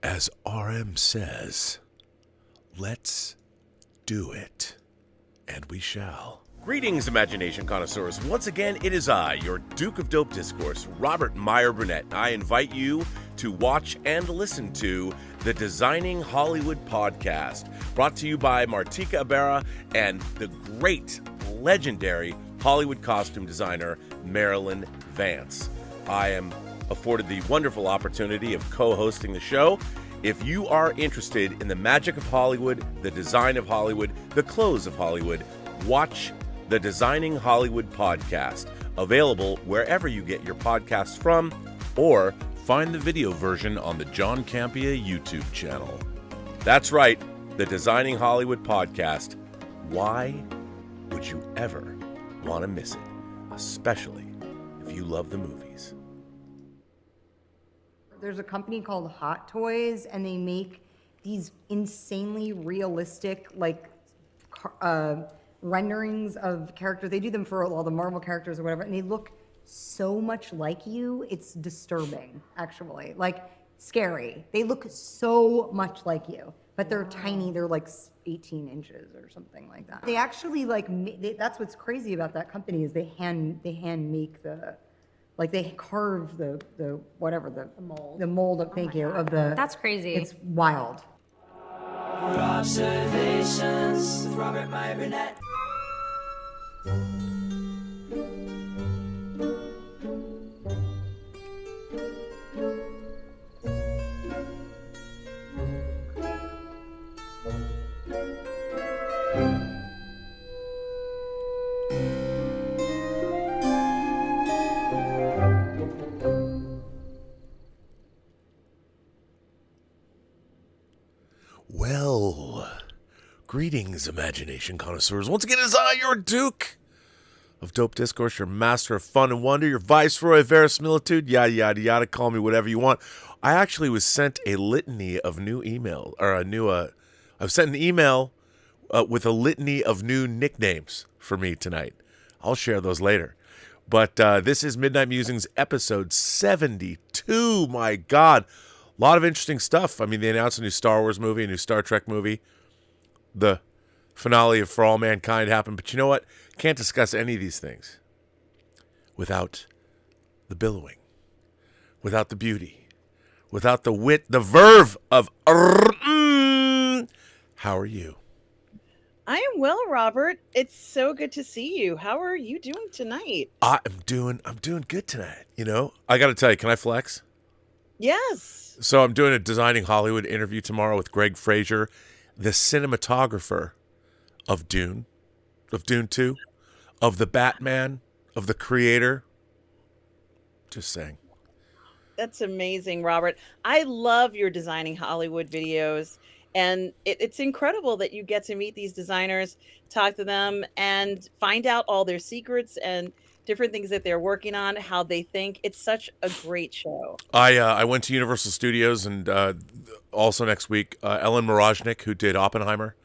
As RM says, let's do it. And we shall. Greetings, imagination connoisseurs. Once again, it is I, your Duke of Dope Discourse, Robert Meyer Burnett. I invite you to watch and listen to the Designing Hollywood podcast, brought to you by Martika Ibarra and the great, legendary Hollywood costume designer, Marilyn Vance. I am afforded the wonderful opportunity of co-hosting the show. If you are interested in the magic of Hollywood, the design of Hollywood, the clothes of Hollywood, watch the Designing Hollywood podcast, available wherever you get your podcasts from, or find the video version on the John Campea YouTube channel. That's right, the Designing Hollywood podcast. Why would you ever want to miss it, especially if you love the movies? There's a company called Hot Toys, and they make these insanely realistic, renderings of characters. They do them for all the Marvel characters or whatever, and they look so much like you. It's disturbing, actually. Like, scary. They look so much like you, but they're tiny. They're like 18 inches or something like that. They actually that's what's crazy about that company is they hand make they carve the mold. The mold of That's crazy. It's wild. Robservations with Robert Meyer Burnett. Well, greetings, imagination connoisseurs. Once again, it is I, your Duke of Dope Discourse, your master of fun and wonder, your viceroy of verisimilitude, yada, yada, yada. Call me whatever you want. I actually was sent a litany of new email, I've sent an email with a litany of new nicknames for me tonight. I'll share those later. But this is Midnight Musings episode 72. My God. A lot of interesting stuff. I mean, they announced a new Star Wars movie, a new Star Trek movie. The finale of For All Mankind happened. But you know what? Can't discuss any of these things without the billowing, without the beauty, without the wit, the verve of How are you? I am well, Robert. It's so good to see you. How are you doing tonight? I'm doing good tonight. You know, I got to tell you, can I flex? Yes. So I'm doing a Designing Hollywood interview tomorrow with Greg Fraser, the cinematographer of Dune 2, of the Batman, of the creator. Just saying. That's amazing, Robert. I love your Designing Hollywood videos. And it's incredible that you get to meet these designers, talk to them, and find out all their secrets and different things that they're working on, how they think. It's such a great show. I went to Universal Studios, and also next week, Ellen Moroznik, who did Oppenheimer,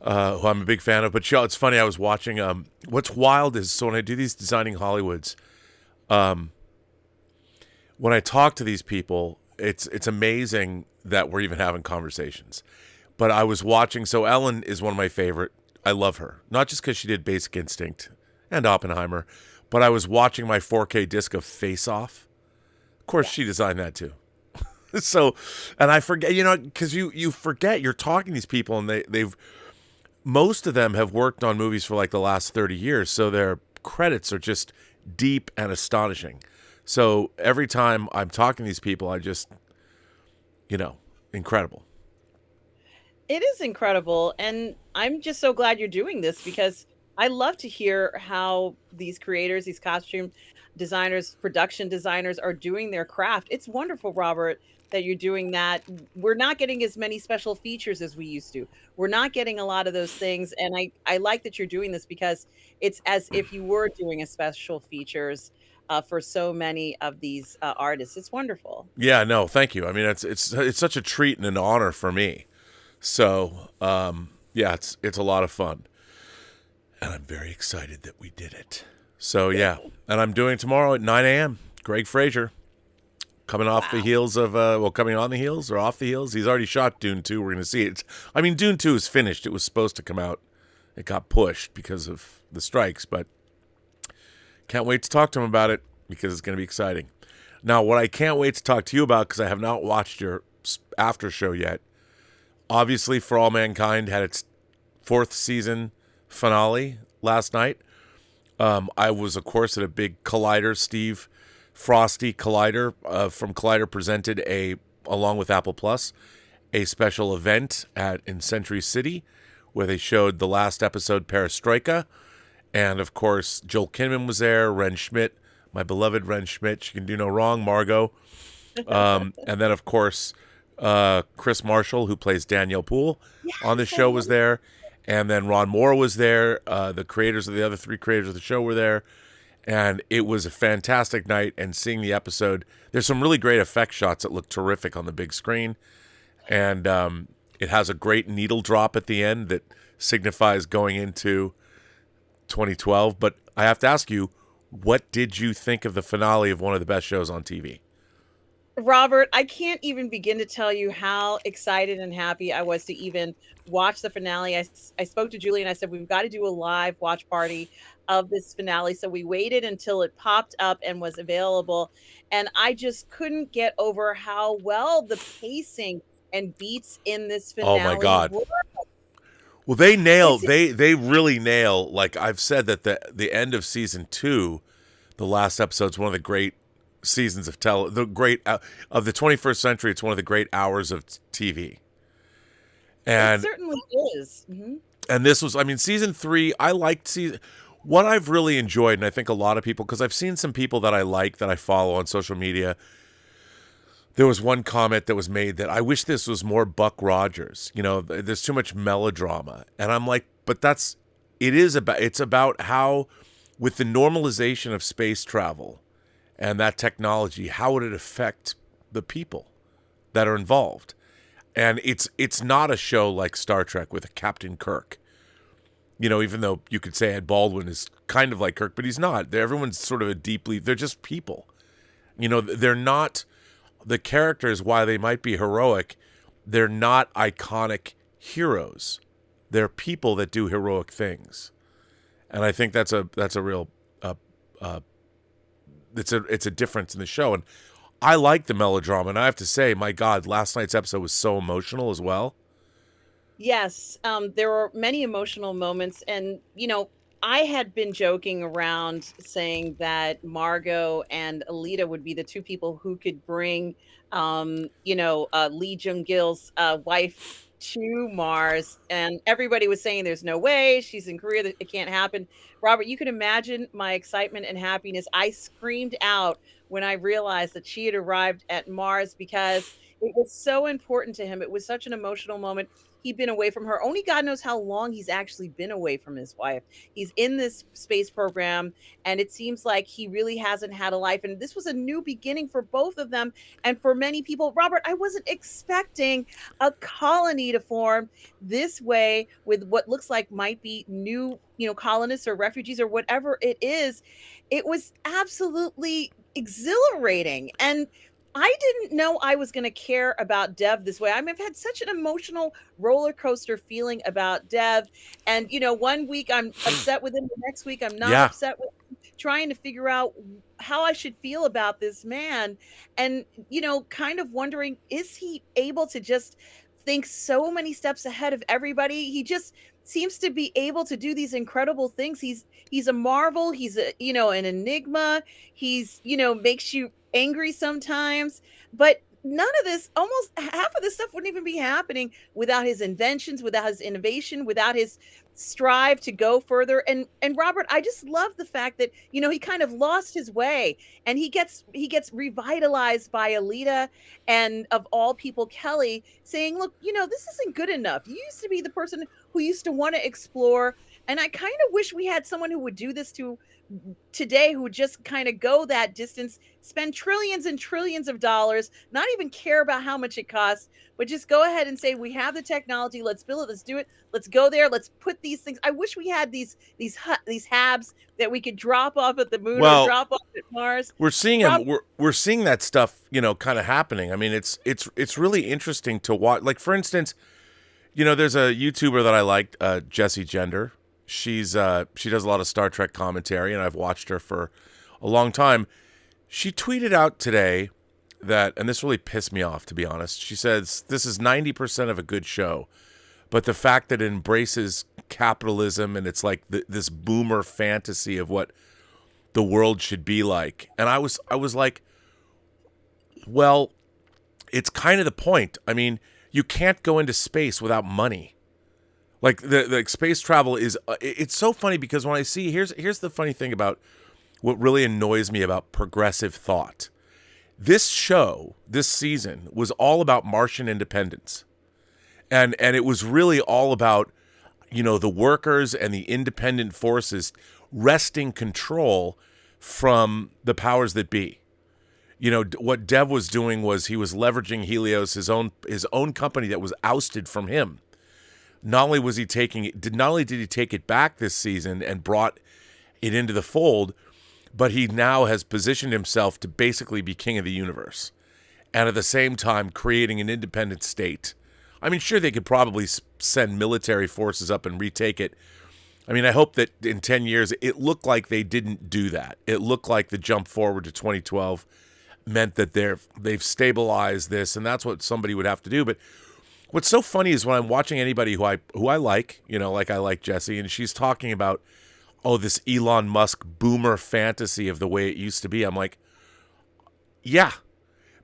who I'm a big fan of. But it's funny, I was watching, what's wild is, so when I do these Designing Hollywoods, when I talk to these people, it's amazing that we're even having conversations. But I was watching, so Ellen is one of my favorite. I love her, not just because she did Basic Instinct and Oppenheimer, but I was watching my 4K disc of Face Off. Of course, she designed that too. So, and I forget, because you forget you're talking to these people, and they've most of them have worked on movies for like the last 30 years, so their credits are just deep and astonishing. So every time I'm talking to these people, I just, incredible. It is incredible. And I'm just so glad you're doing this because I love to hear how these creators, these costume designers, production designers are doing their craft. It's wonderful, Robert, that you're doing that. We're not getting as many special features as we used to. We're not getting a lot of those things. And I like that you're doing this because it's as if you were doing a special features for so many of these artists. It's wonderful. Yeah, no, thank you. I mean, it's such a treat and an honor for me. So, yeah, it's a lot of fun. And I'm very excited that we did it. So, yeah. And I'm doing tomorrow at 9 a.m. Greg Fraser. Coming off the Wow. heels of, coming on the heels or off the heels. He's already shot Dune 2. We're going to see it. I mean, Dune 2 is finished. It was supposed to come out. It got pushed because of the strikes, but can't wait to talk to him about it because it's going to be exciting. Now, what I can't wait to talk to you about, because I have not watched your after show yet, obviously For All Mankind had its 4th season finale last night. I was, of course, at a big Collider, Steve Frosty Collider from Collider presented along with Apple Plus, a special event in Century City where they showed the last episode, Perestroika. And, of course, Joel Kinnaman was there, Ren Schmidt, my beloved Ren Schmidt. She can do no wrong, Margot. And then, of course, Chris Marshall, who plays Danielle Poole on the show, was there. And then Ron Moore was there. The other 3 creators of the show were there. And it was a fantastic night. And seeing the episode, there's some really great effect shots that look terrific on the big screen. And it has a great needle drop at the end that signifies going into 2012. But I have to ask you, what did you think of the finale of one of the best shows on TV? Robert, I can't even begin to tell you how excited and happy I was to even watch the finale. I spoke to Julie and I said, we've got to do a live watch party of this finale. So we waited until it popped up and was available. And I just couldn't get over how well the pacing and beats in this finale Oh my God. were. Well, they really nail, like I've said, that the end of season 2, the last episode's one of the great seasons of of the 21st century. It's one of the great hours of TV. And it certainly is. Mm-hmm. And this was, I mean, season 3, I liked what I've really enjoyed, and I think a lot of people, because I've seen some people that I like, that I follow on social media. There was one comment that was made that I wish this was more Buck Rogers. You know, there's too much melodrama. And I'm like, but it's about how, with the normalization of space travel and that technology, how would it affect the people that are involved? And it's not a show like Star Trek with a Captain Kirk. You know, even though you could say Ed Baldwin is kind of like Kirk, but he's not. Everyone's sort of they're just people. You know, they're not, the characters, while they might be heroic, they're not iconic heroes. They're people that do heroic things. And I think that's a real, it's a difference in the show. And I like the melodrama, and I have to say, my God, last night's episode was so emotional as well. Yes, there were many emotional moments, and I had been joking around saying that Margot and Alita would be the 2 people who could bring, Lee Jung-gil's wife to Mars, and everybody was saying there's no way, she's in Korea, that it can't happen. Robert, you can imagine my excitement and happiness. I screamed out when I realized that she had arrived at Mars, because it was so important to him. It was such an emotional moment. He'd been away from her. Only God knows how long he's actually been away from his wife. He's in this space program, and it seems like he really hasn't had a life. And this was a new beginning for both of them. And for many people, Robert, I wasn't expecting a colony to form this way with what looks like might be new, colonists or refugees or whatever it is. It was absolutely exhilarating. And I didn't know I was going to care about Dev this way. I mean, I've had such an emotional roller coaster feeling about Dev. And, one week I'm upset with him. The next week I'm not upset with him, trying to figure out how I should feel about this man. And, kind of wondering, is he able to just think so many steps ahead of everybody? He just seems to be able to do these incredible things. He's a marvel. He's an enigma. He's, makes you angry sometimes, but none of this, almost half of this stuff wouldn't even be happening without his inventions, without his innovation, without his strive to go further. And Robert, I just love the fact that, he kind of lost his way, and he gets revitalized by Alita, and of all people, Kelly, saying, look, this isn't good enough. You used to be the person who used to want to explore. And I kind of wish we had someone who would do this to today who would just kind of go that distance, spend trillions and trillions of dollars, not even care about how much it costs, but just go ahead and say, we have the technology, let's build it, let's do it, let's go there, let's put these things. I wish we had these habs that we could drop off at the moon or Well, drop off at Mars. we're seeing Drop, him. We're seeing that stuff, kind of happening. I mean, it's really interesting to watch. Like, for instance, there's a YouTuber that I like, Jessie Gender. She does a lot of Star Trek commentary, and I've watched her for a long time. She tweeted out today that, and this really pissed me off, to be honest. She says this is 90% of a good show, but the fact that it embraces capitalism and it's like this boomer fantasy of what the world should be like. And I was like, well, it's kind of the point. I mean, you can't go into space without money. Like the space travel is, it's so funny because when I see, here's the funny thing about what really annoys me about progressive thought. This show, this season, was all about Martian independence. And it was really all about, the workers and the independent forces wresting control from the powers that be. What Dev was doing was he was leveraging Helios, his own company that was ousted from him. Not only did he take it back this season and brought it into the fold, but he now has positioned himself to basically be king of the universe, and at the same time creating an independent state. I mean, sure, they could probably send military forces up and retake it. I mean, I hope that in 10 years, it looked like they didn't do that. It looked like the jump forward to 2012 meant that they've stabilized this, and that's what somebody would have to do. But what's so funny is when I'm watching anybody who I like, like I like Jessie, and she's talking about, this Elon Musk boomer fantasy of the way it used to be. I'm like, yeah,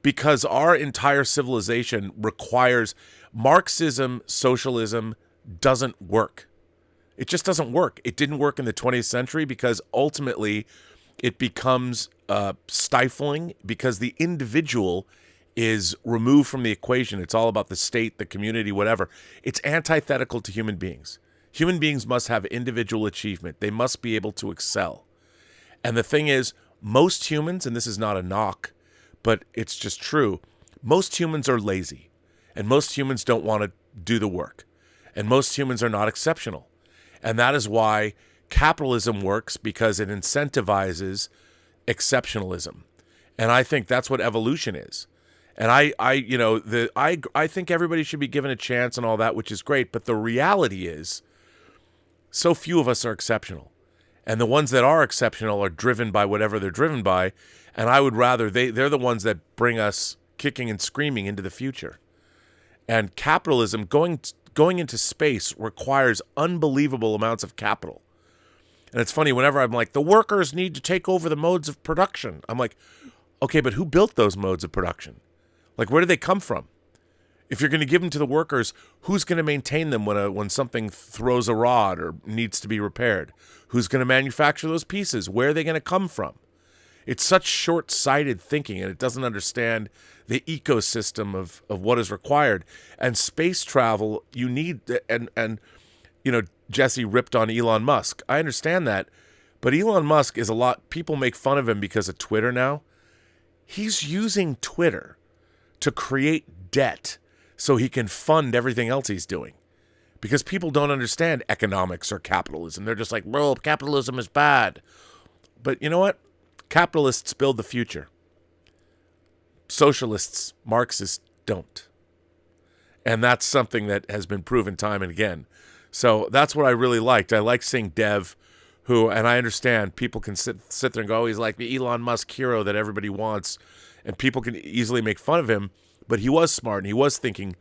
because our entire civilization requires Marxism, socialism doesn't work. It just doesn't work. It didn't work in the 20th century because ultimately it becomes stifling because the individual is removed from the equation. It's all about the state, the community, whatever. It's antithetical to human beings. Human beings must have individual achievement. They must be able to excel. And the thing is, most humans, and this is not a knock, but it's just true, most humans are lazy. And most humans don't want to do the work. And most humans are not exceptional. And that is why capitalism works, because it incentivizes exceptionalism. And I think that's what evolution is. And I think everybody should be given a chance and all that, which is great. But the reality is, so few of us are exceptional. And the ones that are exceptional are driven by whatever they're driven by. And I would rather, they're the ones that bring us kicking and screaming into the future. And capitalism, going into space, requires unbelievable amounts of capital. And it's funny, whenever I'm like, the workers need to take over the modes of production. I'm like, okay, but who built those modes of production? Like, where do they come from? If you're going to give them to the workers, who's going to maintain them when something throws a rod or needs to be repaired? Who's going to manufacture those pieces? Where are they going to come from? It's such short-sighted thinking, and it doesn't understand the ecosystem of what is required. And space travel, you need, and Jessie ripped on Elon Musk. I understand that, but Elon Musk is people make fun of him because of Twitter now. He's using Twitter to create debt so he can fund everything else he's doing. Because people don't understand economics or capitalism. They're just like, bro, capitalism is bad. But you know what? Capitalists build the future. Socialists, Marxists don't. And that's something that has been proven time and again. So that's what I really liked. I like seeing Dev, and I understand people can sit there and go, oh, he's like the Elon Musk hero that everybody wants. And people can easily make fun of him. But he was smart and he was thinking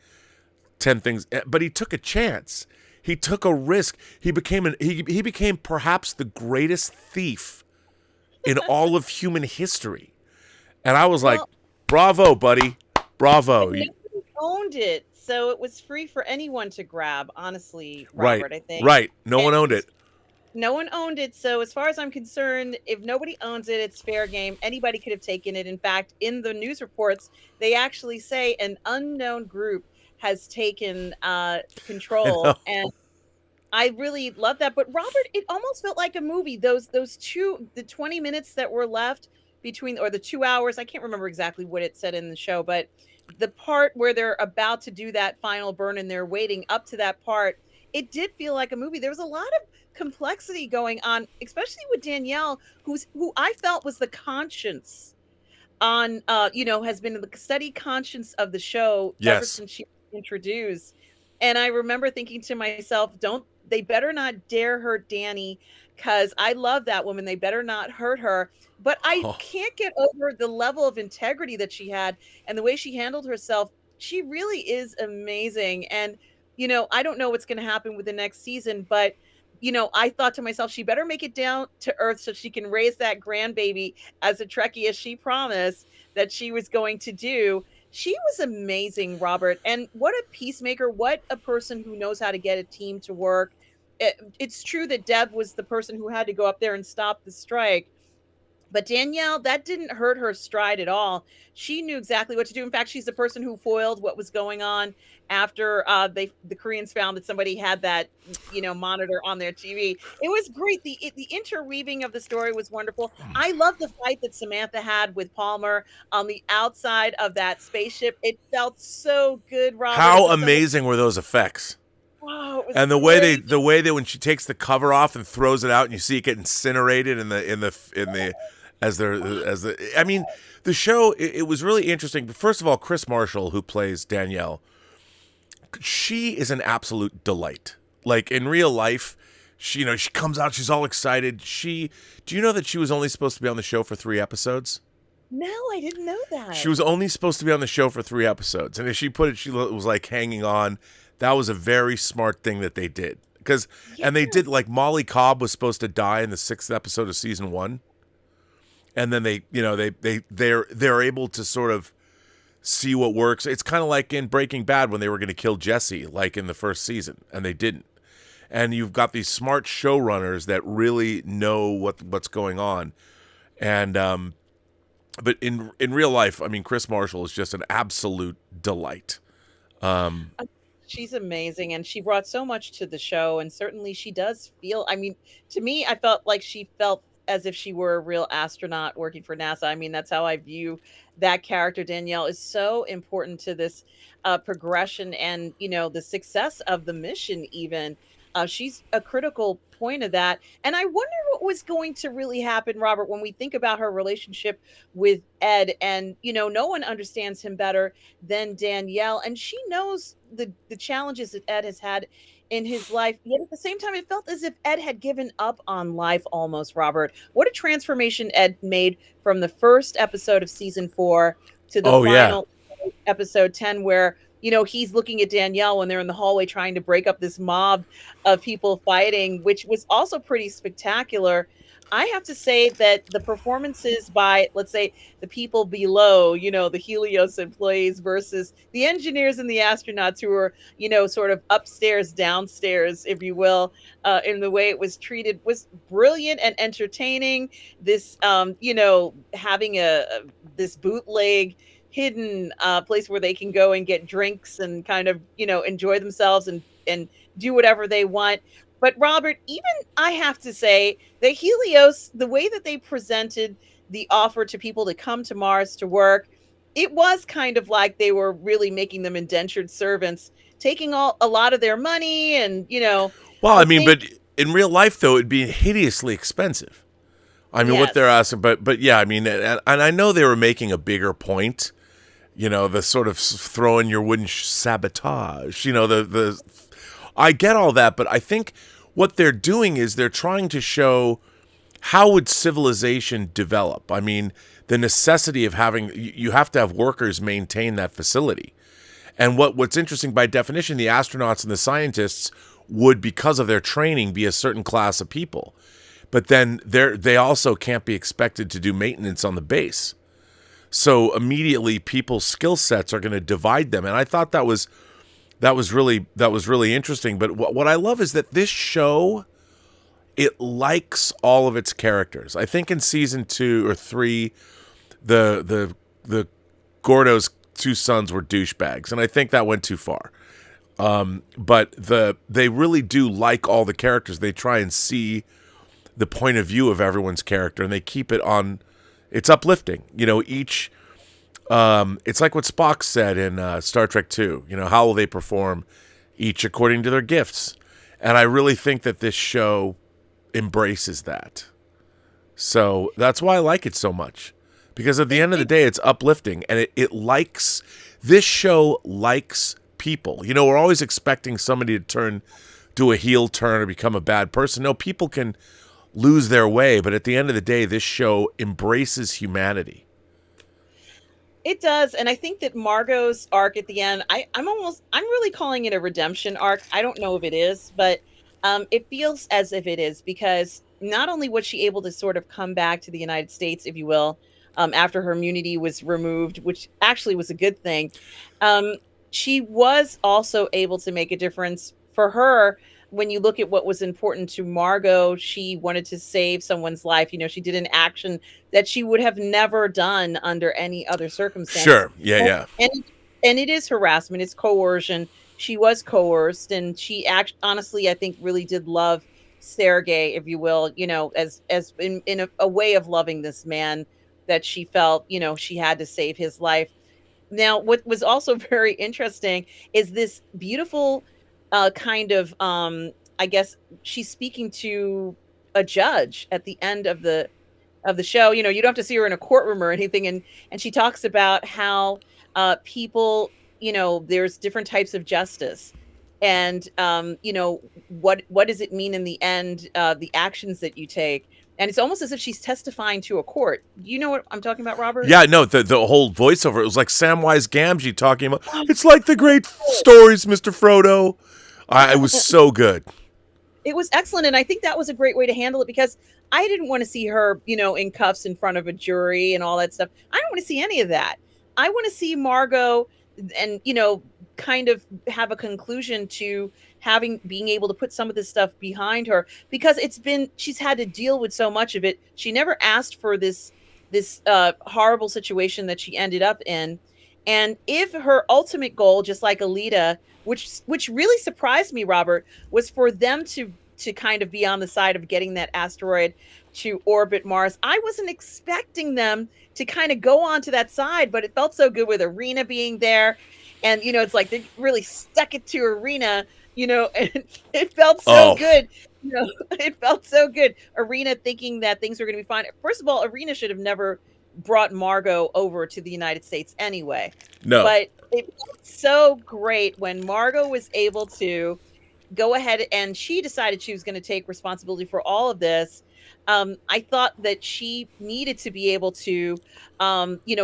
10 things. But he took a chance. He took a risk. He became perhaps the greatest thief in all of human history. And I was like, bravo, buddy. Bravo. Nobody owned it, so it was free for anyone to grab, honestly, Robert, right, I think. Right. No one owned it. No one owned it, so as far as I'm concerned, if nobody owns it, it's fair game. Anybody could have taken it. In fact, in the news reports, they actually say an unknown group has taken control, and I really love that. But Robert, it almost felt like a movie. The 20 minutes that were left between, or the 2 hours, I can't remember exactly what it said in the show, but the part where they're about to do that final burn and they're waiting up to that part, it did feel like a movie. There was a lot of complexity going on, especially with Danielle, who I felt was the conscience on has been the steady conscience of the show ever Yes. since she was introduced. And I remember thinking to myself, don't they better not dare hurt Danny, because I love that woman. They better not hurt her. But I Oh, can't get over the level of integrity that she had and the way she handled herself. She really is amazing. And I don't know what's going to happen with the next season, but I thought to myself, she better make it down to earth so she can raise that grandbaby as a Trekkie as she promised that she was going to do. She was amazing, Robert. And what a peacemaker, what a person who knows how to get a team to work. It's true that Deb was the person who had to go up there and stop the strike. But Danielle, that didn't hurt her stride at all. She knew exactly what to do. In fact, she's the person who foiled what was going on after the Koreans found that somebody had that monitor on their TV. It was great. The interweaving of the story was wonderful. I love the fight that Samantha had with Palmer on the outside of that spaceship. It felt so good, Robert. It how was so amazing were those effects? wow, it was And great. the way that when she takes the cover off and throws it out and you see it get incinerated I mean, the show, it was really interesting. But first of all, Chris Marshall, who plays Danielle, she is an absolute delight. Like in real life, she comes out, she's all excited. Do you know that she was only supposed to be on the show for 3 episodes? No, I didn't know that. She was only supposed to be on the show for 3 episodes. And as she put it, she was like hanging on. That was a very smart thing that they did. And they did, like, Molly Cobb was supposed to die in the 6th episode of season 1. And then they're able to sort of see what works. It's kind of like in Breaking Bad when they were going to kill Jesse, like in the first season, and they didn't. And you've got these smart showrunners that really know what's going on. And but in real life, I mean, Chris Marshall is just an absolute delight. She's amazing, and she brought so much to the show, and certainly she does feel, I mean, to me, I felt like she felt as if she were a real astronaut working for NASA. I mean, that's how I view that character. Danielle is so important to this progression and, the success of the mission even. She's a critical point of that. And I wonder what was going to really happen, Robert, when we think about her relationship with Ed. And, no one understands him better than Danielle. And she knows the challenges that Ed has had in his life. Yet at the same time, it felt as if Ed had given up on life almost, Robert. What a transformation Ed made from the first episode of season 4 to the final episode 10, where he's looking at Danielle when they're in the hallway trying to break up this mob of people fighting, which was also pretty spectacular. I have to say that the performances by, let's say, the people below, the Helios employees versus the engineers and the astronauts who are, sort of upstairs, downstairs, if you will, in the way it was treated was brilliant and entertaining. This, having this bootleg hidden place where they can go and get drinks and kind of, enjoy themselves and do whatever they want. But Robert, even I have to say the Helios, the way that they presented the offer to people to come to Mars to work, it was kind of like they were really making them indentured servants, taking a lot of their money and, Well, I mean, but in real life, though, it'd be hideously expensive. I mean, what they're asking, but yeah, I mean, and I know they were making a bigger point, the sort of throwing your wooden sabotage, I get all that, but I think what they're doing is they're trying to show how would civilization develop. I mean, the necessity of you have to have workers maintain that facility. And what's interesting, by definition, the astronauts and the scientists would, because of their training, be a certain class of people. But then they also can't be expected to do maintenance on the base. So immediately people's skill sets are going to divide them. And I thought that was really interesting. But what I love is that this show, it likes all of its characters. I think in season 2 or 3, the Gordo's 2 sons were douchebags, and I think that went too far. But they really do like all the characters. They try and see the point of view of everyone's character, and they keep it on. It's uplifting, each. It's like what Spock said in Star Trek 2. How will they perform, each according to their gifts? And I really think that this show embraces that. So that's why I like it so much. Because at the end of the day, it's uplifting, and this show likes people. We're always expecting somebody to do a heel turn or become a bad person. No, people can lose their way, but at the end of the day, this show embraces humanity. It does, and I think that Margot's arc at the end, I'm really calling it a redemption arc. I don't know if it is, but it feels as if it is, because not only was she able to sort of come back to the United States, if you will, after her immunity was removed, which actually was a good thing, she was also able to make a difference for her. When you look at what was important to Margot, she wanted to save someone's life. She did an action that she would have never done under any other circumstance. Sure. Yeah. And it is harassment. It's coercion. She was coerced, and she honestly, I think, really did love Sergei, if you will, as in a way of loving this man that she felt, she had to save his life. Now, what was also very interesting is this beautiful kind of, I guess she's speaking to a judge at the end of the show. You don't have to see her in a courtroom or anything. And she talks about how people, there's different types of justice. And, what does it mean in the end, the actions that you take? And it's almost as if she's testifying to a court. You know what I'm talking about, Robert? Yeah, no, the whole voiceover, it was like Samwise Gamgee talking about, it's like the great stories, Mr. Frodo. It was so good. It was excellent, and I think that was a great way to handle it, because I didn't want to see her, in cuffs in front of a jury and all that stuff. I don't want to see any of that. I want to see Margot and, kind of have a conclusion to being able to put some of this stuff behind her, because she's had to deal with so much of it. She never asked for this horrible situation that she ended up in. And if her ultimate goal, just like Alita, which really surprised me, Robert, was for them to kind of be on the side of getting that asteroid to orbit Mars. I wasn't expecting them to kind of go onto that side, but it felt so good with Arena being there. And, it's like they really stuck it to Arena, and it felt so good. It felt so good. Arena thinking that things were going to be fine. First of all, Arena should have never brought Margot over to the United States anyway. No. But it felt so great when Margot was able to go ahead, and she decided she was going to take responsibility for all of this. I thought that she needed to be able to,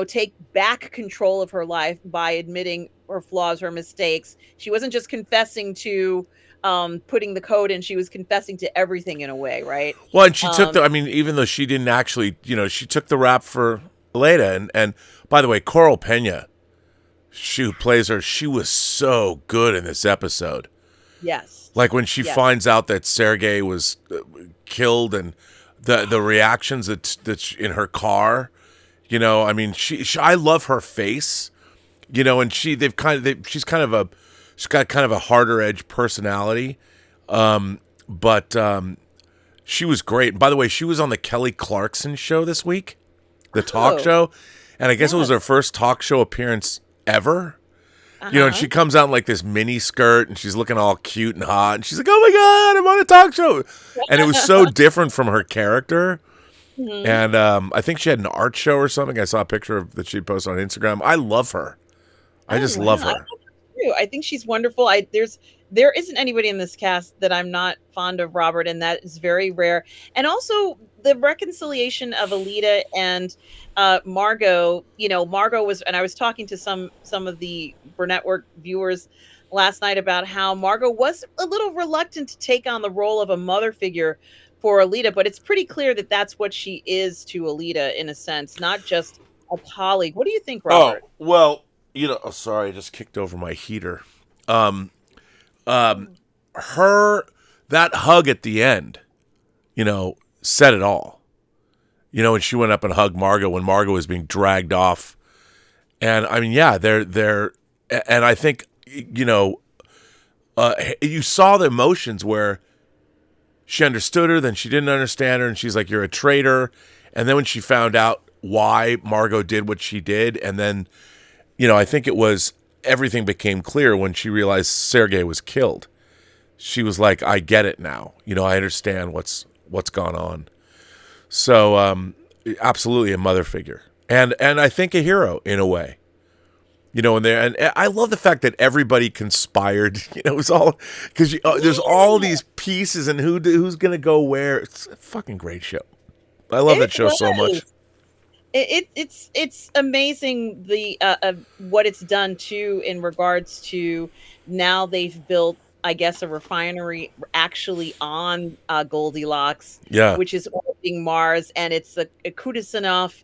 take back control of her life by admitting her flaws, her mistakes. She wasn't just confessing to putting the code in. She was confessing to everything in a way, right? Well, and she took even though she didn't actually, she took the rap for Leda. And by the way, Coral Pena, who plays her, she was so good in this episode. Yes. Like when she finds out that Sergei was killed, and the reactions that's in her car, I mean, I love her face, and she's got kind of a harder edge personality, but she was great. And by the way, she was on the Kelly Clarkson show this week, the talk show, and I guess it was her first talk show appearance ever. And she comes out in like this mini skirt, and she's looking all cute and hot, and she's like, "Oh my God, I'm on a talk show," and it was so different from her character. Mm-hmm. And I think she had an art show or something. I saw a picture that she posted on Instagram. I love her. I just love her. I think she's wonderful. There isn't anybody in this cast that I'm not fond of, Robert, and that is very rare. And also the reconciliation of Alita and Margot. Margot was, and I was talking to some of the Burnettwork viewers last night about how Margot was a little reluctant to take on the role of a mother figure for Alita, but it's pretty clear that that's what she is to Alita in a sense, not just a colleague. What do you think, Robert? Oh, well, sorry, I just kicked over my heater. That hug at the end, said it all. And she went up and hugged Margot when Margot was being dragged off. And I mean, yeah, they're and I think, you saw the emotions where she understood her, then she didn't understand her, and she's like, "You're a traitor." And then when she found out why Margot did what she did, and then, I think it was everything became clear when she realized Sergei was killed. She was like, "I get it now. I understand what's gone on." So, absolutely a mother figure, and I think a hero in a way. And I love the fact that everybody conspired. It was all because there's all these pieces and who's gonna go where. It's a fucking great show. I love that show so much. It's amazing the what it's done too in regards to now they've built, I guess, a refinery actually on Goldilocks, Yeah. which is orbiting Mars, and it's a Kudusanov,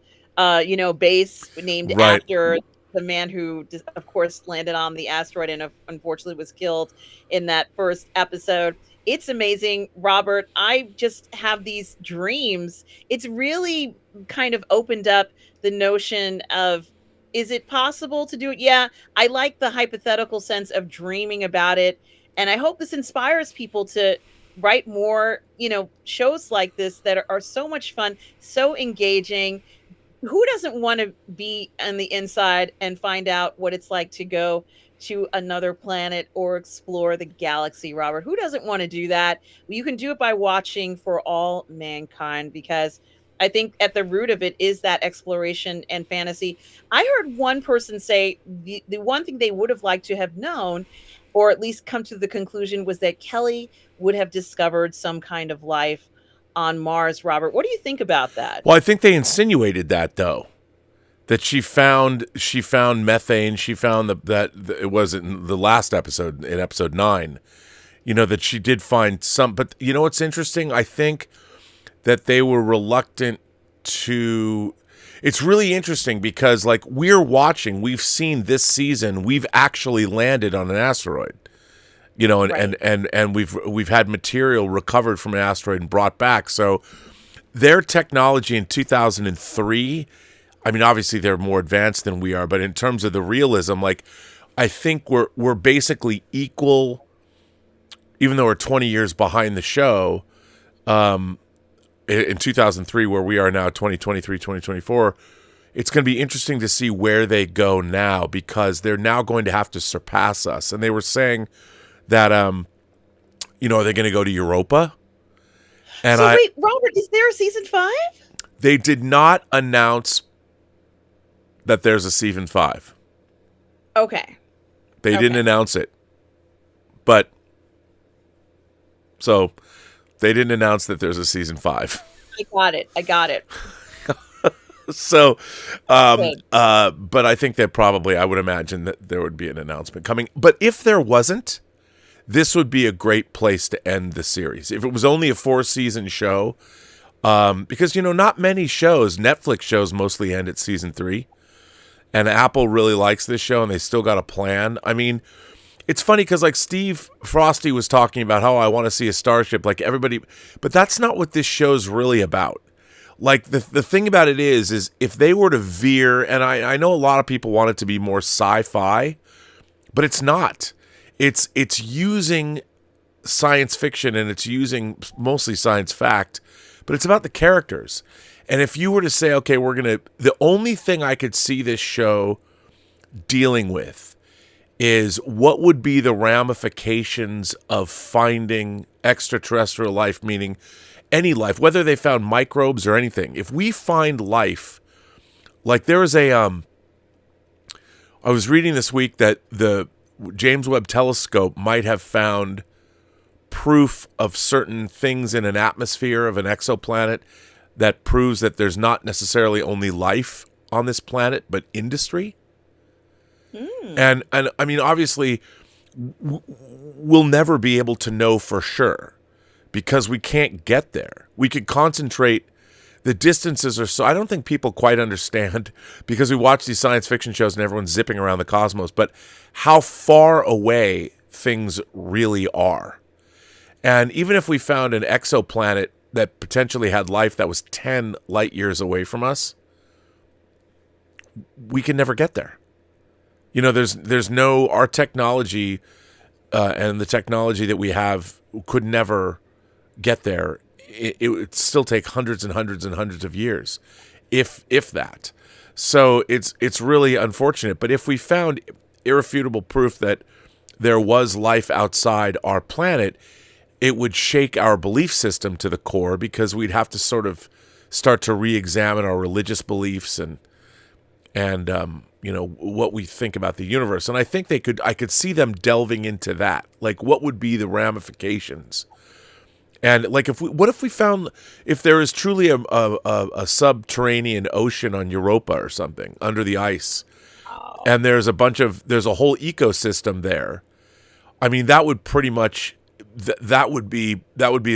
base named Right. after the man who, of course, landed on the asteroid and unfortunately was killed in that first episode. It's amazing, Robert. I just have these dreams. It's really kind of opened up the notion of, is it possible to do it? Yeah, I like the hypothetical sense of dreaming about it. And I hope this inspires people to write more, shows like this that are so much fun, so engaging. Who doesn't want to be on the inside and find out what it's like to go to another planet or explore the galaxy, Robert? Who doesn't want to do that? You can do it by watching For All Mankind, because I think at the root of it is that exploration and fantasy. I heard one person say the one thing they would have liked to have known, or at least come to the conclusion, was that Kelly would have discovered some kind of life on Mars. Robert, what do you think about that? Well, I think they insinuated that though, that she found methane. She found that it was in the last episode, in episode 9. That she did find some. But what's interesting? I think that they were reluctant to. It's really interesting because we've seen this season, we've actually landed on an asteroid. Right. And we've had material recovered from an asteroid and brought back. So their technology in 2003, I mean, obviously they're more advanced than we are, but in terms of the realism, I think we're basically equal, even though we're 20 years behind the show. In 2003, where we are now, 2023, 2024, it's going to be interesting to see where they go now, because they're now going to have to surpass us. And they were saying that, are they going to go to Europa? And Wait, Robert, is there a season 5? They did not announce that there's a season 5. Okay. They didn't announce it. But, so, they didn't announce that there's a season 5. I got it. So, but I think that probably, I would imagine that there would be an announcement coming. But if there wasn't, this would be a great place to end the series. If it was only a 4-season show, because, not many shows, Netflix shows mostly end at season 3. And Apple really likes this show, and they still got a plan. I mean, it's funny because Steve Frosty was talking about how I want to see a starship like everybody, but that's not what this show's really about. The thing about it is if they were to veer, and I know a lot of people want it to be more sci-fi, but it's not. It's using science fiction, and it's using mostly science fact, but it's about the characters. And if you were to say, okay, the only thing I could see this show dealing with is what would be the ramifications of finding extraterrestrial life, meaning any life, whether they found microbes or anything. If we find life, there is I was reading this week that the James Webb Telescope might have found proof of certain things in an atmosphere of an exoplanet that proves that there's not necessarily only life on this planet, but industry. And I mean, obviously, we'll never be able to know for sure because we can't get there. We could concentrate. The distances are so, I don't think people quite understand, because we watch these science fiction shows and everyone's zipping around the cosmos, but how far away things really are. And even if we found an exoplanet that potentially had life that was 10 light years away from us, we can never get there. There's no, our technology and the technology that we have could never get there. It would still take hundreds and hundreds and hundreds of years, if that. So it's really unfortunate. But if we found irrefutable proof that there was life outside our planet, it would shake our belief system to the core, because we'd have to sort of start to re-examine our religious beliefs and what we think about the universe. And I think I could see them delving into that. Like, what would be the ramifications? And like, what if we found, if there is truly a subterranean ocean on Europa or something under the ice, and there's a whole ecosystem there. I mean, that would pretty much, that would be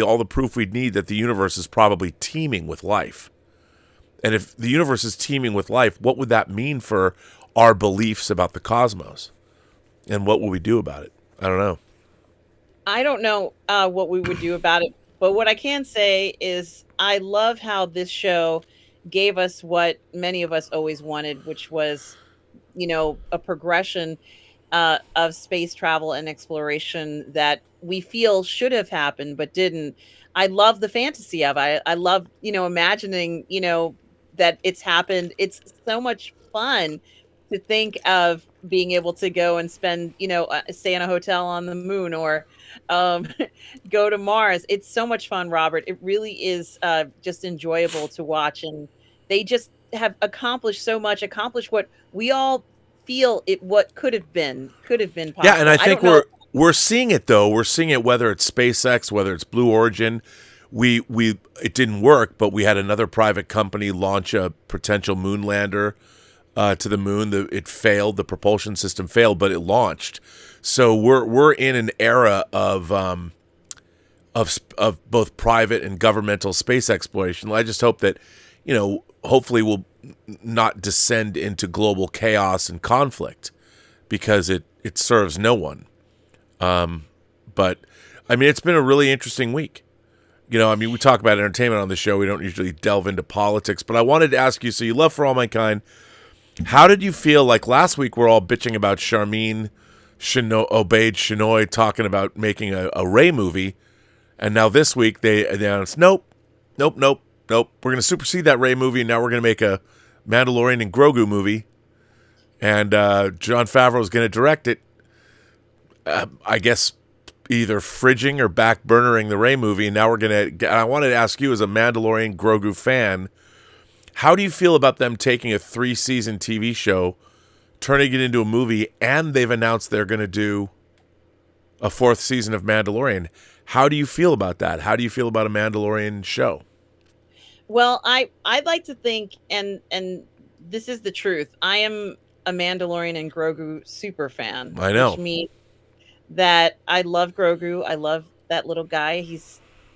all the proof we'd need that the universe is probably teeming with life. And if the universe is teeming with life, what would that mean for our beliefs about the cosmos? And what will we do about it? I don't know. I don't know what we would do about it, but what I can say is I love how this show gave us what many of us always wanted, which was, a progression of space travel and exploration that we feel should have happened but didn't. I love the fantasy of it. I love, imagining, that it's happened. It's so much fun to think of being able to go and spend, stay in a hotel on the moon, or um, go to Mars. It's so much fun, Robert. It really is just enjoyable to watch. And they just have accomplished so much, accomplished what we all feel what could have been possible. Yeah, and I think don't know. we're seeing it though. We're seeing it, whether it's SpaceX, whether it's Blue Origin. It didn't work, but we had another private company launch a potential moon lander to the moon. It failed. The propulsion system failed, but it launched. So we're in an era of both private and governmental space exploration. I just hope that, hopefully we'll not descend into global chaos and conflict, because it serves no one. But I mean, it's been a really interesting week. We talk about entertainment on the show. We don't usually delve into politics, but I wanted to ask you, so you love For All Mankind. How did you feel? Like last week, we're all bitching about Charmin Obaid Chinoy talking about making a REY movie. And now this week they announced, nope. We're going to supersede that REY movie, and now we're going to make a Mandalorian and Grogu movie. And Jon Favreau is going to direct it. I guess either fridging or back burnering the REY movie. And now I wanted to ask you, as a Mandalorian Grogu fan, how do you feel about them taking a 3-season TV show, turning it into a movie, and they've announced they're going to do a 4th season of Mandalorian? How do you feel about that? How do you feel about a Mandalorian show? Well, I'd like to think, and this is the truth, I am a Mandalorian and Grogu super fan. I know. Which means that I love Grogu. I love that little guy.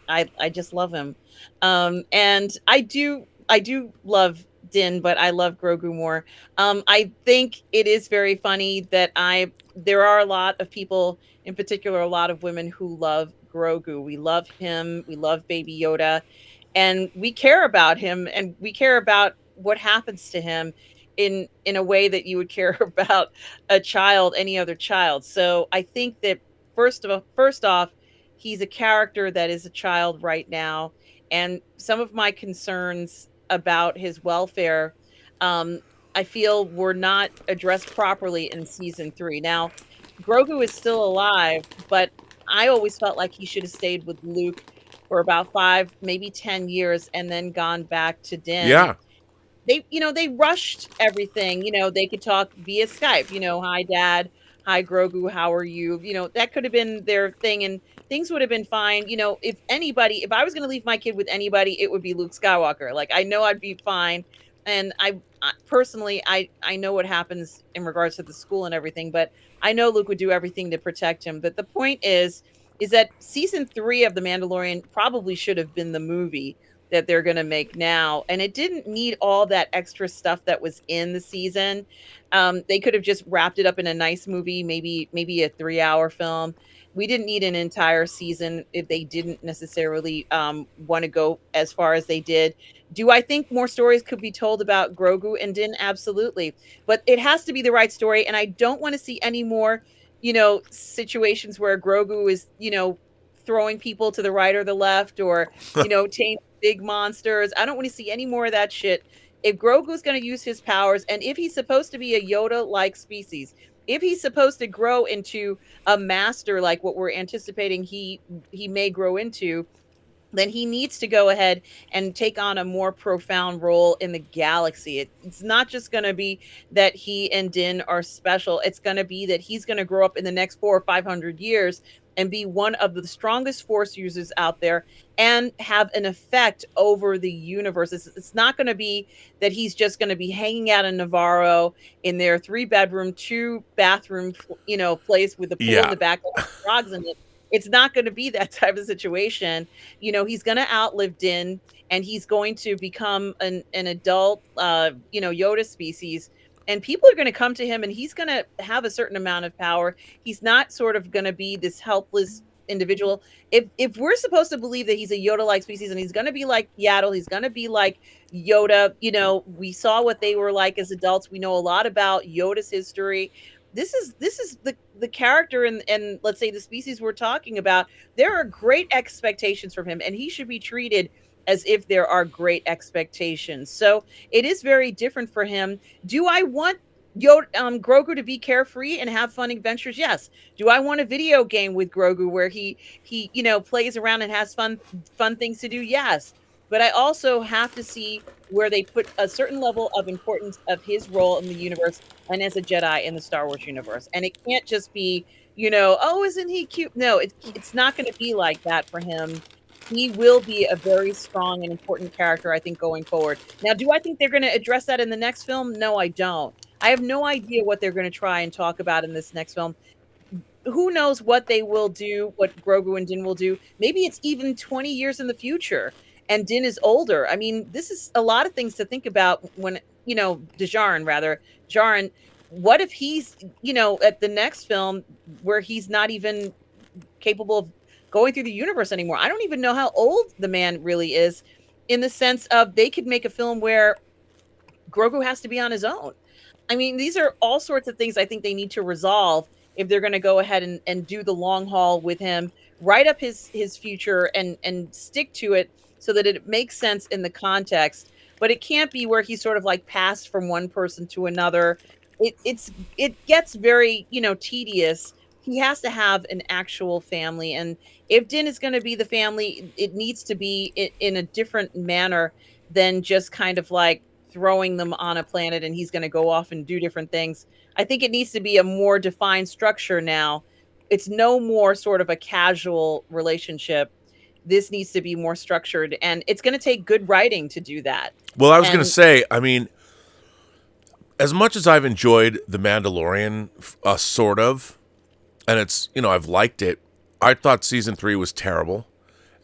I just love him. And I do love Din, but I love Grogu more. I think it is very funny that there are a lot of people, in particular, a lot of women who love Grogu. We love him. We love Baby Yoda, and we care about him, and we care about what happens to him in a way that you would care about a child, any other child. So I think that first off, he's a character that is a child right now, and some of my concerns about his welfare, I feel, were not addressed properly in season 3. Now, Grogu is still alive, but I always felt like he should have stayed with Luke for about 5, maybe 10 years, and then gone back to Din. Yeah. They rushed everything. They could talk via Skype, hi Dad, hi Grogu, how are you? That could have been their thing, and things would have been fine. If I was going to leave my kid with anybody, it would be Luke Skywalker. Like, I know I'd be fine. And I personally, I know what happens in regards to the school and everything, but I know Luke would do everything to protect him. But the point is that season 3 of The Mandalorian probably should have been the movie that they're going to make now. And it didn't need all that extra stuff that was in the season. They could have just wrapped it up in a nice movie, maybe a 3-hour film. We didn't need an entire season if they didn't necessarily want to go as far as they did. Do I think more stories could be told about Grogu and Din? Absolutely. But it has to be the right story. And I don't want to see any more situations where Grogu is, throwing people to the right or the left, or, taming big monsters. I don't want to see any more of that shit. If Grogu's going to use his powers, and if he's supposed to be a Yoda-like species, if he's supposed to grow into a master like what we're anticipating he may grow into, then he needs to go ahead and take on a more profound role in the galaxy. It's not just going to be that he and Din are special. It's going to be that he's going to grow up in the next 400 or 500 years and be one of the strongest force users out there and have an effect over the universe. It's not going to be that he's just going to be hanging out in Navarro in their 3-bedroom, 2-bathroom, place with the pool in the back with frogs in it. It's not going to be that type of situation. He's going to outlive Din, and he's going to become an adult, Yoda species. And people are going to come to him, and he's going to have a certain amount of power. He's not sort of going to be this helpless individual. If we're supposed to believe that he's a Yoda-like species, and he's going to be like Yaddle, he's going to be like Yoda. We saw what they were like as adults. We know a lot about Yoda's history. This is the character and let's say the species we're talking about. There are great expectations from him, and he should be treated as if there are great expectations. So it is very different for him. Do I want Grogu to be carefree and have fun adventures? Yes. Do I want a video game with Grogu where he plays around and has fun things to do? Yes. But I also have to see where they put a certain level of importance of his role in the universe and as a Jedi in the Star Wars universe. And it can't just be, oh, isn't he cute? No, it's not going to be like that for him. He will be a very strong and important character, I think, going forward. Now, do I think they're going to address that in the next film? No, I don't. I have no idea what they're going to try and talk about in this next film. Who knows what they will do, what Grogu and Din will do. Maybe it's even 20 years in the future, and Din is older. I mean, this is a lot of things to think about when, Djarin, what if he's, at the next film where he's not even capable of going through the universe anymore? I don't even know how old the man really is, in the sense of they could make a film where Grogu has to be on his own. I mean, these are all sorts of things I think they need to resolve if they're going to go ahead and do the long haul with him, write up his future and stick to it so that it makes sense in the context. But it can't be where he's sort of like passed from one person to another. It gets very, tedious. He has to have an actual family. And if Din is going to be the family, it needs to be in a different manner than just kind of like throwing them on a planet and he's going to go off and do different things. I think it needs to be a more defined structure now. It's no more sort of a casual relationship. This needs to be more structured, and it's going to take good writing to do that. Well, I was going to say, I mean, as much as I've enjoyed The Mandalorian, sort of, and it's, I've liked it, I thought season 3 was terrible.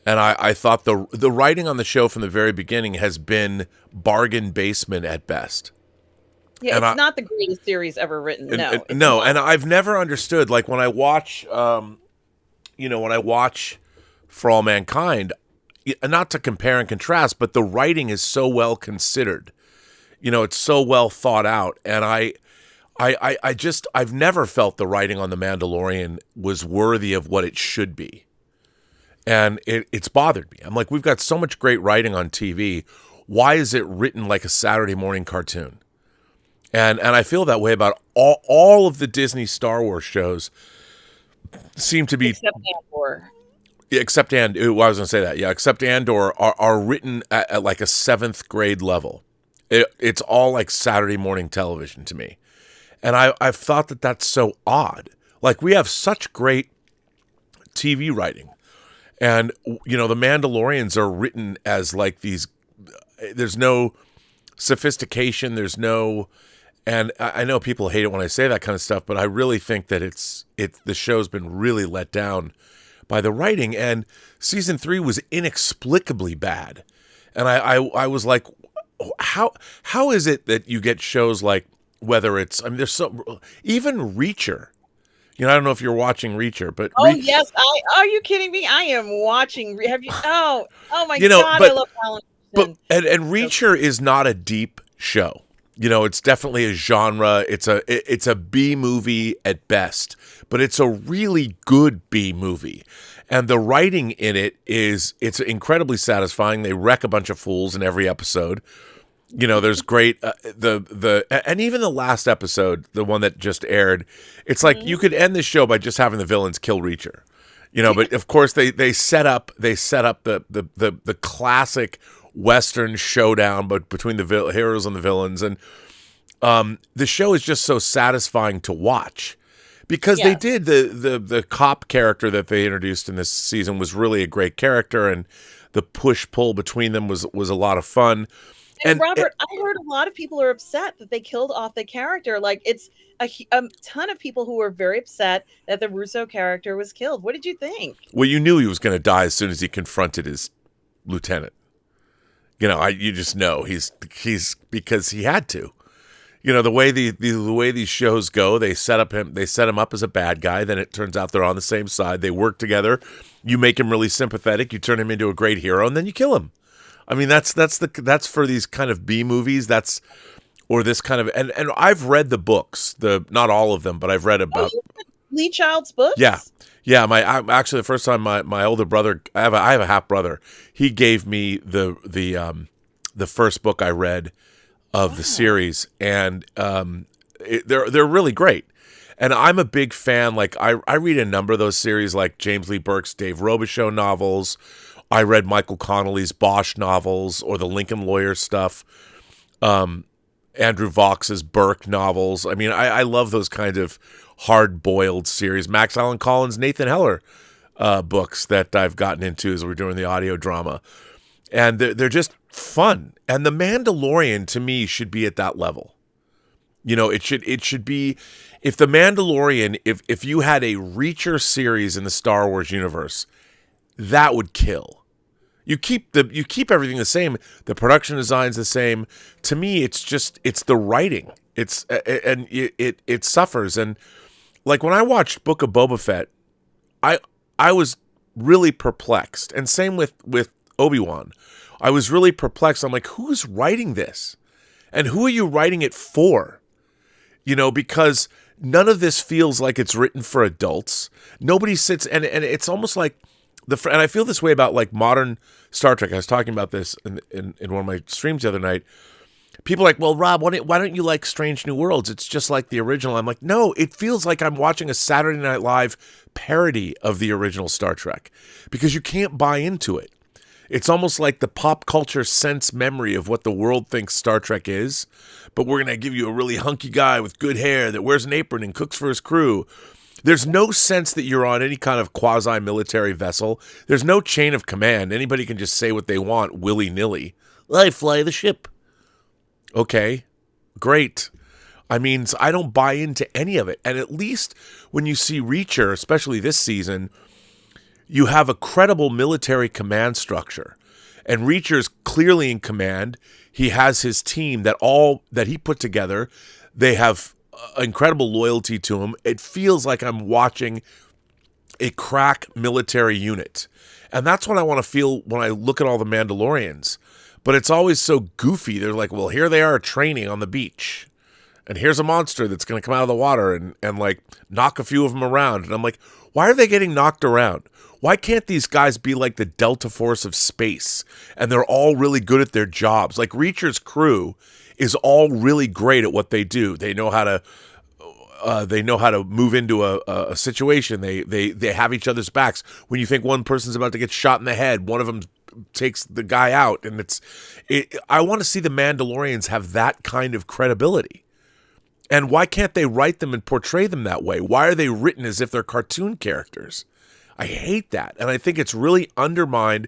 And I thought the writing on the show from the very beginning has been bargain basement at best. Yeah, it's not the greatest series ever written. No, and I've never understood, like when I watch, For All Mankind, not to compare and contrast, but the writing is so well considered. It's so well thought out. And I've never felt the writing on The Mandalorian was worthy of what it should be. And it's bothered me. I'm like, we've got so much great writing on TV. Why is it written like a Saturday morning cartoon? And I feel that way about all of the Disney Star Wars shows. Seem to be except Andor. Yeah, except Andor. I was going to say that. Yeah, except Andor are written at like a 7th grade level. It's all like Saturday morning television to me, and I've thought that that's so odd. Like we have such great TV writing. And, the Mandalorians are written as like these, there's no sophistication, and I know people hate it when I say that kind of stuff, but I really think that the show's been really let down by the writing, and season 3 was inexplicably bad. And I was like, how is it that you get shows like, whether it's, I mean, there's so, even Reacher, I don't know if you're watching Reacher, but yes, are you kidding me? I am watching. Have you? Oh my God, I love Alan. And Reacher is not a deep show. It's definitely a genre. It's a B movie at best, but it's a really good B movie. And the writing in it's incredibly satisfying. They wreck a bunch of fools in every episode. There's great and even the last episode, the one that just aired, it's like you could end the show by just having the villains kill Reacher. But of course they set up the classic Western showdown, but between the heroes and the villains, and the show is just so satisfying to watch because they did the cop character that they introduced in this season was really a great character, and the push pull between them was a lot of fun. And Robert, I heard a lot of people are upset that they killed off the character. Like, it's a ton of people who were very upset that the Russo character was killed. What did you think? Well, you knew he was going to die as soon as he confronted his lieutenant. You just know he's because he had to. The way the way these shows go, they set him up as a bad guy. Then it turns out they're on the same side. They work together. You make him really sympathetic. You turn him into a great hero, and then you kill him. I mean, that's for these kind of B movies. Or this kind of and I've read the books, not all of them, but I've read about Lee Child's books. Yeah. I'm actually the first time my older brother, I have a half brother. He gave me the first book I read of the series, and they're really great. And I'm a big fan. Like I read a number of those series, like James Lee Burke's Dave Robichaux novels. I read Michael Connelly's Bosch novels or the Lincoln Lawyer stuff. Andrew Vaux's Burke novels. I mean, I love those kind of hard-boiled series. Max Allan Collins, Nathan Heller books that I've gotten into as we're doing the audio drama. And they're just fun. And The Mandalorian, to me, should be at that level. It should be, if The Mandalorian, if you had a Reacher series in the Star Wars universe, that would kill. You keep everything the same. The production design's the same. To me, it's the writing. It suffers. And like when I watched Book of Boba Fett, I was really perplexed. And same with Obi-Wan. I was really perplexed. I'm like, who's writing this? And who are you writing it for? Because none of this feels like it's written for adults. Nobody sits and it's almost like and I feel this way about like modern Star Trek. I was talking about this in one of my streams the other night. People are like, well, Rob, why don't you like Strange New Worlds? It's just like the original. I'm like, no, it feels like I'm watching a Saturday Night Live parody of the original Star Trek because you can't buy into it. It's almost like the pop culture sense memory of what the world thinks Star Trek is, but we're going to give you a really hunky guy with good hair that wears an apron and cooks for his crew. There's no sense that you're on any kind of quasi-military vessel. There's no chain of command. Anybody can just say what they want willy-nilly. I fly the ship. Okay, great. I mean, I don't buy into any of it. And at least when you see Reacher, especially this season, you have a credible military command structure. And Reacher's clearly in command. He has his team that he put together. They have incredible loyalty to him. It feels like I'm watching a crack military unit. And that's what I want to feel when I look at all the Mandalorians. But it's always so goofy. They're like, well, here they are training on the beach. And here's a monster that's going to come out of the water and like knock a few of them around. And I'm like, why are they getting knocked around? Why can't these guys be like the Delta Force of space? And they're all really good at their jobs. Like Reacher's crew is all really great at what they do. They know how to move into a situation. They have each other's backs. When you think one person's about to get shot in the head, one of them takes the guy out. And I want to see the Mandalorians have that kind of credibility. And why can't they write them and portray them that way? Why are they written as if they're cartoon characters? I hate that. And I think it's really undermined.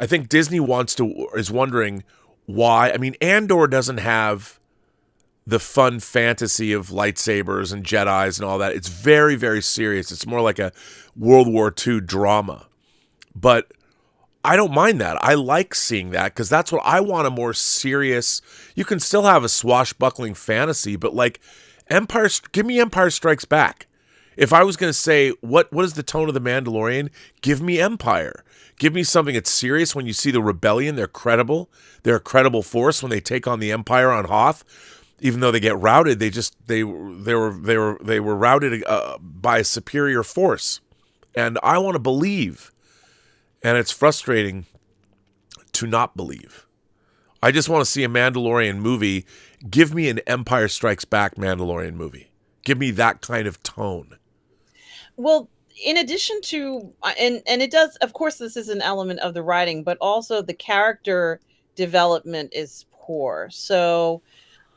I think Disney is wondering why. I mean, Andor doesn't have the fun fantasy of lightsabers and Jedis and all that. It's very, very serious. It's more like a World War II drama. But I don't mind that. I like seeing that because that's what I want, a more serious. You can still have a swashbuckling fantasy, but like give me Empire Strikes Back. If I was going to say, what is the tone of The Mandalorian? Give me Empire. Give me something that's serious. When you see the rebellion, they're credible. They're a credible force when they take on the Empire on Hoth. even though they get routed, they were routed by a superior force. And I want to believe, and it's frustrating to not believe. I just want to see a Mandalorian movie. Give me an Empire Strikes Back Mandalorian movie. Give me that kind of tone. Well, in addition to, and it does, of course, this is an element of the writing, but also the character development is poor. So,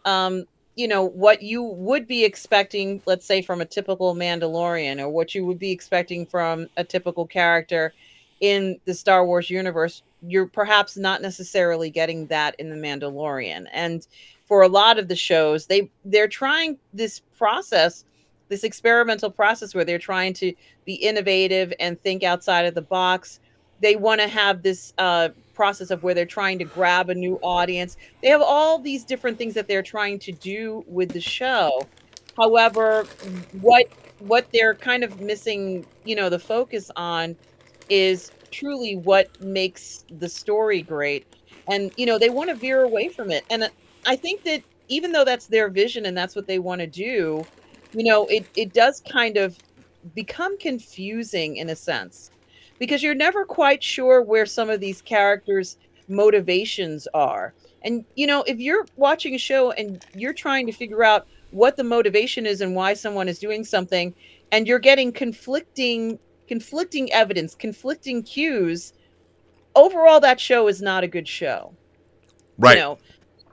what you would be expecting, let's say, from a typical Mandalorian, or what you would be expecting from a typical character in the Star Wars universe, you're perhaps not necessarily getting that in the Mandalorian. And for a lot of the shows, they're trying this process, this experimental process where they're trying to be innovative and think outside of the box. They want to have this process of where they're trying to grab a new audience. They have all these different things that they're trying to do with the show. However, what they're kind of missing, the focus on is truly what makes the story great. And, they want to veer away from it. And I think that even though that's their vision and that's what they want to do, it does kind of become confusing in a sense, because you're never quite sure where some of these characters' motivations are. And, if you're watching a show and you're trying to figure out what the motivation is and why someone is doing something, and you're getting conflicting evidence, conflicting cues, overall that show is not a good show. Right.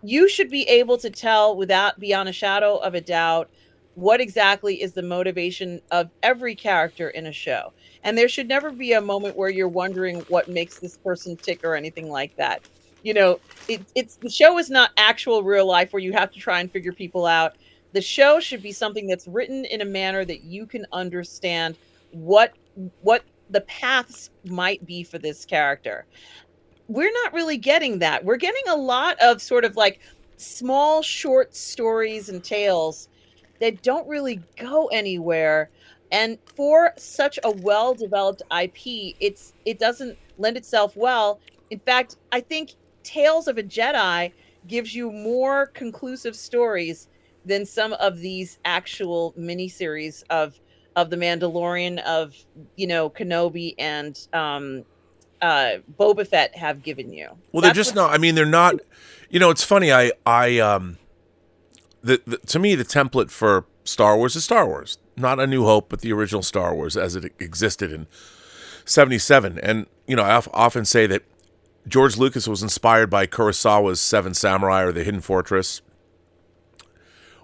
You should be able to tell beyond a shadow of a doubt what exactly is the motivation of every character in a show. And there should never be a moment where you're wondering what makes this person tick or anything like that. It's the show is not actual real life where you have to try and figure people out. The show should be something that's written in a manner that you can understand what the paths might be for this character. We're not really getting that. We're getting a lot of sort of like small short stories and tales that don't really go anywhere. And for such a well-developed IP, it doesn't lend itself well. In fact, I think Tales of a Jedi gives you more conclusive stories than some of these actual miniseries of the Mandalorian, of Kenobi, and Boba Fett have given you. Well, they're just not. I mean, they're not. It's funny. To me, the template for Star Wars is Star Wars, not A New Hope, but the original Star Wars as it existed in '77. And I often say that George Lucas was inspired by Kurosawa's Seven Samurai or The Hidden Fortress.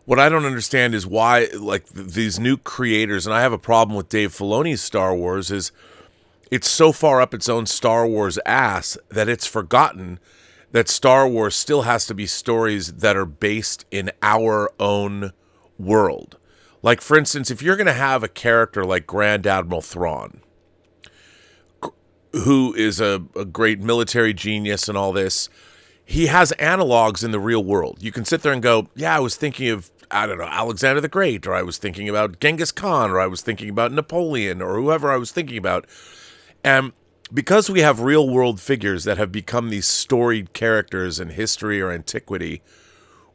What I don't understand is why, like, these new creators, and I have a problem with Dave Filoni's Star Wars, is it's so far up its own Star Wars ass that it's forgotten that Star Wars still has to be stories that are based in our own world. Like, for instance, if you're going to have a character like Grand Admiral Thrawn, who is a great military genius and all this, he has analogs in the real world. You can sit there and go, yeah, I was thinking of, I don't know, Alexander the Great, or I was thinking about Genghis Khan, or I was thinking about Napoleon, or whoever I was thinking about. And because we have real world figures that have become these storied characters in history or antiquity,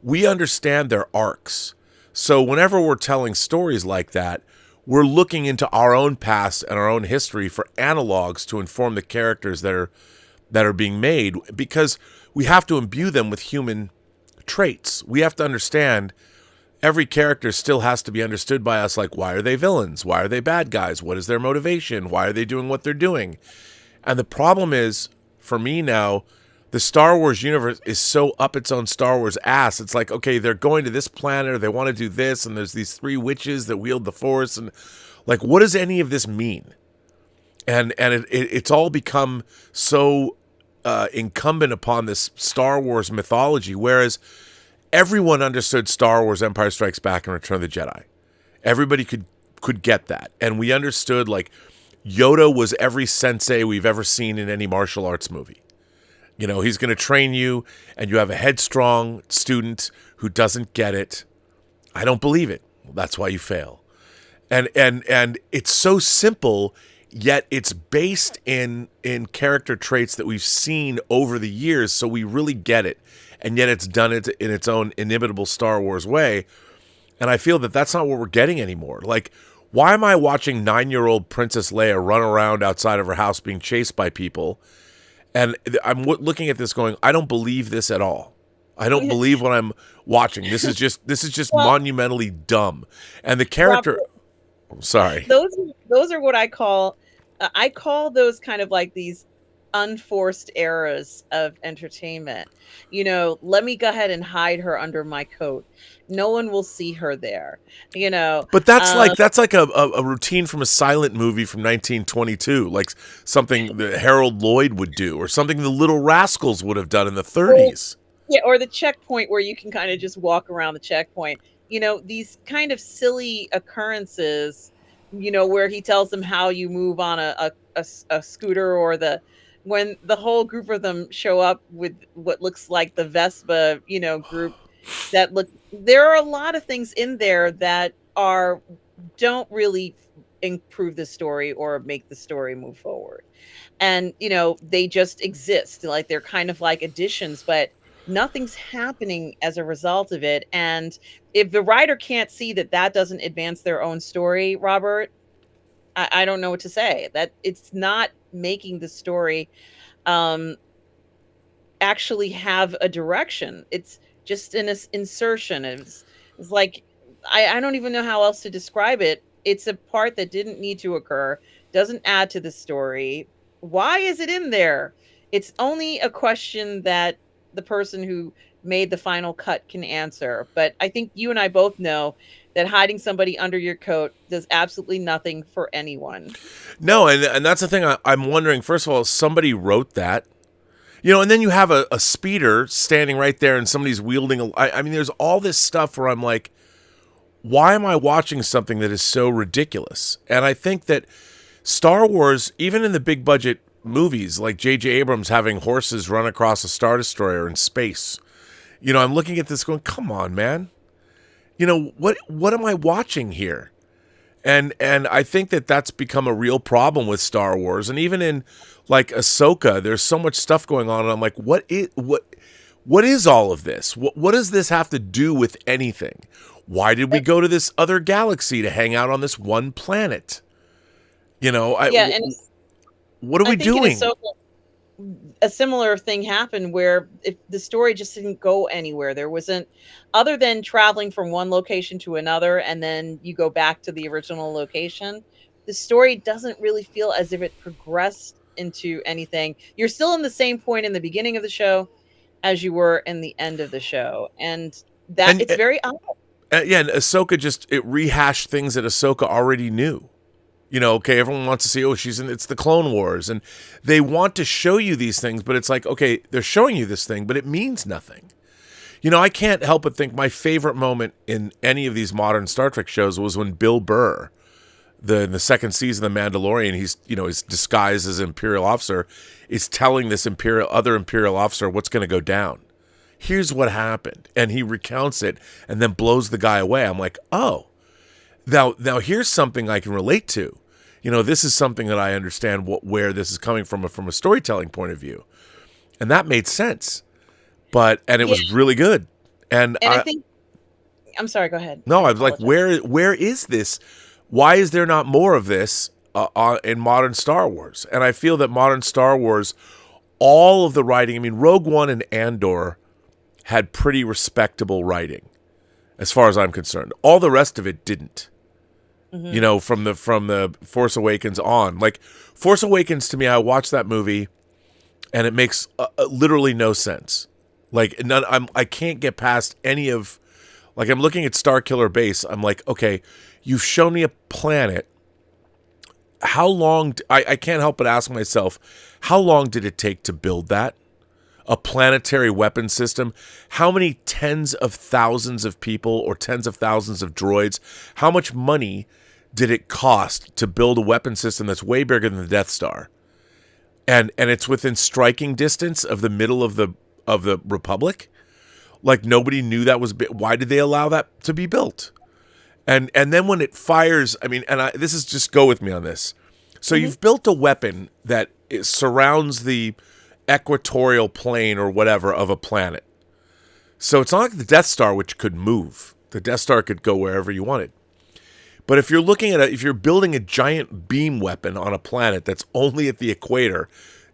we understand their arcs. So whenever we're telling stories like that, we're looking into our own past and our own history for analogs to inform the characters that are being made, because we have to imbue them with human traits. We have to understand every character still has to be understood by us, like, why are they villains? Why are they bad guys? What is their motivation? Why are they doing what they're doing? And the problem is, for me now, the Star Wars universe is so up its own Star Wars ass. It's like, okay, they're going to this planet, or they want to do this, and there's these 3 witches that wield the Force, and like, what does any of this mean? And it's all become so incumbent upon this Star Wars mythology, whereas everyone understood Star Wars, Empire Strikes Back, and Return of the Jedi. Everybody could get that, and we understood, like, Yoda was every sensei we've ever seen in any martial arts movie. He's going to train you, and you have a headstrong student who doesn't get it. I don't believe it. Well, that's why you fail. And it's so simple, yet it's based in character traits that we've seen over the years, so we really get it, and yet it's done it in its own inimitable Star Wars way. And I feel that that's not what we're getting anymore. Like, why am I watching 9-year-old Princess Leia run around outside of her house being chased by people? And I'm looking at this going, I don't believe this at all. I don't believe what I'm watching. This is just Well, monumentally dumb. And the character, Robert, I'm sorry. those are what I call those kind of like these unforced eras of entertainment. Let me go ahead and hide her under my coat. No one will see her there. You know, But that's um, like a routine from a silent movie from 1922, like something that Harold Lloyd would do, or something the Little Rascals would have done in the or 30s. yeah, or the checkpoint where you can kind of just walk around the checkpoint. These kind of silly occurrences. Where he tells them how you move on a scooter, or when the whole group of them show up with what looks like the Vespa, group there are a lot of things in there that don't really improve the story or make the story move forward. And they just exist, like they're kind of like additions, but nothing's happening as a result of it. And if the writer can't see that doesn't advance their own story, Robert, I don't know what to say. That it's not making the story um actually have a direction. It's just an insertion. It's like I don't even know how else to describe it. It's a part that didn't need to occur, doesn't add to the story. Why is it in there? It's only a question that the person who made the final cut can answer. But I think you and I both know that hiding somebody under your coat does absolutely nothing for anyone. No, and that's the thing. I'm wondering, first of all, somebody wrote that. And then you have a speeder standing right there and somebody's wielding I mean, there's all this stuff where I'm like, why am I watching something that is so ridiculous? And I think that Star Wars, even in the big budget movies, like J.J. Abrams having horses run across a Star Destroyer in space, I'm looking at this going, come on, man. What am I watching here? And I think that that's become a real problem with Star Wars. And even in like Ahsoka, there's so much stuff going on. And I'm like, what is all of this? What does this have to do with anything? Why did we go to this other galaxy to hang out on this one planet? Yeah, and What are I we think in doing? Ahsoka, a similar thing happened where the story just didn't go anywhere. There wasn't, other than traveling from one location to another, and then you go back to the original location. The story doesn't really feel as if it progressed into anything. You're still in the same point in the beginning of the show as you were in the end of the show, and that And it's very odd. yeah, and Ahsoka it rehashed things that Ahsoka already knew. Okay, everyone wants to see, it's the Clone Wars, and they want to show you these things, but it's like, okay, they're showing you this thing, but it means nothing. I can't help but think my favorite moment in any of these modern Star Trek shows was when Bill Burr, the second season of The Mandalorian, he's disguised as an Imperial officer, is telling this other Imperial officer what's going to go down. Here's what happened, and he recounts it and then blows the guy away. I'm like, oh. Now here's something I can relate to. This is something that I understand where this is coming from a storytelling point of view. And that made sense. And it was really good. And I think, I'm sorry, go ahead. No, I I was like, apologize. where is this? Why is there not more of this in modern Star Wars? And I feel that modern Star Wars, all of the writing, I mean, Rogue One and Andor had pretty respectable writing, as far as I'm concerned. All the rest of it didn't. Mm-hmm. From the Force Awakens on. Like, Force Awakens, to me, I watched that movie, and it makes literally no sense. Like, I can't get past any of, like, I'm looking at Starkiller Base. I'm like, okay, you've shown me a planet. How long? I can't help but ask myself, how long did it take to build that? A planetary weapon system? How many tens of thousands of people or tens of thousands of droids? How much money did it cost to build a weapon system that's way bigger than the Death Star? And it's within striking distance of the middle of the Republic? Like, nobody knew that was why did they allow that to be built? And then when it fires, I mean, this is just, go with me on this. So you've built a weapon that surrounds the equatorial plane or whatever of a planet. So it's not like the Death Star, which could move. The Death Star could go wherever you wanted. But if you're looking at if you're building a giant beam weapon on a planet that's only at the equator,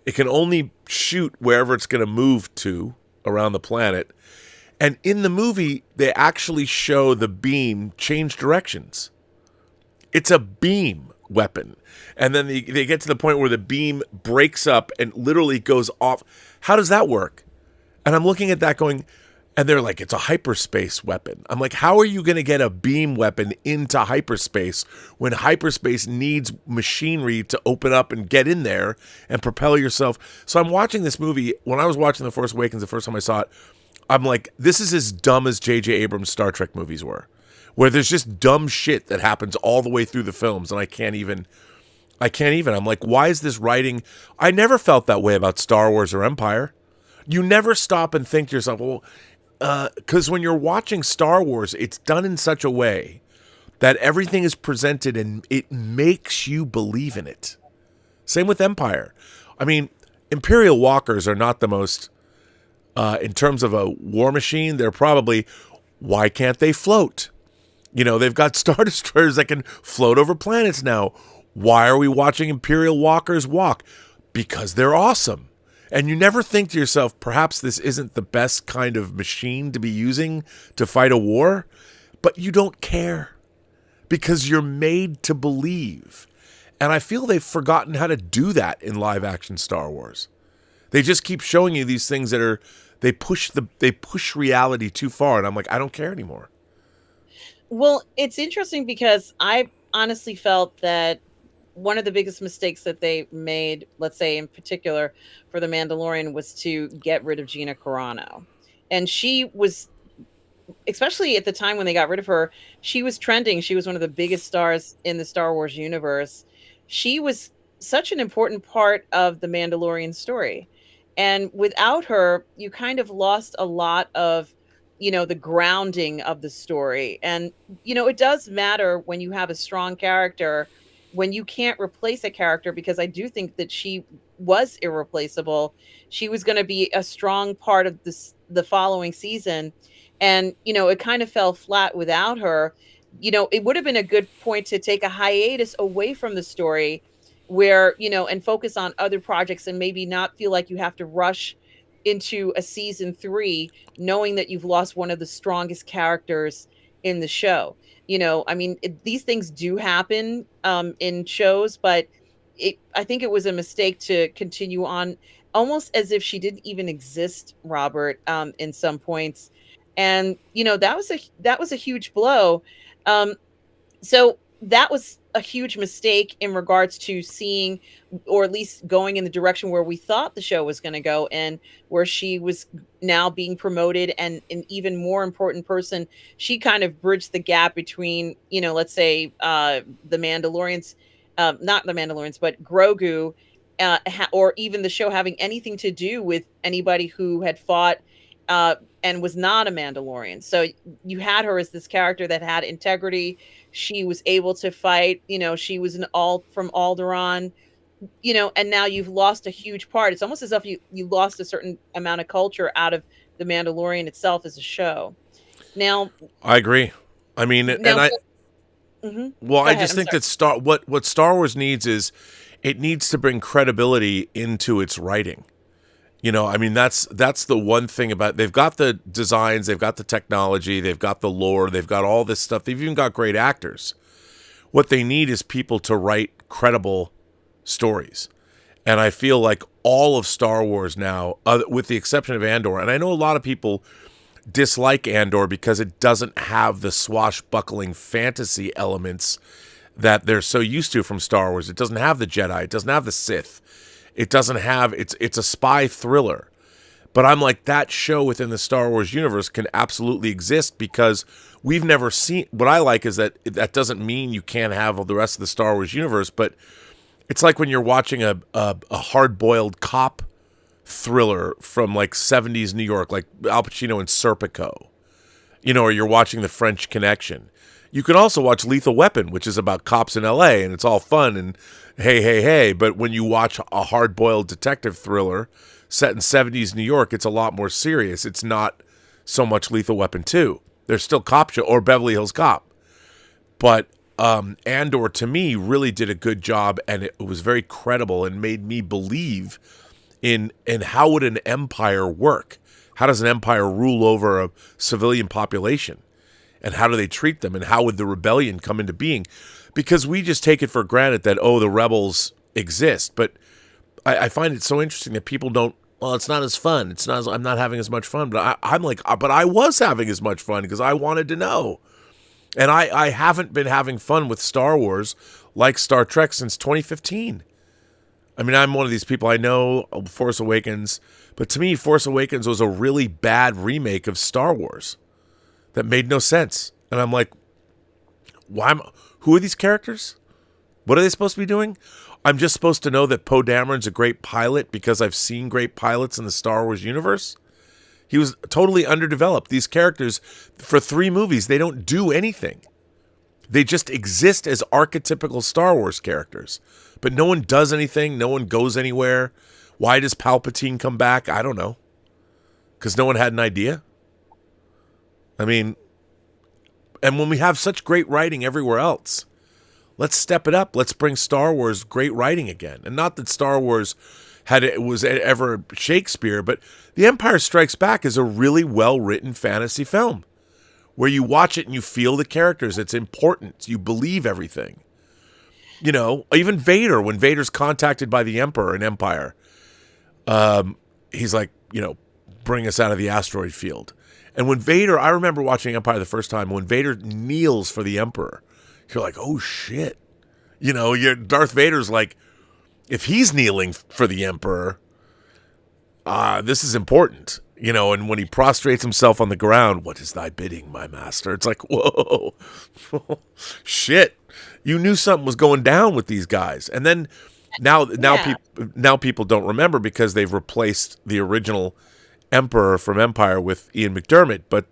it can only shoot wherever it's going to move to around the planet. And in the movie, they actually show the beam change directions. It's a beam weapon. And then they get to the point where the beam breaks up and literally goes off. How does that work? And I'm looking at that going, and they're like, it's a hyperspace weapon. I'm like, how are you going to get a beam weapon into hyperspace when hyperspace needs machinery to open up and get in there and propel yourself? So I'm watching this movie. When I was watching The Force Awakens the first time I saw it, I'm like, this is as dumb as J.J. Abrams' Star Trek movies were, where there's just dumb shit that happens all the way through the films, and I can't even. I'm like, why is this writing? I never felt that way about Star Wars or Empire. You never stop and think to yourself, well, because when you're watching Star Wars, it's done in such a way that everything is presented and it makes you believe in it. Same with Empire. I mean, Imperial walkers are not the most, in terms of a war machine, they're probably, why can't they float? You know, they've got Star Destroyers that can float over planets now. Why are we watching Imperial walkers walk? Because they're awesome. And you never think to yourself, perhaps this isn't the best kind of machine to be using to fight a war, but you don't care because you're made to believe. And I feel they've forgotten how to do that in live action Star Wars. They just keep showing you these things that they push reality too far. And I'm like, I don't care anymore. Well, it's interesting because I honestly felt that one of the biggest mistakes that they made, let's say in particular for The Mandalorian, was to get rid of Gina Carano. And she was, especially at the time when they got rid of her, she was trending. She was one of the biggest stars in the Star Wars universe. She was such an important part of the Mandalorian story. And without her, you kind of lost a lot of, the grounding of the story. And, it does matter when you have a strong character, when you can't replace a character, because I do think that she was irreplaceable. She was going to be a strong part of the following season. And, it kind of fell flat without her. It would have been a good point to take a hiatus away from the story where, and focus on other projects and maybe not feel like you have to rush into a season 3, knowing that you've lost one of the strongest characters in the show. These things do happen in shows, but I think it was a mistake to continue on almost as if she didn't even exist, Robert, in some points. And, that was a huge blow. So that was a huge mistake in regards to seeing, or at least going in the direction where we thought the show was going to go, and where she was now being promoted and an even more important person. She kind of bridged the gap between, let's say the Mandalorians, not the Mandalorians, but Grogu, or even the show having anything to do with anybody who had fought and was not a Mandalorian. So you had her as this character that had integrity. She was able to fight, she was from Alderaan, and now you've lost a huge part. It's almost as if you lost a certain amount of culture out of the Mandalorian itself as a show. Now, I agree. I mean, I just think that what Star Wars needs is, it needs to bring credibility into its writing. That's the one thing about, they've got the designs, they've got the technology, they've got the lore, they've got all this stuff. They've even got great actors. What they need is people to write credible stories. And I feel like all of Star Wars now, with the exception of Andor, and I know a lot of people dislike Andor because it doesn't have the swashbuckling fantasy elements that they're so used to from Star Wars. It doesn't have the Jedi. It doesn't have the Sith. It doesn't have, it's a spy thriller. But I'm like, that show within the Star Wars universe can absolutely exist because we've never seen, what I like is that doesn't mean you can't have the rest of the Star Wars universe, but it's like when you're watching a hard-boiled cop thriller from like 70s New York, like Al Pacino in Serpico, or you're watching The French Connection. You can also watch Lethal Weapon, which is about cops in LA, and it's all fun and hey, hey, hey. But when you watch a hard-boiled detective thriller set in 70s New York, it's a lot more serious. It's not so much Lethal Weapon 2. There's still Cop Show or Beverly Hills Cop. But Andor, to me, really did a good job, and it was very credible and made me believe in how would an empire work? How does an empire rule over a civilian population? And how do they treat them? And how would the rebellion come into being? Because we just take it for granted that, oh, the rebels exist. But I find it so interesting that people don't, well, it's not as fun. It's not. I'm not having as much fun. But I'm like, but I was having as much fun because I wanted to know. And I haven't been having fun with Star Wars like Star Trek since 2015. I mean, I'm one of these people. I know Force Awakens, but to me, Force Awakens was a really bad remake of Star Wars that made no sense. And I'm like, who are these characters? What are they supposed to be doing? I'm just supposed to know that Poe Dameron's a great pilot because I've seen great pilots in the Star Wars universe? He was totally underdeveloped. These characters, for 3 movies, they don't do anything. They just exist as archetypical Star Wars characters. But no one does anything. No one goes anywhere. Why does Palpatine come back? I don't know. Because no one had an idea. I mean, and when we have such great writing everywhere else, let's step it up. Let's bring Star Wars great writing again. And not that Star Wars was ever Shakespeare, but The Empire Strikes Back is a really well-written fantasy film where you watch it and you feel the characters. It's important. You believe everything. You know, even Vader, when Vader's contacted by the Emperor in Empire, he's like, you know, bring us out of the asteroid field. And when Vader, I remember watching Empire the first time, when Vader kneels for the Emperor, you're like, oh shit. You know, Darth Vader's like, if he's kneeling for the Emperor, this is important. You know, and when he prostrates himself on the ground, what is thy bidding, my master? It's like, whoa, shit. You knew something was going down with these guys. And then now people don't remember because they've replaced the original Emperor from Empire with Ian McDiarmid. But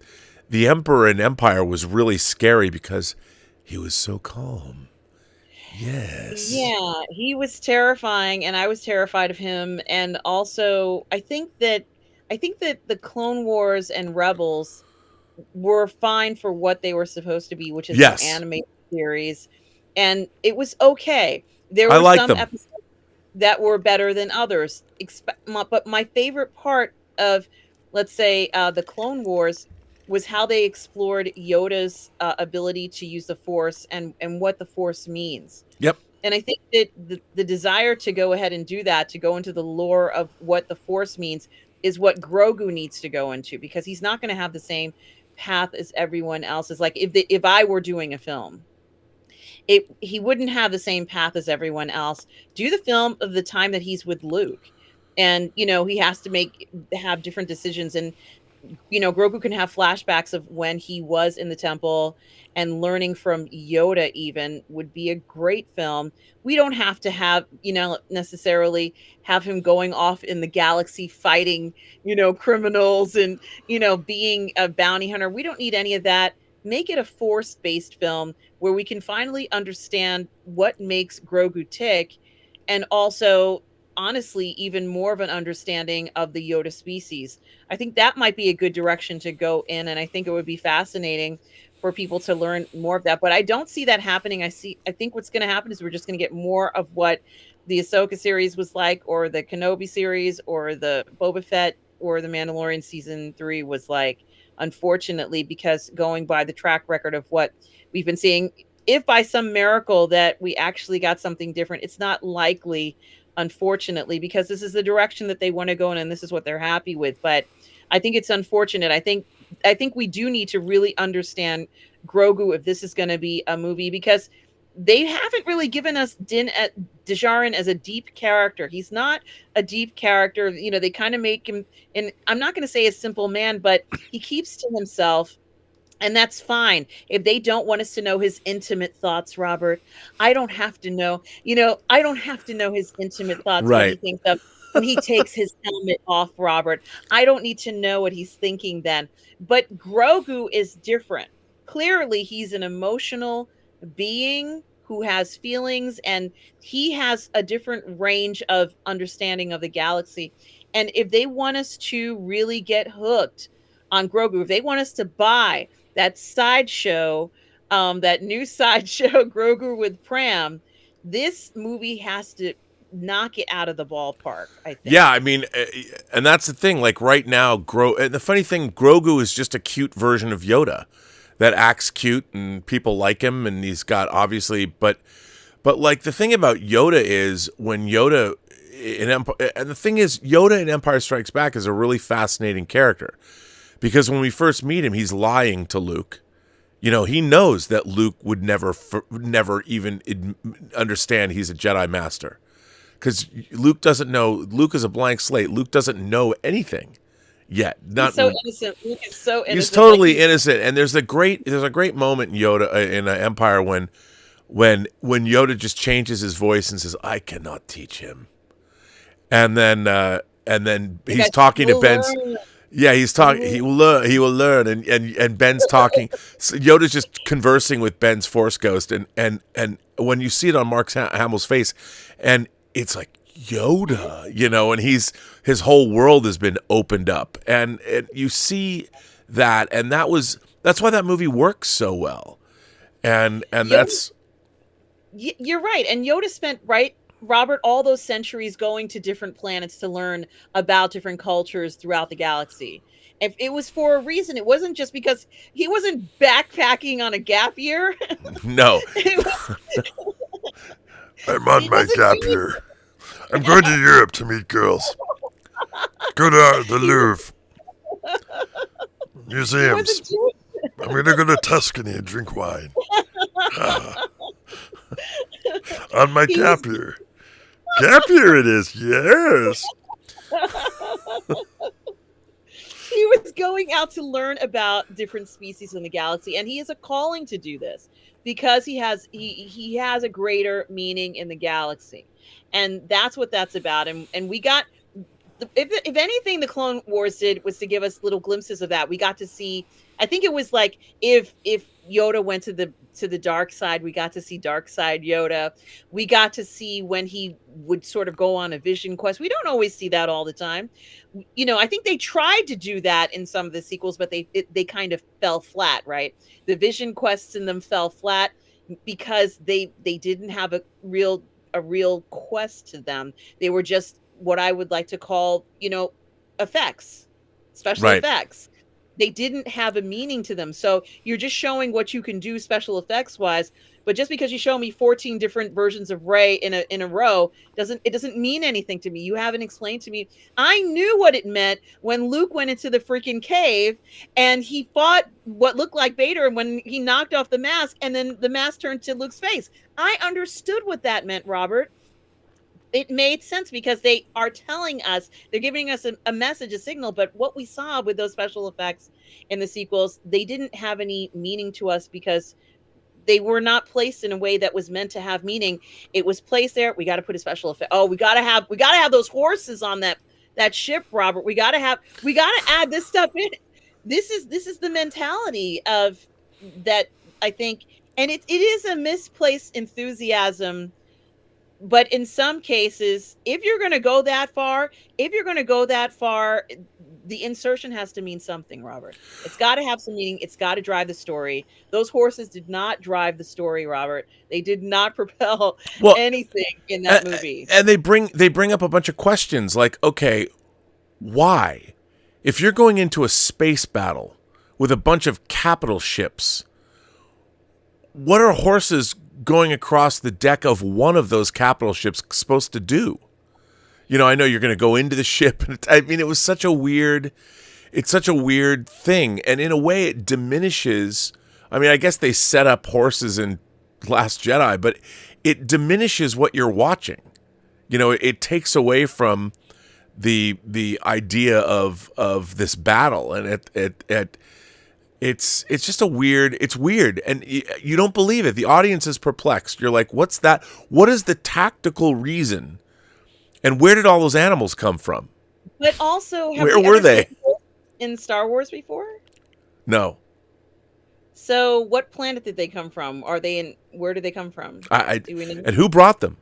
the Emperor in Empire was really scary because he was so calm. Yes. Yeah, he was terrifying, and I was terrified of him. And also, I think that the Clone Wars and Rebels were fine for what they were supposed to be, which is an animated series, and it was okay. There I were like some them. episodes that were better than others. But my favorite part of, let's say, the Clone Wars was how they explored Yoda's ability to use the Force and what the Force means. Yep. And I think that the desire to go ahead and do that, to go into the lore of what the Force means, is what Grogu needs to go into, because he's not going to have the same path as everyone else. Is like if I were doing a film, he wouldn't have the same path as everyone else. Do the film of the time that he's with Luke, and you know he has to have different decisions, and you know, Grogu can have flashbacks of when he was in the temple and learning from Yoda even would be a great film. We don't have to have, you know, necessarily have him going off in the galaxy fighting, you know, criminals and, you know, being a bounty hunter. We don't need any of that. Make it a Force-based film where we can finally understand what makes Grogu tick, and also honestly even more of an understanding of the Yoda species. I think that might be a good direction to go in, and I think it would be fascinating for people to learn more of that. But I don't see that happening. I think what's going to happen is we're just going to get more of what the Ahsoka series was like, or the Kenobi series, or the Boba Fett, or the Mandalorian season 3 was like, unfortunately, because going by the track record of what we've been seeing, if by some miracle that we actually got something different, it's not likely, unfortunately, because this is the direction that they want to go in and this is what they're happy with. But I think it's unfortunate. I think we do need to really understand Grogu if this is going to be a movie, because they haven't really given us Din Djarin as a deep character. He's not a deep character. You know, they kind of make him, and I'm not going to say a simple man, but he keeps to himself. And that's fine. If they don't want us to know his intimate thoughts, Robert, I don't have to know. You know, I don't have to know his intimate thoughts, what he thinks of when he takes his helmet off, Robert. I don't need to know what he's thinking then. But Grogu is different. clearly he's an emotional being who has feelings, and he has a different range of understanding of the galaxy. And if they want us to really get hooked on Grogu, if they want us to buy that sideshow, that new sideshow Grogu with Pram, this movie has to knock it out of the ballpark, I think. Yeah, I mean, and that's the thing. Like right now, and the funny thing, Grogu is just a cute version of Yoda that acts cute, and people like him, and he's got obviously, but like the thing about Yoda is when Yoda in Empire, and the thing is, Yoda in Empire Strikes Back is a really fascinating character because when we first meet him, he's lying to Luke. You know, he knows that Luke would never even understand he's a Jedi Master. Because Luke doesn't know. Luke is a blank slate. Luke doesn't know anything yet. He's so innocent. Luke is so innocent. He's totally innocent. And there's a great moment in Yoda in Empire when Yoda just changes his voice and says, "I cannot teach him," and then he's talking to Ben. Yeah, he's talking. He will learn. He will learn. And Ben's talking. So Yoda's just conversing with Ben's Force Ghost, and when you see it on Mark Hamill's face, and it's like Yoda, you know, and his whole world has been opened up, and you see that, and that's why that movie works so well, and Yoda, that's. You're right, and Yoda spent Robert, all those centuries going to different planets to learn about different cultures throughout the galaxy. If it was for a reason, it wasn't just because he wasn't backpacking on a gap year. No. I'm on my gap year. I'm going to Europe to meet girls. Go to the Louvre. Museums. I'm going to go to Tuscany and drink wine. On my gap year. Gap year it is, yes. He was going out to learn about different species in the galaxy, and he has a calling to do this because he has a greater meaning in the galaxy, and that's what that's about. And we got, if anything, the Clone Wars did was to give us little glimpses of that. We got to see. I think it was like if Yoda went to the dark side, we got to see dark side Yoda. We got to see when he would sort of go on a vision quest. We don't always see that all the time. You know, I think they tried to do that in some of the sequels, but they kind of fell flat, right? The vision quests in them fell flat because they didn't have a real quest to them. They were just what I would like to call, you know, effects, special effects. They didn't have a meaning to them. So you're just showing what you can do special effects wise, but just because you show me 14 different versions of Rey in a row doesn't mean anything to me. You haven't explained to me. I knew what it meant when Luke went into the freaking cave and he fought what looked like Vader, and when he knocked off the mask and then the mask turned to Luke's face. I understood what that meant, Robert. It made sense because they are telling us, they're giving us a message, a signal. But what we saw with those special effects in the sequels, they didn't have any meaning to us because they were not placed in a way that was meant to have meaning. It was placed there. We got to put a special effect. Oh, we got to have those horses on that ship, Robert. We got to add this stuff in. This is the mentality of that, I think. And it is a misplaced enthusiasm. But in some cases, if you're going to go that far, the insertion has to mean something, Robert. It's got to have some meaning. It's got to drive the story. Those horses did not drive the story, Robert. They did not propel anything in that movie. And they bring up a bunch of questions like, okay, why? If you're going into a space battle with a bunch of capital ships, what are horses going across the deck of one of those capital ships supposed to do? You know, I know you're going to go into the ship. I mean, it's such a weird thing. And in a way it diminishes. I mean, I guess they set up horses in Last Jedi, but it diminishes what you're watching. You know, it takes away from the idea of this battle. And it's just it's weird. And you don't believe it. The audience is perplexed. You're like, what's that? What is the tactical reason? And where did all those animals come from? But also, where were they in Star Wars before? No. So, what planet did they come from? Are they in? Where did they come from? I Do we know? and who brought them?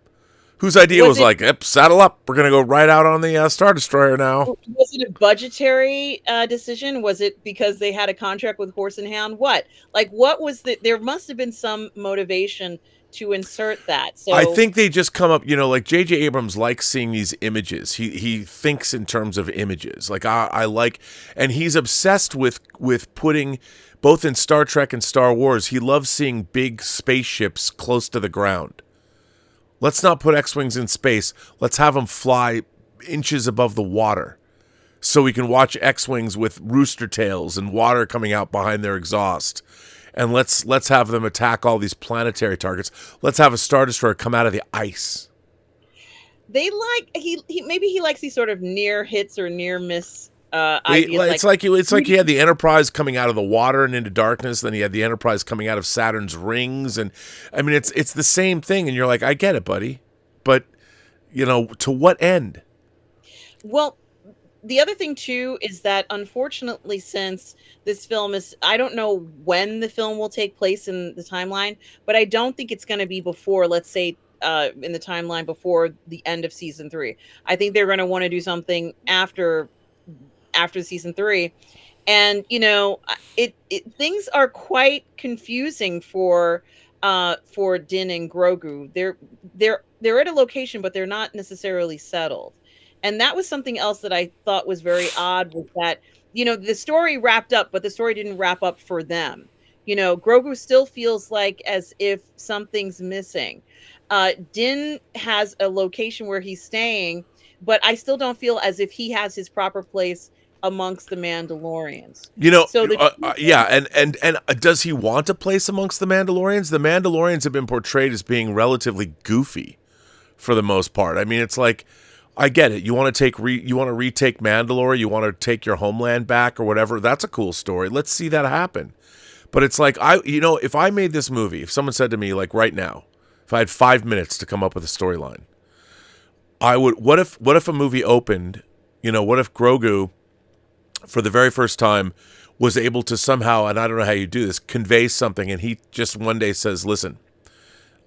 Whose idea Was was it like, yep, saddle up. We're gonna go right out on the Star Destroyer now. was it a budgetary decision? Was it because they had a contract with Horse and Hound? What? Like, what was the? There must have been some motivation to insert that. I So think they just come up, like J.J. Abrams likes seeing these images. He thinks in terms of images. Like I like, and he's obsessed with putting both in Star Trek and Star Wars. He loves seeing big spaceships close to the ground. Let's not put X-wings in space. Let's have them fly inches above the water, so we can watch X-wings with rooster tails and water coming out behind their exhaust. And let's have them attack all these planetary targets. Let's have a Star Destroyer come out of the ice. they like he maybe he likes these sort of near hits or near miss It's ideas. like he had the Enterprise coming out of the water and into darkness. Then he had the Enterprise coming out of Saturn's rings, and I mean it's the same thing. And you're like, I get it, buddy, but to what end? Well, the other thing too is that unfortunately, since this film is, I don't know when the film will take place in the timeline, but I don't think it's going to be before, let's say, in the timeline before the end of season 3. I think they're going to want to do something after season 3, and it things are quite confusing for Din and Grogu. They're at a location, but they're not necessarily settled. And that was something else that I thought was very odd, was that, the story wrapped up, but the story didn't wrap up for them. Grogu still feels like as if something's missing. Din has a location where he's staying, but I still don't feel as if he has his proper place amongst the Mandalorians. So yeah, and does he want a place amongst the Mandalorians? The Mandalorians have been portrayed as being relatively goofy for the most part. I mean, it's like, I get it. You want to retake Mandalore, you want to take your homeland back or whatever. That's a cool story. Let's see that happen. But it's like, if I made this movie, if someone said to me, like right now, if I had 5 minutes to come up with a storyline, I would. What if a movie opened? What if Grogu, for the very first time, was able to somehow, and I don't know how you do this, convey something, and he just one day says, "Listen,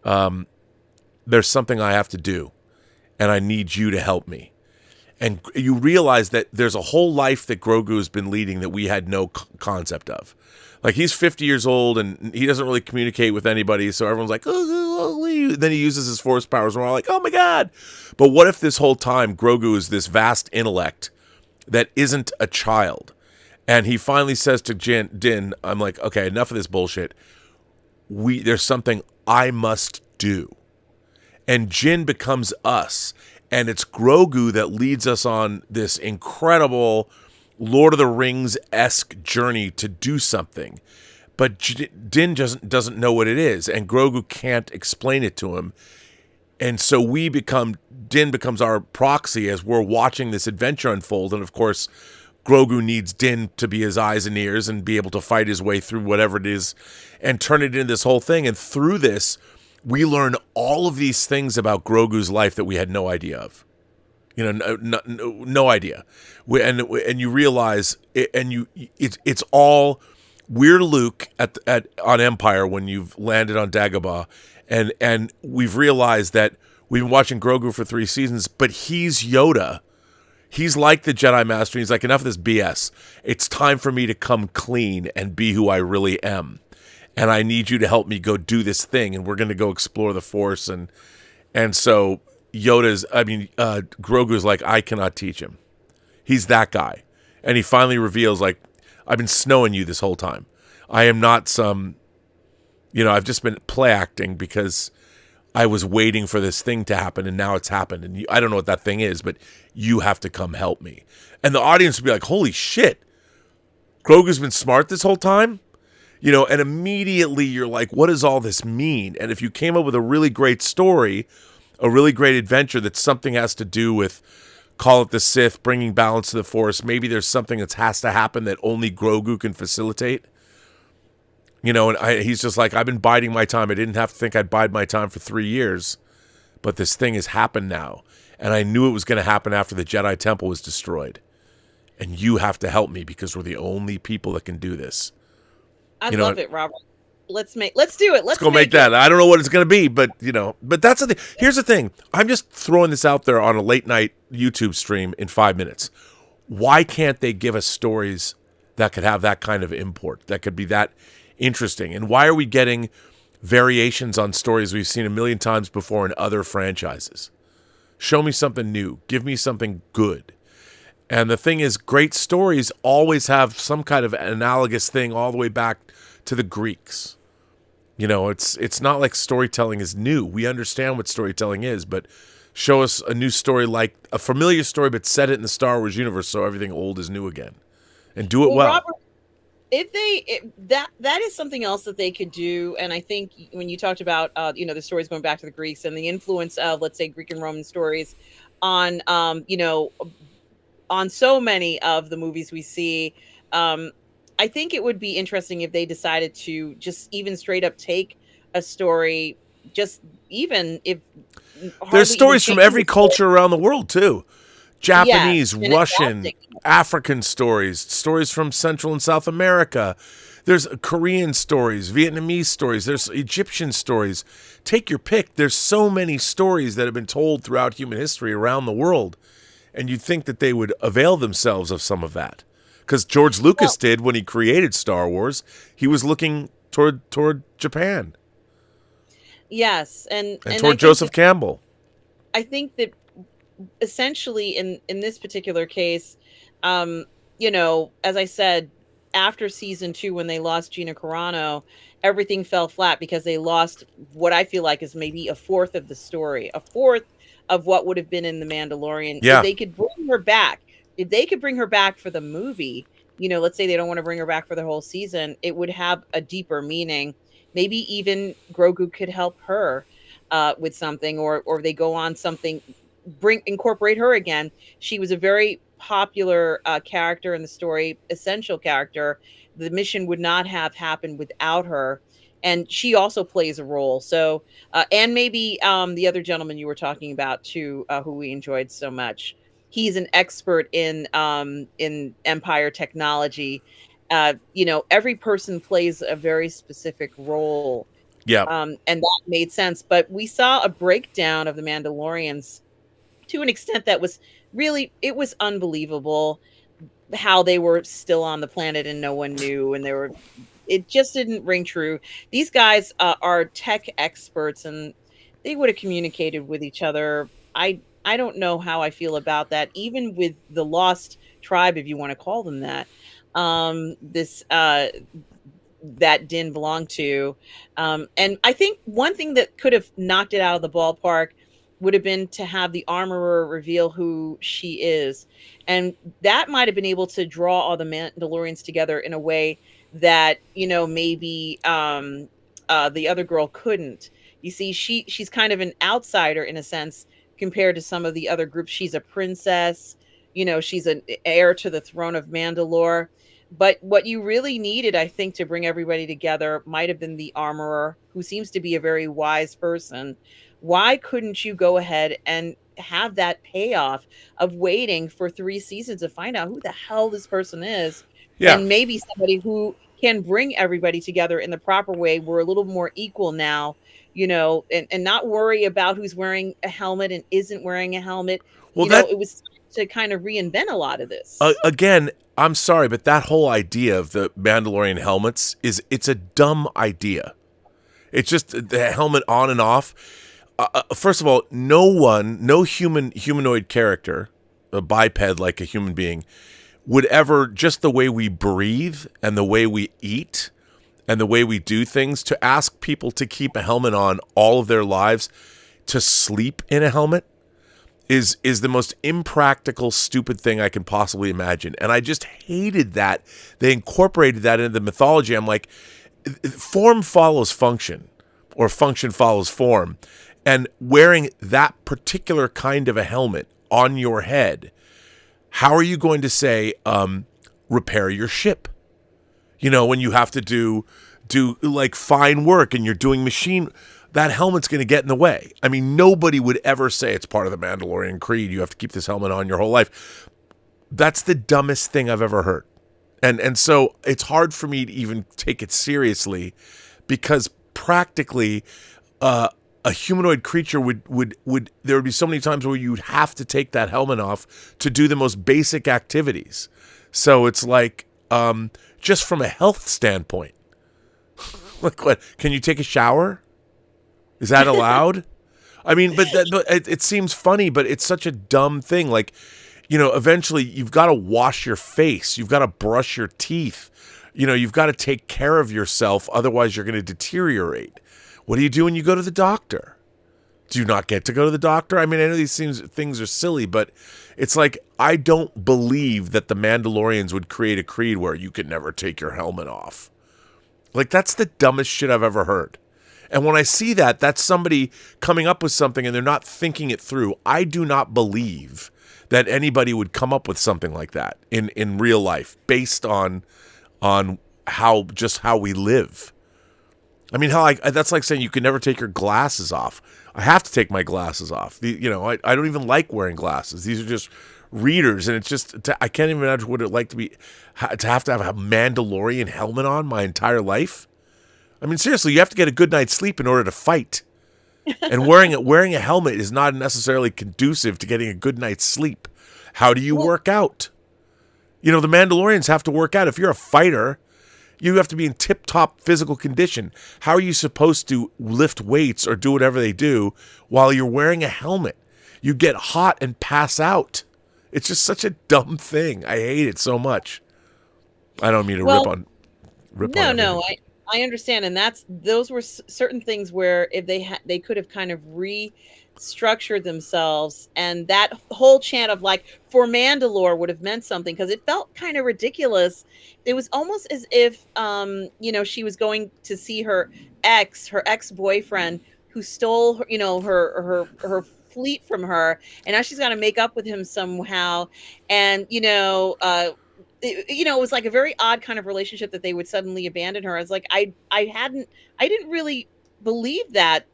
there's something I have to do, and I need you to help me." And you realize that there's a whole life that Grogu has been leading that we had no concept of. Like, he's 50 years old and he doesn't really communicate with anybody, so everyone's like, oh. Then he uses his force powers and we're all like, oh my God. But what if this whole time Grogu is this vast intellect that isn't a child? And he finally says to Din, I'm like, okay, enough of this bullshit. There's something I must do. And Jin becomes us. And it's Grogu that leads us on this incredible Lord of the Rings-esque journey to do something. But Din doesn't know what it is, and Grogu can't explain it to him. And so Din becomes our proxy as we're watching this adventure unfold. And of course, Grogu needs Din to be his eyes and ears and be able to fight his way through whatever it is and turn it into this whole thing. And through this, we learn all of these things about Grogu's life that we had no idea of. No idea. And you realize, it's all, we're Luke on Empire when you've landed on Dagobah, and we've realized that we've been watching Grogu for 3 seasons, but he's Yoda. He's like the Jedi Master. He's like, enough of this BS. It's time for me to come clean and be who I really am. And I need you to help me go do this thing, and we're going to go explore the Force. And so Grogu's like, I cannot teach him. He's that guy. And he finally reveals, like, I've been snowing you this whole time. I am not some, I've just been play acting because I was waiting for this thing to happen, and now it's happened. And I don't know what that thing is, but you have to come help me. And the audience would be like, holy shit, Grogu's been smart this whole time? And immediately you're like, what does all this mean? And if you came up with a really great story, a really great adventure that something has to do with, call it the Sith, bringing balance to the Force, maybe there's something that has to happen that only Grogu can facilitate. He's just like, I've been biding my time. I didn't have to think I'd bide my time for 3 years, but this thing has happened now. And I knew it was going to happen after the Jedi Temple was destroyed. And you have to help me because we're the only people that can do this. I You know, love it, Robert. Let's do it. let's go make that. I don't know what it's going to be, but that's the thing. Here's the thing. I'm just throwing this out there on a late night YouTube stream in 5 minutes. Why can't they give us stories that could have that kind of import, that could be that interesting? And why are we getting variations on stories we've seen a million times before in other franchises? Show me something new. Give me something good. And the thing is, great stories always have some kind of analogous thing all the way back to the Greeks. It's not like storytelling is new. We understand what storytelling is, but show us a new story, like a familiar story, but set it in the Star Wars universe so everything old is new again. And do it well. Robert, that is something else that they could do. And I think when you talked about the stories going back to the Greeks and the influence of, let's say, Greek and Roman stories on on so many of the movies we see, I think it would be interesting if they decided to just even straight up take a story, just even if there's stories from every culture around the world too. Japanese, Russian, African stories from Central and South America. There's Korean stories, Vietnamese stories, there's Egyptian stories. Take your pick. There's so many stories that have been told throughout human history around the world. And you'd think that they would avail themselves of some of that. Because George Lucas did when he created Star Wars. He was looking toward Japan. Yes. And toward Joseph Campbell. I think that essentially in this particular case, as I said, after season 2, when they lost Gina Carano, everything fell flat because they lost what I feel like is maybe a fourth of the story, a fourth of what would have been in The Mandalorian. Yeah. If they could bring her back for the movie, let's say they don't want to bring her back for the whole season, it would have a deeper meaning. Maybe even Grogu could help her with something, or they go on something, incorporate her again. She was a very popular character in the story, essential character. The mission would not have happened without her. And she also plays a role. So, and maybe the other gentleman you were talking about too, who we enjoyed so much. He's an expert in Empire technology. Every person plays a very specific role. Yeah. And that made sense. But we saw a breakdown of the Mandalorians to an extent that was really, it was unbelievable how they were still on the planet and no one knew, and it just didn't ring true. These guys are tech experts, and they would have communicated with each other. I don't know how I feel about that, even with the Lost Tribe, if you want to call them that. That Din belonged to. And I think one thing that could have knocked it out of the ballpark would have been to have the armorer reveal who she is. And that might have been able to draw all the Mandalorians together in a way that, maybe the other girl couldn't. You see, she's kind of an outsider in a sense compared to some of the other groups. She's a princess, she's an heir to the throne of Mandalore. But what you really needed, I think, to bring everybody together might have been the armorer, who seems to be a very wise person. Why couldn't you go ahead and have that payoff of waiting for 3 seasons to find out who the hell this person is? Yeah. And maybe somebody who can bring everybody together in the proper way. We're a little more equal now, and not worry about who's wearing a helmet and isn't wearing a helmet. Well, it was to kind of reinvent a lot of this. Again, I'm sorry, but that whole idea of the Mandalorian helmets it's a dumb idea. It's just the helmet on and off. First of all, no humanoid character, a biped like a human being, would ever, just the way we breathe and the way we eat and the way we do things, to ask people to keep a helmet on all of their lives, to sleep in a helmet, is the most impractical, stupid thing I can possibly imagine. And I just hated that they incorporated that into the mythology. I'm like, form follows function, or function follows form. And wearing that particular kind of a helmet on your head, how are you going to say, repair your ship? When you have to do like fine work and you're doing machine, that helmet's going to get in the way. I mean, nobody would ever say it's part of the Mandalorian creed. You have to keep this helmet on your whole life. That's the dumbest thing I've ever heard. And so it's hard for me to even take it seriously, because practically a humanoid creature would there would be so many times where you'd have to take that helmet off to do the most basic activities. So it's like, just from a health standpoint, like, what, can you take a shower? Is that allowed? I mean, but it seems funny, but it's such a dumb thing. Like, eventually you've got to wash your face. You've got to brush your teeth. You've got to take care of yourself. Otherwise, you're going to deteriorate. What do you do when you go to the doctor? Do you not get to go to the doctor? I mean, I know these things are silly, but it's like, I don't believe that the Mandalorians would create a creed where you can never take your helmet off. Like, that's the dumbest shit I've ever heard. And when I see that, that's somebody coming up with something and they're not thinking it through. I do not believe that anybody would come up with something like that in real life based on how we live. I mean, that's like saying you can never take your glasses off. I have to take my glasses off. I don't even like wearing glasses. These are just readers, and it's just, I can't even imagine what it'd like to have a Mandalorian helmet on my entire life. I mean, seriously, you have to get a good night's sleep in order to fight. And wearing a helmet is not necessarily conducive to getting a good night's sleep. How do you work out? The Mandalorians have to work out. If you're a fighter, you have to be in tip-top physical condition. How are you supposed to lift weights or do whatever they do while you're wearing a helmet? You get hot and pass out. It's just such a dumb thing. I hate it so much. I don't mean to rip on. No. I understand, and those were certain things where if they could have kind of restructured themselves, and that whole chant of like, for Mandalore would have meant something, because it felt kind of ridiculous. It was almost as if she was going to see her ex-boyfriend who stole her fleet from her, and now she's got to make up with him somehow, and it was like a very odd kind of relationship that they would suddenly abandon her. I was like, I didn't really believe that,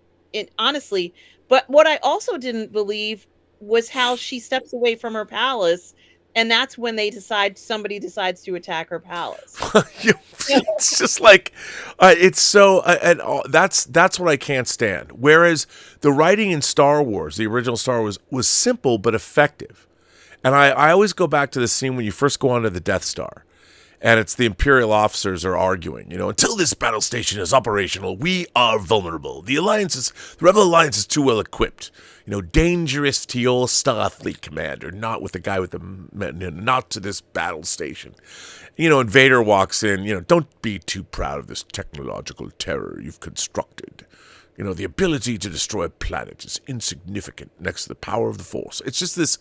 honestly. But what I also didn't believe was how she steps away from her palace, and that's when somebody decides to attack her palace. It's just like, it's so, and that's what I can't stand. Whereas the writing in Star Wars, the original Star Wars, was simple but effective. And I always go back to the scene when you first go onto the Death Star, and it's the Imperial officers are arguing, until this battle station is operational, we are vulnerable. The Rebel Alliance is too well equipped. Dangerous to your Starfleet commander, not with the guy with not to this battle station. And Vader walks in, don't be too proud of this technological terror you've constructed. The ability to destroy a planet is insignificant next to the power of the Force. It's just this.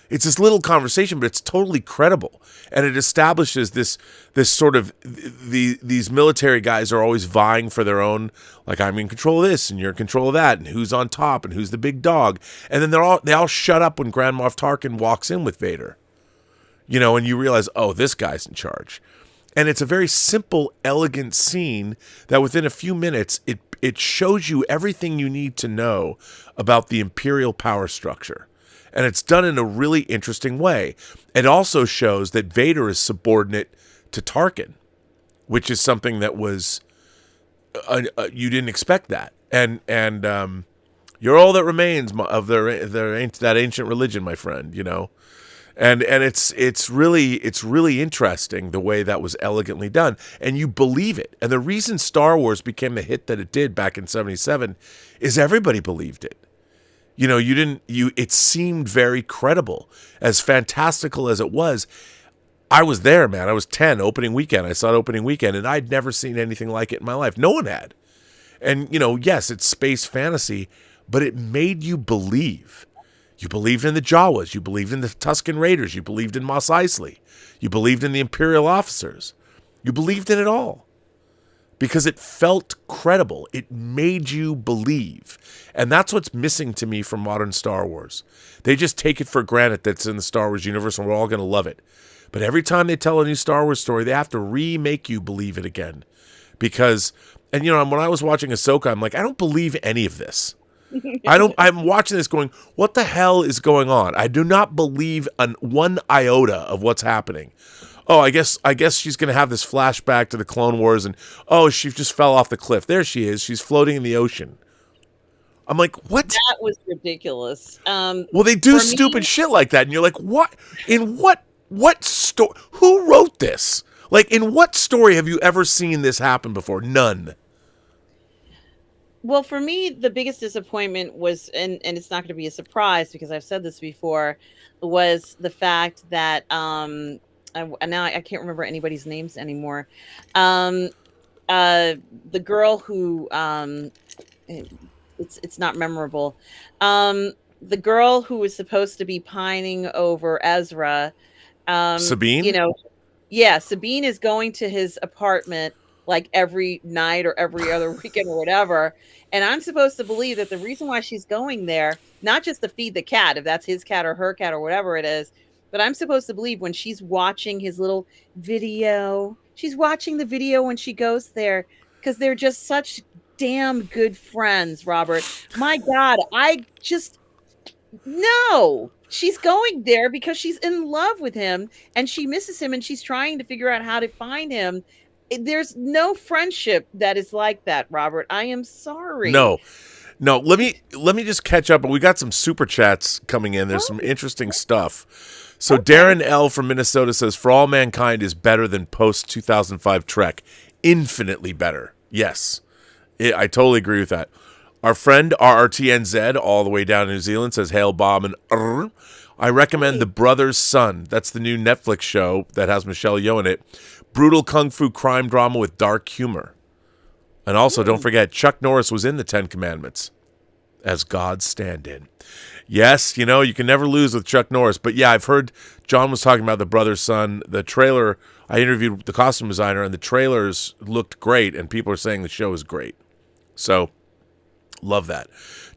It's this little conversation, but it's totally credible, and it establishes this sort of these military guys are always vying for their own. Like, I'm in control of this, and you're in control of that, and who's on top, and who's the big dog, and then they all shut up when Grand Moff Tarkin walks in with Vader, and you realize, oh, this guy's in charge, and it's a very simple, elegant scene that within a few minutes it shows you everything you need to know about the Imperial power structure. And it's done in a really interesting way. It also shows that Vader is subordinate to Tarkin, which is something that was you didn't expect that. And you're all that remains of that ancient religion, my friend. And it's really interesting the way that was elegantly done, and you believe it. And the reason Star Wars became the hit that it did back in '77 is everybody believed it. It seemed very credible, as fantastical as it was. I was there, man. I was 10 opening weekend. I saw it opening weekend, and I'd never seen anything like it in my life. No one had. And, yes, it's space fantasy, but it made you believe. You believed in the Jawas. You believed in the Tusken Raiders. You believed in Mos Eisley. You believed in the Imperial officers. You believed in it all. Because it felt credible. It made you believe. And that's what's missing to me from modern Star Wars. They just take it for granted that it's in the Star Wars universe and we're all going to love it. But every time they tell a new Star Wars story, they have to remake you believe it again. Because, and when I was watching Ahsoka, I'm like, I don't believe any of this. I'm watching this going, what the hell is going on? I do not believe one iota of what's happening. oh, I guess she's going to have this flashback to the Clone Wars, and oh, she just fell off the cliff. There she is. She's floating in the ocean. I'm like, what? That was ridiculous. Well, they do stupid shit like that, and you're like, what? In what story? Who wrote this? Like, in what story have you ever seen this happen before? None. Well, for me, the biggest disappointment was, and it's not going to be a surprise because I've said this before, was the fact that now I can't remember anybody's names anymore. The girl who it's not memorable. The girl who was supposed to be pining over Ezra. Sabine? You know, yeah, Sabine is going to his apartment like every night or every other weekend or whatever. And I'm supposed to believe that the reason why she's going there, not just to feed the cat, if that's his cat or her cat or whatever it is, but I'm supposed to believe when she's watching his little video, she's watching the video when she goes there because they're just such damn good friends, Robert. My God, no, she's going there because she's in love with him and she misses him and she's trying to figure out how to find him. There's no friendship that is like that, Robert. I am sorry. No. Let me just catch up. We got some super chats coming in. There's some interesting stuff. So Darren L from Minnesota says, "For All Mankind is better than post 2005 Trek, infinitely better." Yes, I totally agree with that. Our friend RRTNZ, all the way down in New Zealand, says, "Hail Bob and I recommend The Brother's Son. That's the new Netflix show that has Michelle Yeoh in it. Brutal kung fu crime drama with dark humor. And also, don't forget, Chuck Norris was in the 10 Commandments as God's stand-in." Yes, you can never lose with Chuck Norris. But yeah, I've heard John was talking about The Brother's Son. The trailer, I interviewed the costume designer, and the trailers looked great, and people are saying the show is great. So, love that.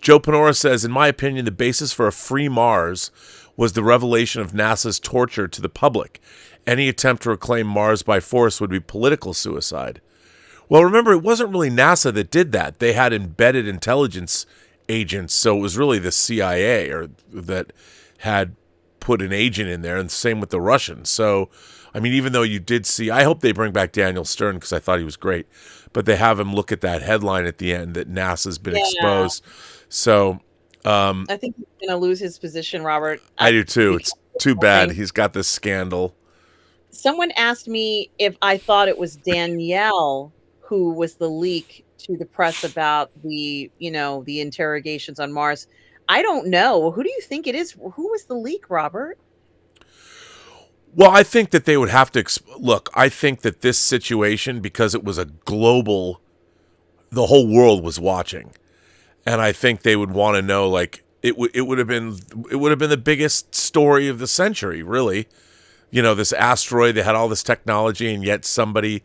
Joe Panora says, "In my opinion, the basis for a free Mars was the revelation of NASA's torture to the public. Any attempt to reclaim Mars by force would be political suicide." Well, remember, it wasn't really NASA that did that. They had embedded intelligence agents, so it was really the CIA or that had put an agent in there, and same with the Russians. So, I mean, even though you did see, I hope they bring back Daniel Stern because I thought he was great, but they have him look at that headline at the end that NASA's been exposed. So, I think he's going to lose his position, Robert. I do too. It's too bad. He's got this scandal. Someone asked me if I thought it was Danielle who was the leak to the press about the interrogations on Mars. I don't know. Who do you think it is? Who was the leak, Robert? Well, I think that they would have to look. I think that this situation, because it was a global, the whole world was watching, and I think they would want to know. Like it would have been the biggest story of the century, really. This asteroid. They had all this technology, and yet somebody.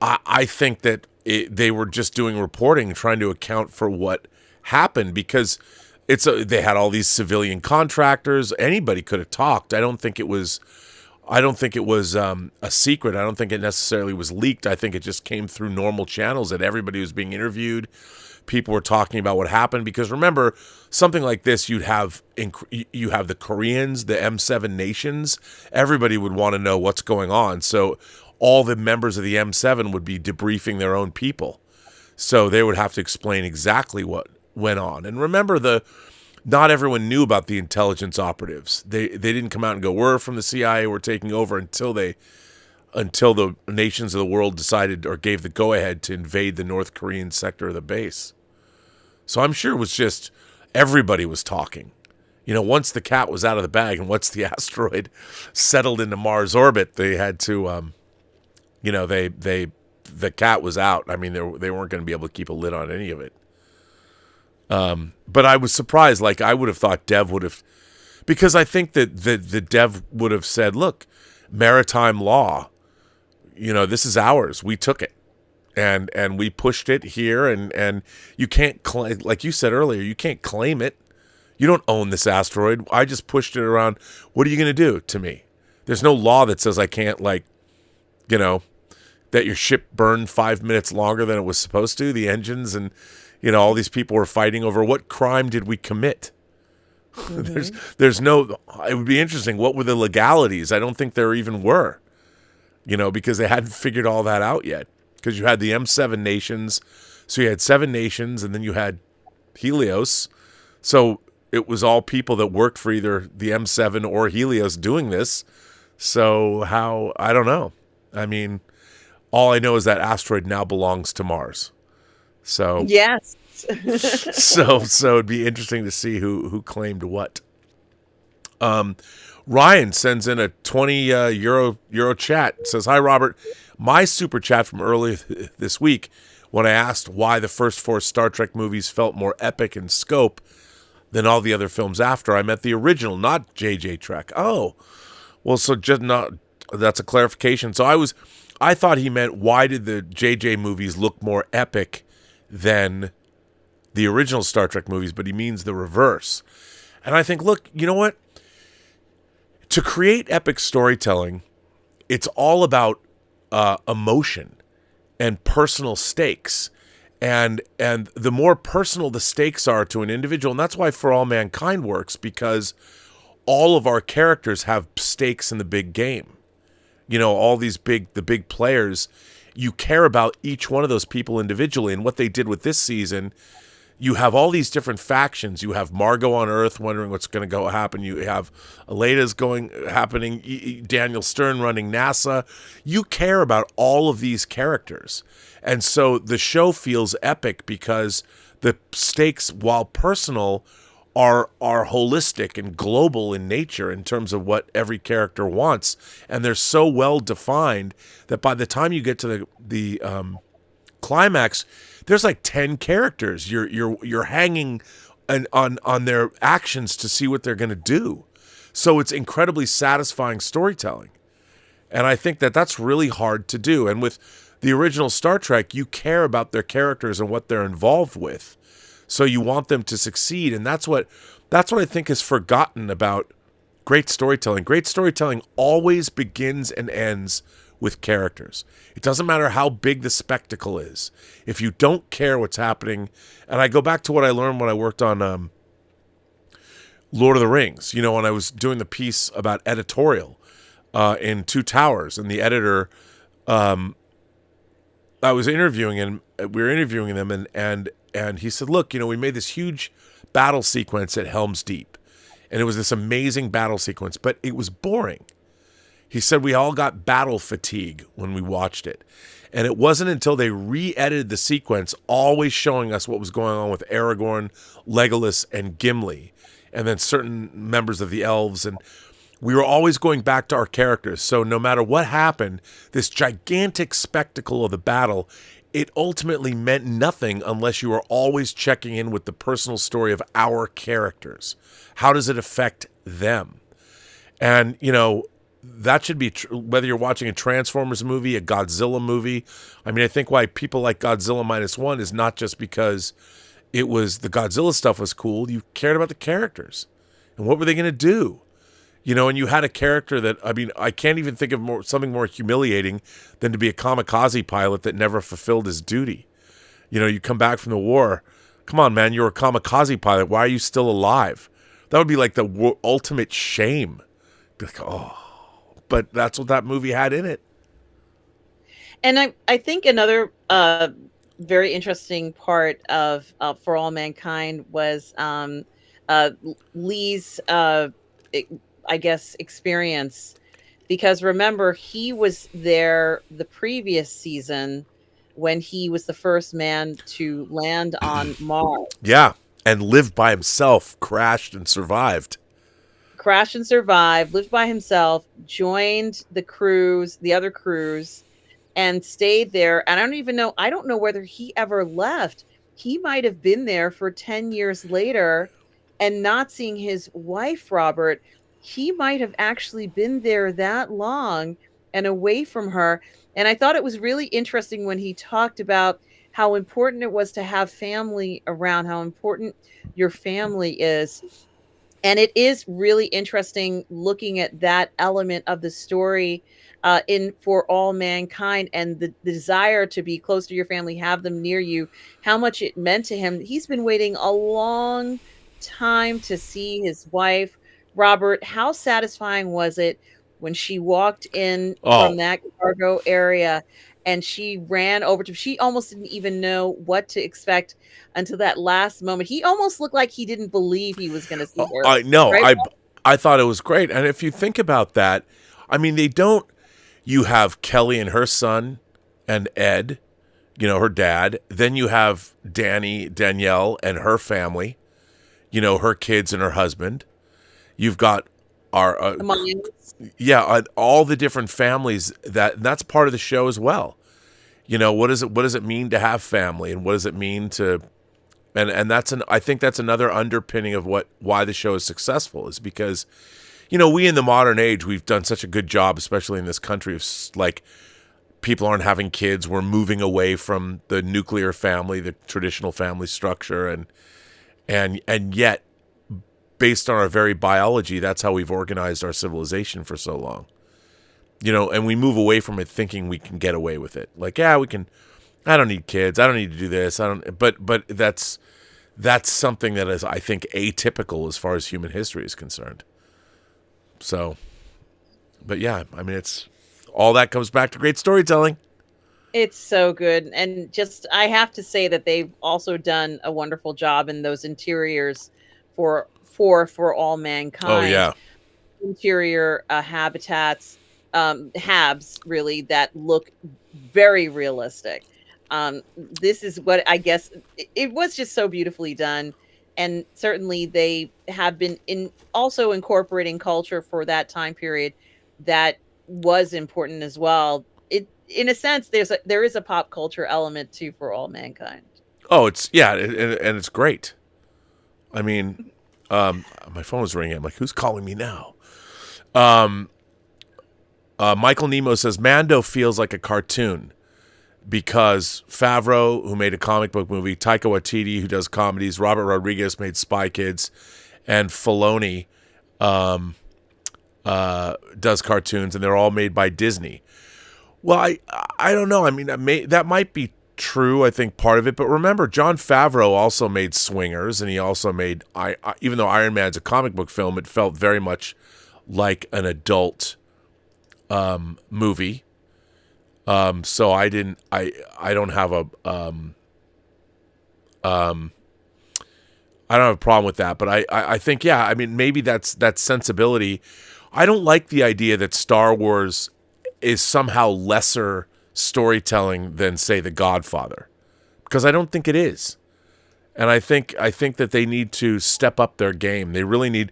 I think that they were just doing reporting, trying to account for what happened because they had all these civilian contractors. Anybody could have talked. I don't think it was a secret. I don't think it necessarily was leaked. I think it just came through normal channels that everybody was being interviewed. People were talking about what happened because remember, something like this, you have the Koreans, the M7 nations. Everybody would want to know what's going on. So all the members of the M7 would be debriefing their own people. So they would have to explain exactly what went on. And remember, not everyone knew about the intelligence operatives. They didn't come out and go, "We're from the CIA, we're taking over," until the nations of the world decided or gave the go-ahead to invade the North Korean sector of the base. So I'm sure it was just everybody was talking. Once the cat was out of the bag and once the asteroid settled into Mars orbit, they had to, the cat was out. I mean, they weren't going to be able to keep a lid on any of it. But I was surprised. Like, I would have thought Dev would have, because I think that the Dev would have said, "Look, maritime law, this is ours. We took it and we pushed it here. And you can't claim, like you said earlier, you can't claim it. You don't own this asteroid. I just pushed it around. What are you going to do to me? There's no law that says I can't, that your ship burned 5 minutes longer than it was supposed to, the engines, and all these people were fighting over what crime did we commit. Mm-hmm. There's no. It would be interesting. What were the legalities? I don't think there even were. because they hadn't figured all that out yet. Because you had the M7 nations, so you had 7 nations, and then you had Helios. So it was all people that worked for either the M7 or Helios doing this. So I don't know. I mean, all I know is that asteroid now belongs to Mars. So Yes. so it'd be interesting to see who claimed what. Ryan sends in a 20 euro chat. It says, "Hi Robert, my super chat from earlier this week when I asked why the first 4 Star Trek movies felt more epic in scope than all the other films after. I meant the original, not JJ Trek." Oh, well, so just not. That's a clarification. So I thought he meant why did the JJ movies look more epic than the original Star Trek movies, but he means the reverse. And I think, look, you know what? To create epic storytelling, it's all about emotion and personal stakes. And the more personal the stakes are to an individual, and that's why For All Mankind works, because all of our characters have stakes in the big game. All these the big players, you care about each one of those people individually. And what they did with this season, you have all these different factions. You have Margot on Earth wondering what's going to happen. You have Aleda's happening. Daniel Stern running NASA. You care about all of these characters. And so the show feels epic because the stakes, while personal, are holistic and global in nature in terms of what every character wants. And they're so well defined that by the time you get to the climax, there's like 10 characters. You're hanging on their actions to see what they're going to do. So it's incredibly satisfying storytelling. And I think that's really hard to do. And with the original Star Trek, you care about their characters and what they're involved with. So you want them to succeed. And that's what I think is forgotten about great storytelling. Great storytelling always begins and ends with characters. It doesn't matter how big the spectacle is. If you don't care what's happening, and I go back to what I learned when I worked on Lord of the Rings, when I was doing the piece about editorial in Two Towers, and the editor, I was interviewing him, we were interviewing them, and he said, look, we made this huge battle sequence at Helm's Deep, and it was this amazing battle sequence, but it was boring. He said we all got battle fatigue when we watched it. And it wasn't until they re-edited the sequence, always showing us what was going on with Aragorn, Legolas, and Gimli, and then certain members of the elves. And we were always going back to our characters. So no matter what happened, this gigantic spectacle of the battle, it ultimately meant nothing unless you were always checking in with the personal story of our characters. How does it affect them? And, that should be whether you're watching a Transformers movie, a Godzilla movie. I mean, I think why people like Godzilla -1 is not just because it was the Godzilla stuff was cool. You cared about the characters and what were they going to do, and you had a character that, I mean, I can't even think of something more humiliating than to be a kamikaze pilot that never fulfilled his duty. You come back from the war. Come on, man, you're a kamikaze pilot. Why are you still alive? That would be like the ultimate shame. Be like, oh. But that's what that movie had in it. And I think another very interesting part of For All Mankind was Lee's, I guess, experience. Because remember, he was there the previous season when he was the first man to land on Mars. Yeah, and lived by himself, crashed and survived. Lived by himself, joined the other crews, and stayed there. And I don't know whether he ever left. He might have been there for 10 years later and not seeing his wife, Robert. He might have actually been there that long and away from her. And I thought it was really interesting when he talked about how important it was to have family around, how important your family is. And it is really interesting looking at that element of the story in For All Mankind, and the desire to be close to your family, have them near you, how much it meant to him. He's been waiting a long time to see his wife. Robert, how satisfying was it when she walked in from Oh, that cargo area and she ran over to, she almost didn't even know what to expect until that last moment. He almost looked like he didn't believe he was going to see her, I no, right? I thought it was great. And if you think about that, I mean, they don't. You have Kelly and her son, and Ed, her dad. Then you have Danielle, and her family. Her kids and her husband. You've got our The Mayans. all the different families that's part of the show as well. What does it mean to have family, and what does it mean to and I think that's another underpinning of why the show is successful, is because we in the modern age, we've done such a good job, especially in this country, of like, people aren't having kids. We're moving away from the nuclear family, the traditional family structure, and yet, based on our very biology, that's how we've organized our civilization for so long. And we move away from it thinking we can get away with it. Like, yeah, we can. I don't need kids. I don't need to do this. I don't. But that's something that is, I think, atypical as far as human history is concerned. So, but yeah, I mean, it's all that comes back to great storytelling. It's so good. And just, I have to say that they've also done a wonderful job in those interiors for all Oh mankind. yeah. Interior habitats, habs really, that look very realistic. This is what I guess it was just so beautifully done. And certainly they have been also incorporating culture for that time period that was important as well. In a sense, there is a pop culture element too for all mankind. Oh, and it's great. I mean, my phone was ringing. I'm like, who's calling me now? Michael Nemo says Mando feels like a cartoon because Favreau, who made a comic book movie, Taika Waititi, who does comedies, Robert Rodriguez made Spy Kids, and Filoni does cartoons, and they're all made by Disney. Well, I don't know. I mean, that might be true. I think part of it, but remember, Jon Favreau also made Swingers, and he also made even though Iron Man's a comic book film, it felt very much like an adult movie. So I don't have a I don't have a problem with that, but I think, yeah, I mean, maybe that's that sensibility. I don't like the idea that Star Wars is somehow lesser storytelling than, say, The Godfather, because I don't think it is. And I think that they need to step up their game. They really need.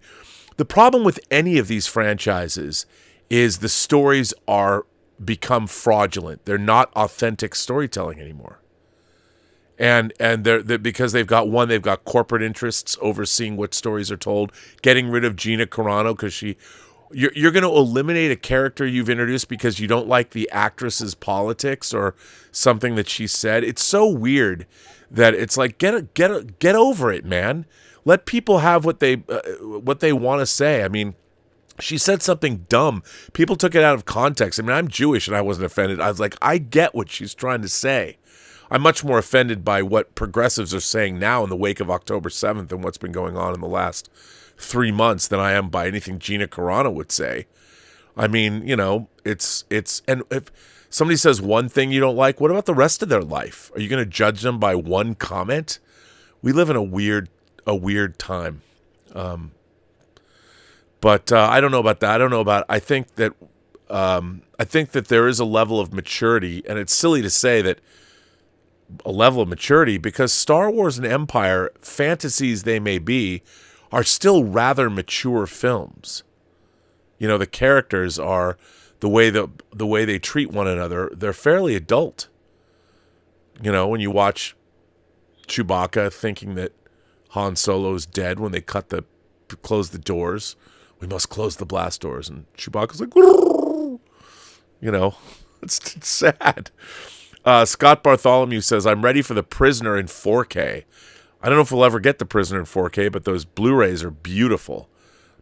The problem with any of these franchises is the stories are become fraudulent. They're not authentic storytelling anymore. And they're because they've got corporate interests overseeing what stories are told, getting rid of Gina Carano because you're going to eliminate a character you've introduced because you don't like the actress's politics or something that she said. It's so weird that it's like, get over it, man. Let people have what they want to say. I mean, she said something dumb. People took it out of context. I mean, I'm Jewish and I wasn't offended. I was like, I get what she's trying to say. I'm much more offended by what progressives are saying now in the wake of October 7th and what's been going on in the last 3 months than I am by anything Gina Carano would say. I mean, it's and if somebody says one thing you don't like, what about the rest of their life? Are you going to judge them by one comment? We live in a weird time. But I don't know about that. I think that there is a level of maturity, and it's silly to say that a level of maturity, because Star Wars and Empire, fantasies they may be, are still rather mature films. The characters are the way they treat one another. They're fairly adult. When you watch Chewbacca thinking that Han Solo's dead when they close the doors. We must close the blast doors, and Chewbacca's like, it's sad. Scott Bartholomew says, I'm ready for The Prisoner in 4K. I don't know if we'll ever get The Prisoner in 4K, but those Blu-rays are beautiful.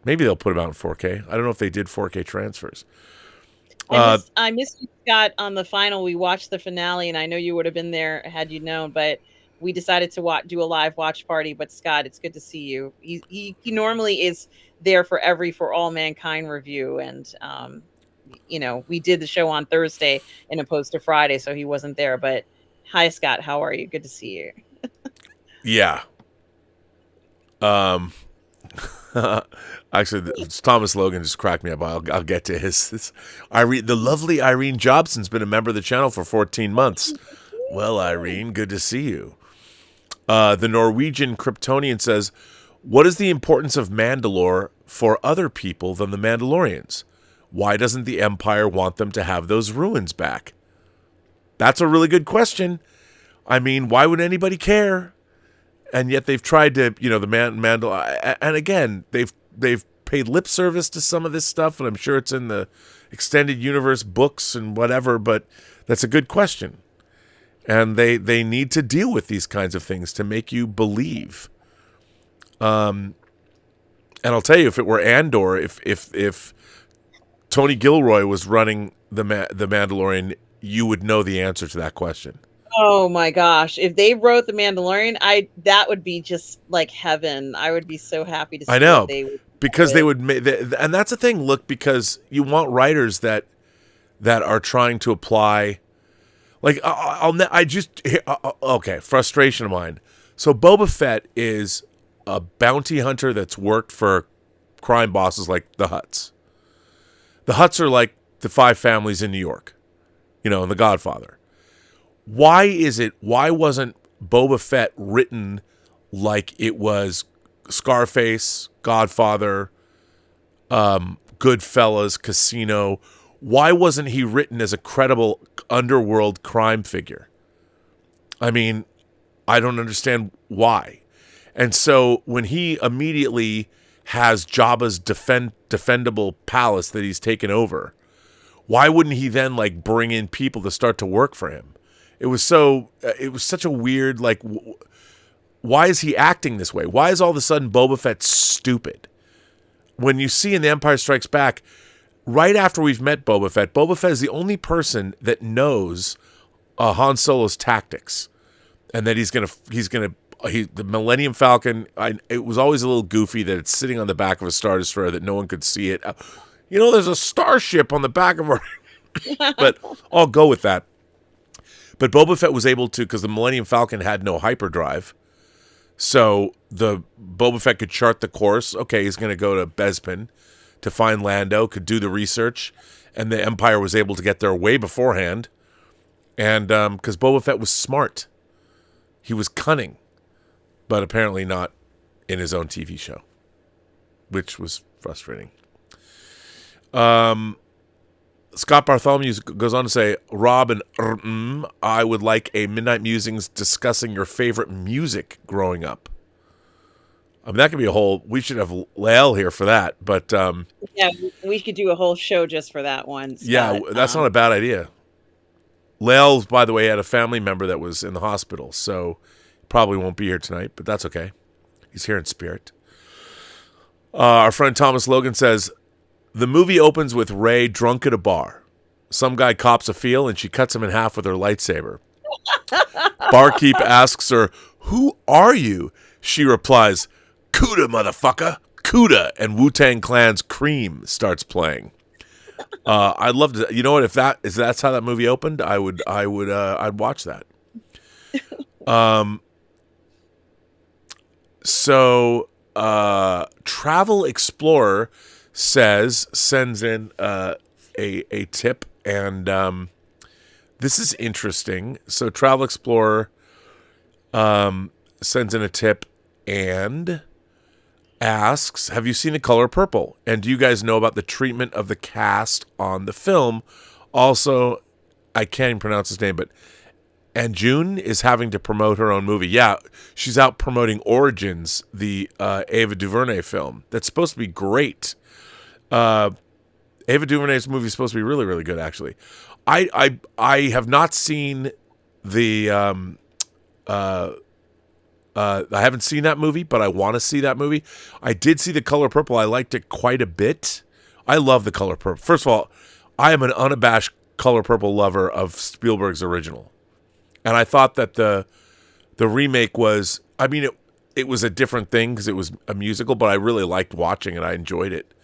Maybe they'll put them out in 4K. I don't know if they did 4K transfers. I missed you, Scott, on the final. We watched the finale, and I know you would have been there had you known, but we decided to do a live watch party. But Scott, it's good to see you. He normally is there for every For All Mankind review, and we did the show on Thursday and opposed to Friday, so he wasn't there. But hi, Scott, how are you? Good to see you. Yeah. Actually, Thomas Logan just cracked me up. I'll get to his Irene. The lovely Irene Jobson's been a member of the channel for 14 months. Well, Irene, good to see you. The Norwegian Kryptonian says, what is the importance of Mandalore for other people than the Mandalorians? Why doesn't the Empire want them to have those ruins back? That's a really good question. I mean, why would anybody care? And yet they've tried to, the Mandalore, and again, they've paid lip service to some of this stuff, and I'm sure it's in the extended universe books and whatever, but that's a good question. And they need to deal with these kinds of things to make you believe. And I'll tell you, if it were Andor, if Tony Gilroy was running the Mandalorian, you would know the answer to that question. Oh my gosh. If they wrote The Mandalorian, that would be just like heaven. I would be so happy to see I know, what they would because do. they would make, and that's the thing, look, because you want writers that are trying to apply, like, okay, frustration of mine. So Boba Fett is a bounty hunter that's worked for crime bosses like the Hutts. The Hutts are like the five families in New York, and The Godfather. Why wasn't Boba Fett written like it was Scarface, Godfather, Goodfellas, Casino? Why wasn't he written as a credible underworld crime figure? I mean, I don't understand why. And so when he immediately has Jabba's defendable palace that he's taken over, why wouldn't he then bring in people to start to work for him? It was such a weird, why is he acting this way? Why is all of a sudden Boba Fett stupid? When you see in The Empire Strikes Back, right after we've met Boba Fett is the only person that knows Han Solo's tactics, and that the Millennium Falcon. It was always a little goofy that it's sitting on the back of a Star Destroyer that no one could see it. There's a starship on the back of our, but I'll go with that. But Boba Fett was able to, because the Millennium Falcon had no hyperdrive, so the Boba Fett could chart the course. Okay, he's going to go to Bespin to find Lando, could do the research, and the Empire was able to get there way beforehand. And because Boba Fett was smart, he was cunning, but apparently not in his own TV show, which was frustrating. Scott Bartholomew goes on to say, Rob and I would like a Midnight Musings discussing your favorite music growing up. I mean, that could be we should have Lael here for that, but... yeah, we could do a whole show just for that one, Scott. Yeah, that's not a bad idea. Lael, by the way, had a family member that was in the hospital, so probably won't be here tonight, but that's okay. He's here in spirit. Our friend Thomas Logan says, the movie opens with Rey drunk at a bar. Some guy cops a feel, and she cuts him in half with her lightsaber. Barkeep asks her, who are you? She replies, Cuda, motherfucker, Cuda, and Wu-Tang Clan's Cream starts playing. I'd love to, you know what, if that's how that movie opened, I'd watch that. So Travel Explorer sends in a tip, and this is interesting. So Travel Explorer sends in a tip and asks, have you seen The Color Purple? And do you guys know about the treatment of the cast on the film? Also, I can't even pronounce his name, but Anjun is having to promote her own movie. Yeah, she's out promoting Origins, the Ava DuVernay film. That's supposed to be great. Ava DuVernay's movie is supposed to be really, really good, actually. I have not seen the... I haven't seen that movie, but I want to see that movie. I did see The Color Purple. I liked it quite a bit. I love The Color Purple. First of all, I am an unabashed Color Purple lover of Spielberg's original. And I thought that the remake was, I mean, it was a different thing because it was a musical, but I really liked watching it. I enjoyed it.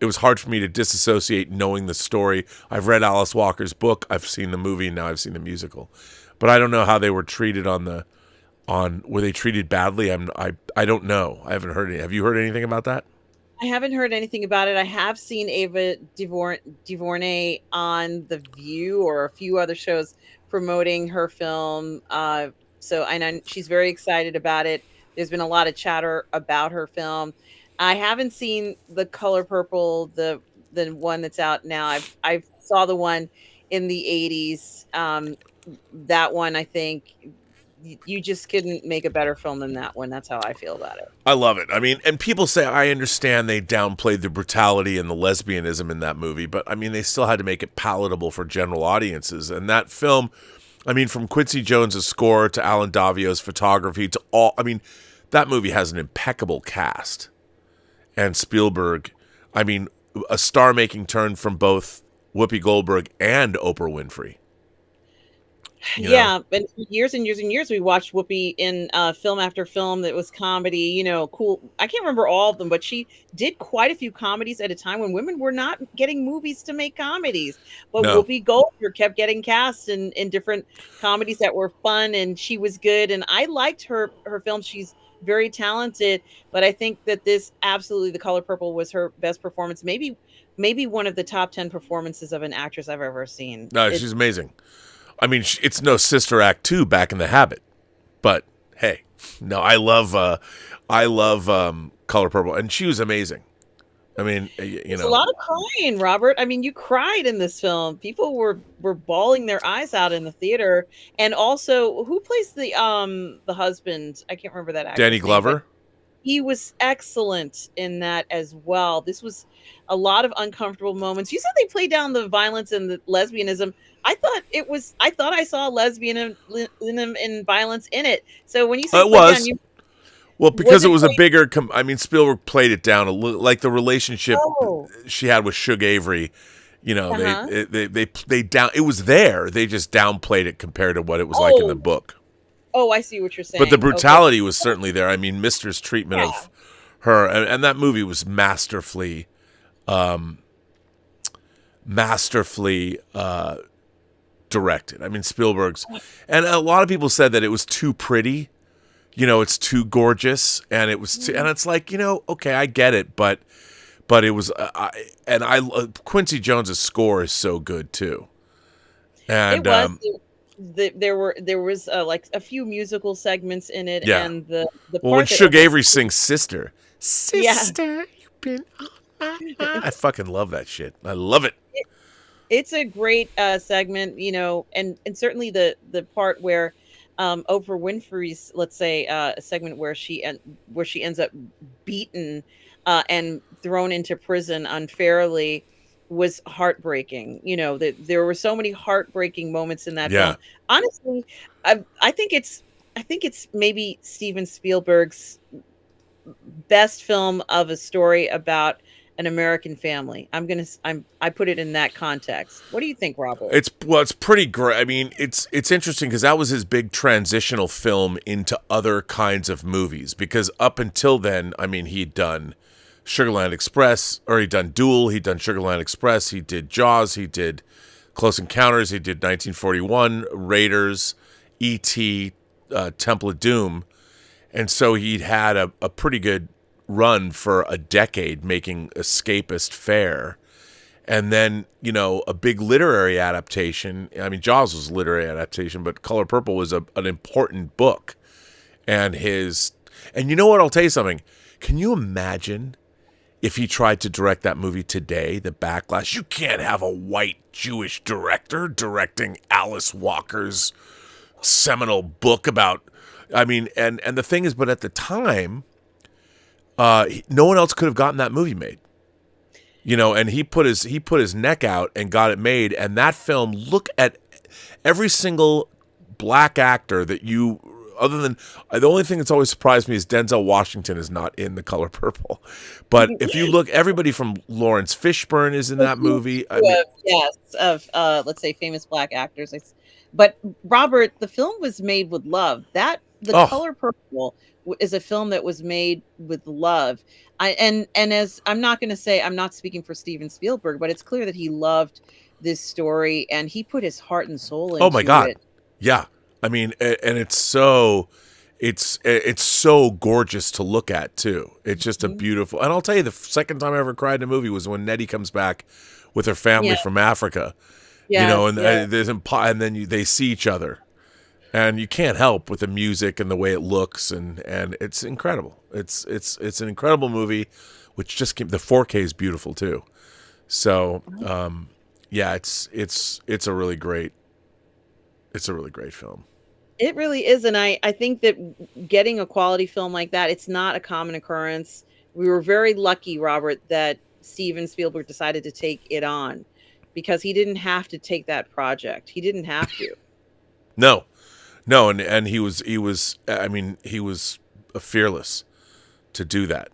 it was hard for me to disassociate knowing the story. I've read Alice Walker's book, I've seen the movie, and now I've seen the musical. But I don't know how they were treated were they treated badly? I don't know. I haven't heard any. Have you heard anything about that? I haven't heard anything about it. I have seen Ava DuVernay on The View or a few other shows promoting her film. So I know she's very excited about it. There's been a lot of chatter about her film. I haven't seen The Color Purple, the one that's out now. I saw the one in the 80s. That one, I think you just couldn't make a better film than that one. That's how I feel about it. I love it. I mean, and people say, I understand they downplayed the brutality and the lesbianism in that movie, but I mean, they still had to make it palatable for general audiences. And that film, I mean, from Quincy Jones's score to Alan Davio's photography to all, I mean, that movie has an impeccable cast. And Spielberg, I mean, a star-making turn from both Whoopi Goldberg and Oprah Winfrey. Yeah, but for years and years and years, we watched Whoopi in film after film that was comedy, cool. I can't remember all of them, but she did quite a few comedies at a time when women were not getting movies to make comedies. But No. Whoopi Goldberg kept getting cast in different comedies that were fun, and she was good. And I liked her films. She's very talented, but I think that this absolutely, The Color Purple was her best performance. Maybe one of the top 10 performances of an actress I've ever seen. No, she's amazing. I mean, it's no Sister Act 2 Back in the Habit, but hey, no, I love Color Purple, and she was amazing. I mean, There's a lot of crying, Robert. I mean, you cried in this film. People were bawling their eyes out in the theater, and also, who plays the husband? I can't remember that actor's Danny name, Glover. but he was excellent in that as well. This was a lot of uncomfortable moments. You said they played down the violence and the lesbianism. I thought I saw lesbianism and violence in it. So when you say It was. Well, because it was a bigger. I mean, Spielberg played it down a little, like the relationship she had with Shug Avery. They down. It was there. They just downplayed it compared to what it was like in the book. Oh, I see what you're saying. But the brutality was certainly there. I mean, Mister's treatment of her, and that movie was masterfully directed. I mean, Spielberg's, and a lot of people said that it was too pretty. It's too gorgeous, and it was, and it's like, okay, I get it, but it was, Quincy Jones's score is so good too, and it was. There was like a few musical segments in it, and the part when Shug Avery sings "Sister," you've been on my mind. I fucking love that shit. I love it. It's a great segment, and certainly the part where Oprah Winfrey's, let's say, a segment where she ends up beaten and thrown into prison unfairly was heartbreaking. There were so many heartbreaking moments in that film. Honestly, I think it's maybe Steven Spielberg's best film of a story about an American family. I put it in that context. What do you think, Robert? It's pretty great. I mean, it's interesting because that was his big transitional film into other kinds of movies, because up until then, I mean, he'd done Sugarland Express, or he'd done Duel, he'd done Sugarland Express, he did Jaws, he did Close Encounters, he did 1941, Raiders, E.T., Temple of Doom, and so he'd had a pretty good run for a decade making escapist fare. And then, a big literary adaptation. I mean, Jaws was a literary adaptation, but Color Purple was an important book. And you know what? I'll tell you something. Can you imagine if he tried to direct that movie today, the backlash? You can't have a white Jewish director directing Alice Walker's seminal book about, I mean, and the thing is, but at the time, no one else could have gotten that movie made. And he put his neck out and got it made. And that film, look at every single black actor that other than, the only thing that's always surprised me is Denzel Washington is not in The Color Purple. But if you look, everybody from Lawrence Fishburne is in that movie. Let's say famous black actors. But Robert, the film was made with love. The Color Purple is a film that was made with love. And as I'm not going to say, I'm not speaking for Steven Spielberg, but it's clear that he loved this story and he put his heart and soul Oh my into God. it. Yeah. I mean, and it's so gorgeous to look at too. It's just a beautiful, and I'll tell you, the second time I ever cried in a movie was when Nettie comes back with her family Yeah. from Africa, Yes, and yes. and then they see each other, and you can't help with the music and the way it looks, and it's incredible. It's an incredible movie, which just came, the 4K is beautiful too. So, yeah, it's a really great film. It really is. And I think that getting a quality film like that, it's not a common occurrence. We were very lucky, Robert, that Steven Spielberg decided to take it on because he didn't have to take that project. He didn't have to. No, and he was I mean, he was fearless to do that,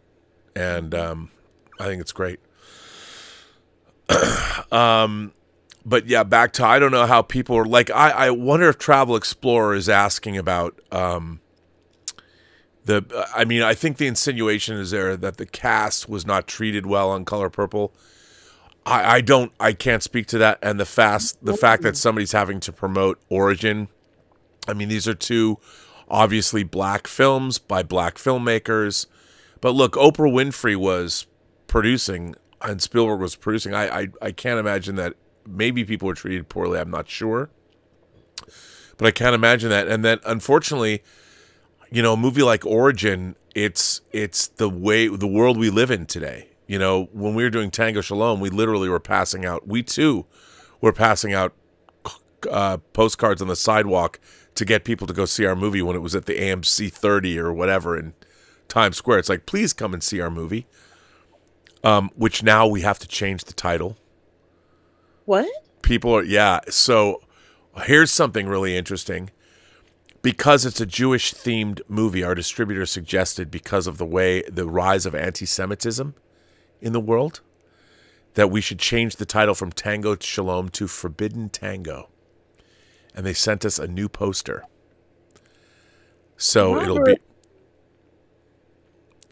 and I think it's great. But yeah, back to, I don't know how people are like, I wonder if Travel Explorer is asking about I mean, I think the insinuation is there that the cast was not treated well on Color Purple. I can't speak to that, and the fact that somebody's having to promote Origin. I mean, these are two obviously black films by black filmmakers, but look, Oprah Winfrey was producing and Spielberg was producing. I can't imagine that. Maybe people were treated poorly. I'm not sure, but I can't imagine that. And then, unfortunately, a movie like Origin, it's the world we live in today. When we were doing Tango Shalom, we literally were passing out. We too were passing out postcards on the sidewalk to get people to go see our movie when it was at the AMC 30 or whatever in Times Square. It's like, please come and see our movie. Which now we have to change the title. What? People are, yeah. So here's something really interesting. Because it's a Jewish-themed movie, our distributor suggested, because of the rise of anti-Semitism in the world, that we should change the title from Tango Shalom to Forbidden Tango. And they sent us a new poster. So it'll be... Yep.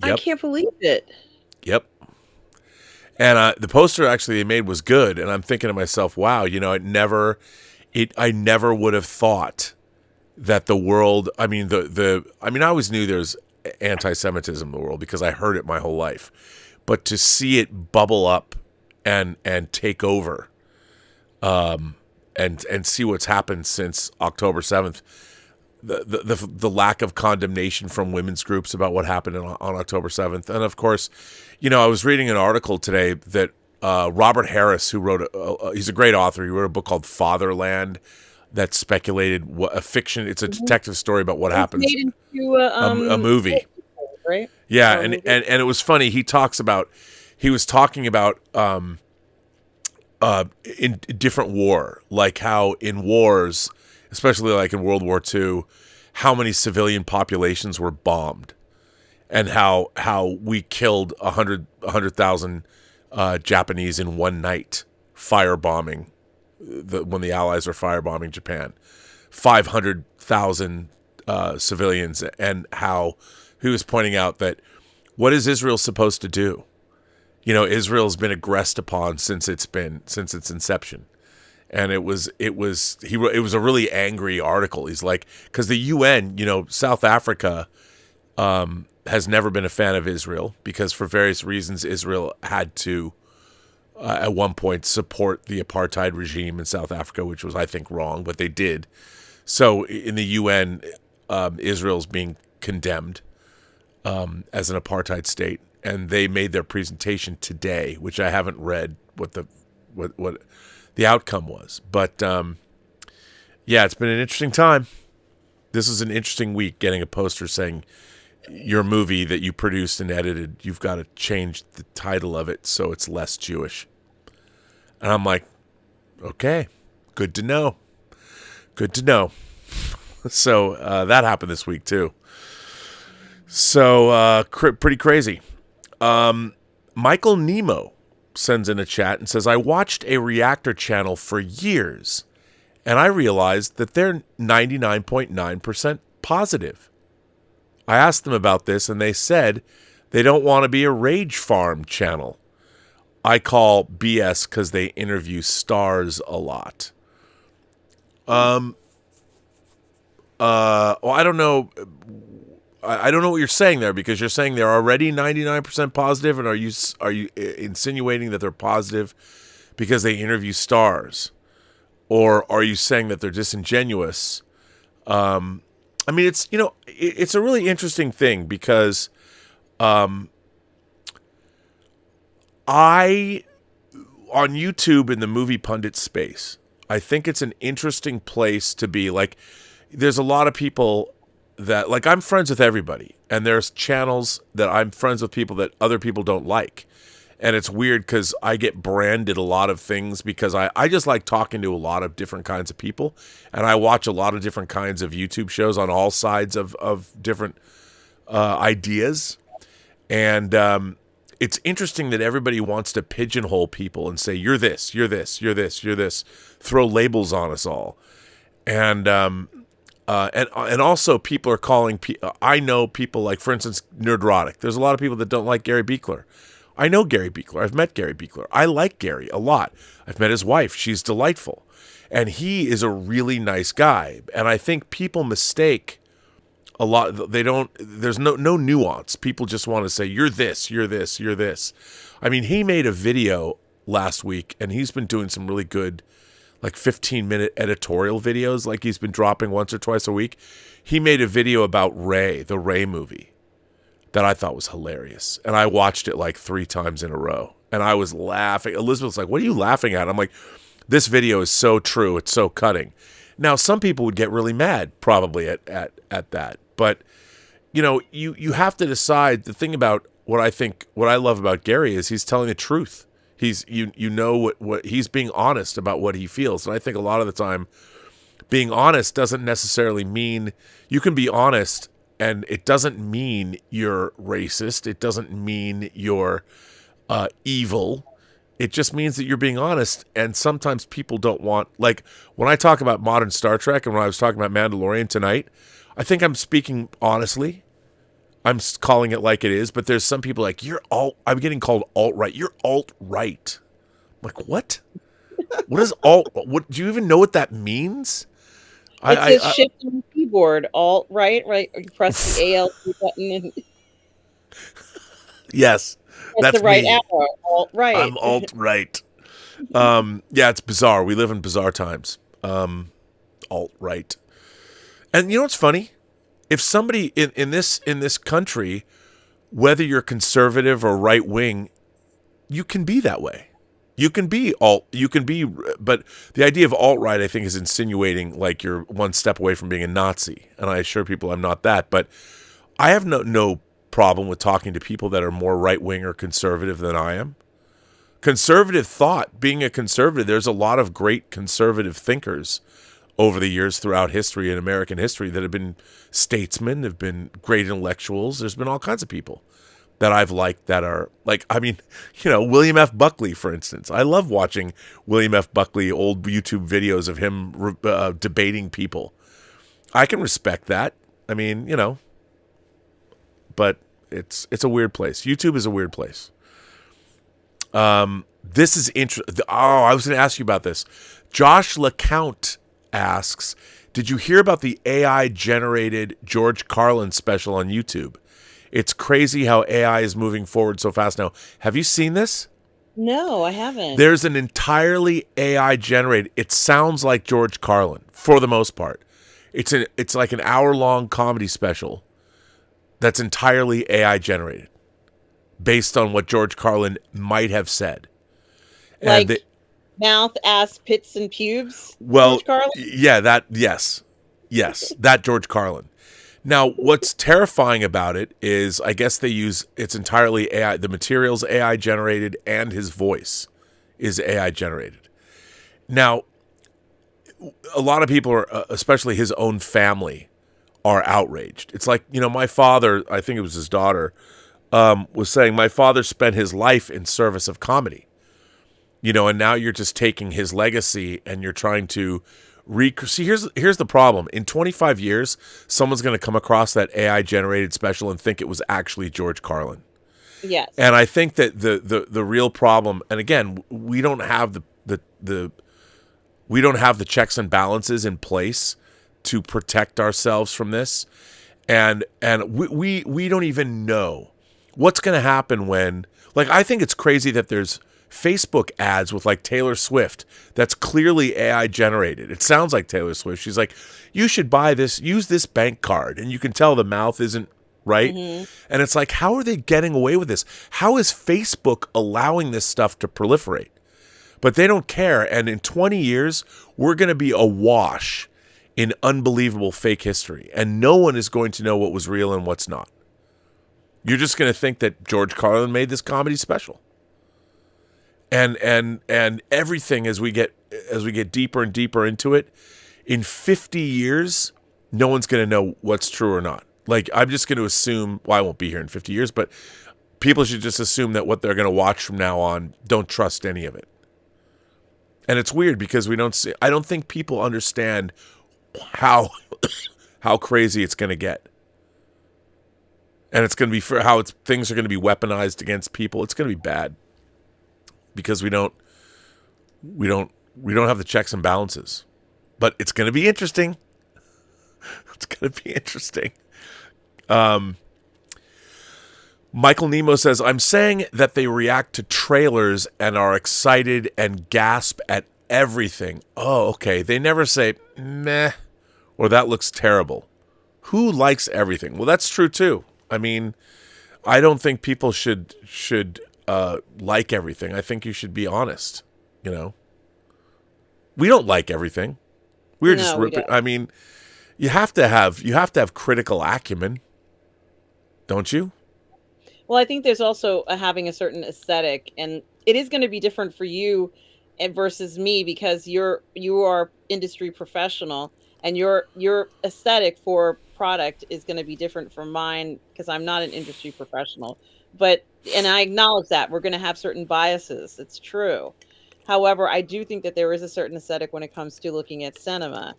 I can't believe it. Yep. And the poster actually they made was good, and I'm thinking to myself, wow, I never would have thought that the world. I mean, I always knew there's anti-Semitism in the world because I heard it my whole life, but to see it bubble up and take over, and see what's happened since October 7th. The lack of condemnation from women's groups about what happened on October 7th. And of course, I was reading an article today that Robert Harris, who wrote, he's a great author. He wrote a book called Fatherland that speculated a fiction. It's a detective story about what happens. Made into a movie. Right? Yeah. And it was funny. He was talking about in different war, like how in wars, especially like in World War II, how many civilian populations were bombed, and how we killed 100,000 Japanese in one night, firebombing when the Allies were firebombing Japan, 500,000 civilians, and how he was pointing out that what is Israel supposed to do? Israel's been aggressed upon since its inception. And it was a really angry article. He's like, because the UN, South Africa has never been a fan of Israel because for various reasons Israel had to at one point support the apartheid regime in South Africa, which was, I think, wrong, but they did. So in the UN, Israel's being condemned as an apartheid state, and they made their presentation today, which I haven't read what the outcome was. But yeah, it's been an interesting time. This is an interesting week, getting a poster saying your movie that you produced and edited, you've got to change the title of it so it's less Jewish. And I'm like, okay, good to know. Good to know. So that happened this week too. So pretty crazy. Michael Nemo sends in a chat and says, I watched a reactor channel for years, and I realized that they're 99.9% positive. I asked them about this, and they said they don't want to be a rage farm channel. I call BS because they interview stars a lot. Well, I don't know. I don't know what you're saying there, because you're saying they're already 99% positive, and are you insinuating that they're positive because they interview stars, or are you saying that they're disingenuous? I mean, it's a really interesting thing, because on YouTube in the movie pundit space, I think it's an interesting place to be. Like, there's a lot of people that, like, I'm friends with everybody, and there's channels that I'm friends with people that other people don't like. And it's weird because I get branded a lot of things because I just like talking to a lot of different kinds of people, and I watch a lot of different kinds of YouTube shows on all sides of different ideas. And it's interesting that everybody wants to pigeonhole people and say, you're this, you're this, you're this, you're this, throw labels on us all. And also people are calling, I know people like, for instance, Nerdrotic. There's a lot of people that don't like Gary Beekler. I know Gary Beekler. I've met Gary Beekler. I like Gary a lot. I've met his wife. She's delightful. And he is a really nice guy. And I think people mistake a lot. They don't, there's no nuance. People just want to say, you're this, you're this, you're this. I mean, he made a video last week, and he's been doing some really good, like 15-minute editorial videos, like he's been dropping once or twice a week. He made a video about REY, the REY movie, that I thought was hilarious. And I watched it like 3 times in a row. And I was laughing. Elizabeth's like, what are you laughing at? I'm like, this video is so true. It's so cutting. Now, some people would get really mad probably at that. But, you know, you have to decide. The thing about what I love about Gary is he's telling the truth. He's, you know what he's being honest about what he feels. And I think a lot of the time being honest doesn't necessarily mean, you can be honest and it doesn't mean you're racist. It doesn't mean you're evil. It just means that you're being honest. And sometimes people don't want, like when I talk about modern Star Trek and when I was talking about Mandalorian tonight, I think I'm speaking honestly. I'm calling it like it is, but there's some people like, I'm getting called alt-right. You're alt-right. I'm like, what? What is what do you even know what that means? It's a shift on the keyboard, alt-right, right? You press the ALT button and yes, that's the right me. arrow, alt-right. I'm alt-right. Yeah, it's bizarre. We live in bizarre times. Alt-right. And you know what's funny? If somebody in this country, whether you're conservative or right wing, you can be that way. You can be but the idea of alt-right, I think, is insinuating like you're one step away from being a Nazi. And I assure people I'm not that. But I have no problem with talking to people that are more right wing or conservative than I am. Conservative thought, being a conservative, there's a lot of great conservative thinkers over the years throughout history and American history that have been statesmen, have been great intellectuals. There's been all kinds of people that I've liked that are like, I mean, you know, William F. Buckley, for instance. I love watching William F. Buckley, old YouTube videos of him debating people. I can respect that. I mean, you know, but it's a weird place. YouTube is a weird place. This is interesting. Oh, I was going to ask you about this. Josh LeCount asks, did you hear about the AI-generated George Carlin special on YouTube? It's crazy how AI is moving forward so fast now. Have you seen this? No, I haven't. There's an entirely AI-generated, it sounds like George Carlin, for the most part. It's like an hour-long comedy special that's entirely AI-generated, based on what George Carlin might have said. Like and mouth, ass, pits, and pubes? Well, George Carlin? yeah, yes, that George Carlin. Now, what's terrifying about it is, I guess it's entirely AI. The material's AI generated, and his voice is AI generated. Now, a lot of people are, especially his own family, are outraged. It's like, you know, my father, I think it was his daughter, was saying, my father spent his life in service of comedy. You know, and now you're just taking his legacy and you're trying to See, here's the problem. In 25 years, someone's going to come across that AI generated special and think it was actually George Carlin. Yes. And I think that the real problem, and again, we don't have the checks and balances in place to protect ourselves from this, and we don't even know what's going to happen when. Like, I think it's crazy that there's Facebook ads with like Taylor Swift that's clearly AI generated. It sounds like Taylor Swift. She's like, you should buy this, use this bank card, and you can tell the mouth isn't right. And it's like, how are they getting away with this? How is Facebook allowing this stuff to proliferate? But they don't care. And in 20 years, we're going to be awash in unbelievable fake history. And no one is going to know what was real and what's not. You're just going to think that George Carlin made this comedy special. And everything as we get deeper and deeper into it, in 50 years, no one's going to know what's true or not. Like, I'm just going to assume, well, I won't be here in 50 years, but people should just assume that what they're going to watch from now on, don't trust any of it. And it's weird because I don't think people understand how crazy it's going to get. And it's going to be for how things are going to be weaponized against people. It's going to be bad because we don't have the checks and balances. But it's going to be interesting. It's going to be interesting. Michael Nemo says, I'm saying that they react to trailers and are excited and gasp at everything. Oh, okay. They never say, meh, or that looks terrible. Who likes everything? Well, that's true too. I mean, I don't think people should like everything. I think you should be honest, you know? We don't like everything. We're just ripping. I mean, you have to have critical acumen, don't you? Well, I think there's also having a certain aesthetic, and it is going to be different for you versus me because you are industry professional, and your aesthetic for product is going to be different from mine because I'm not an industry professional. And I acknowledge that we're going to have certain biases. It's true. However, I do think that there is a certain aesthetic when it comes to looking at cinema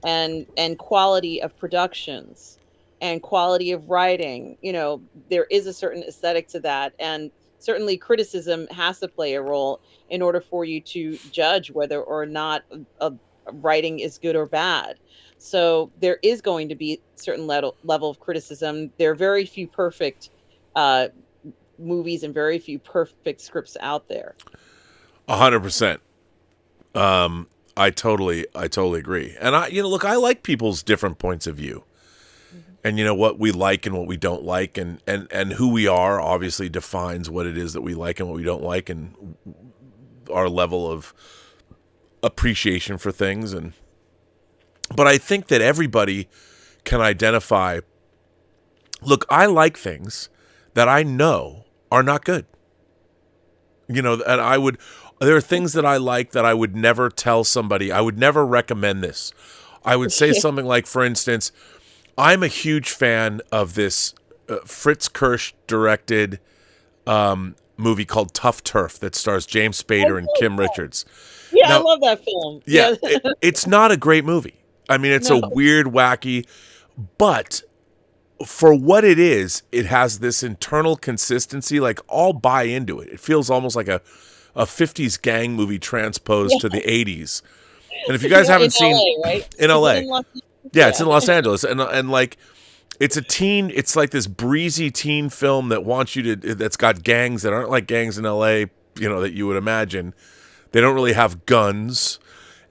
and quality of productions and quality of writing. You know, there is a certain aesthetic to that. And certainly criticism has to play a role in order for you to judge whether or not a writing is good or bad. So there is going to be a certain level of criticism. There are very few perfect movies and very few perfect scripts out there. 100%. I totally agree. And look, I like people's different points of view. And you know what we like and what we don't like, and who we are obviously defines what it is that we like and what we don't like, and our level of appreciation for things. But I think that everybody can identify. Look, I like things that I know are not good. You know, and there are things that I like that I would never tell somebody. I would never recommend this. I would say something like, for instance, I'm a huge fan of this Fritz Kirsch directed movie called Tough Turf that stars James Spader and Kim Richards. Yeah, now, I love that film. Yeah, it's not a great movie. I mean, it's a weird, wacky, but for what it is, it has this internal consistency. Like, I'll buy into it. It feels almost like a 50s gang movie transposed to the 80s. And if you guys haven't seen LA, right? In LA. It's in Los Angeles. And like, it's it's like this breezy teen film that wants you that's got gangs that aren't like gangs in LA, you know, that you would imagine. They don't really have guns.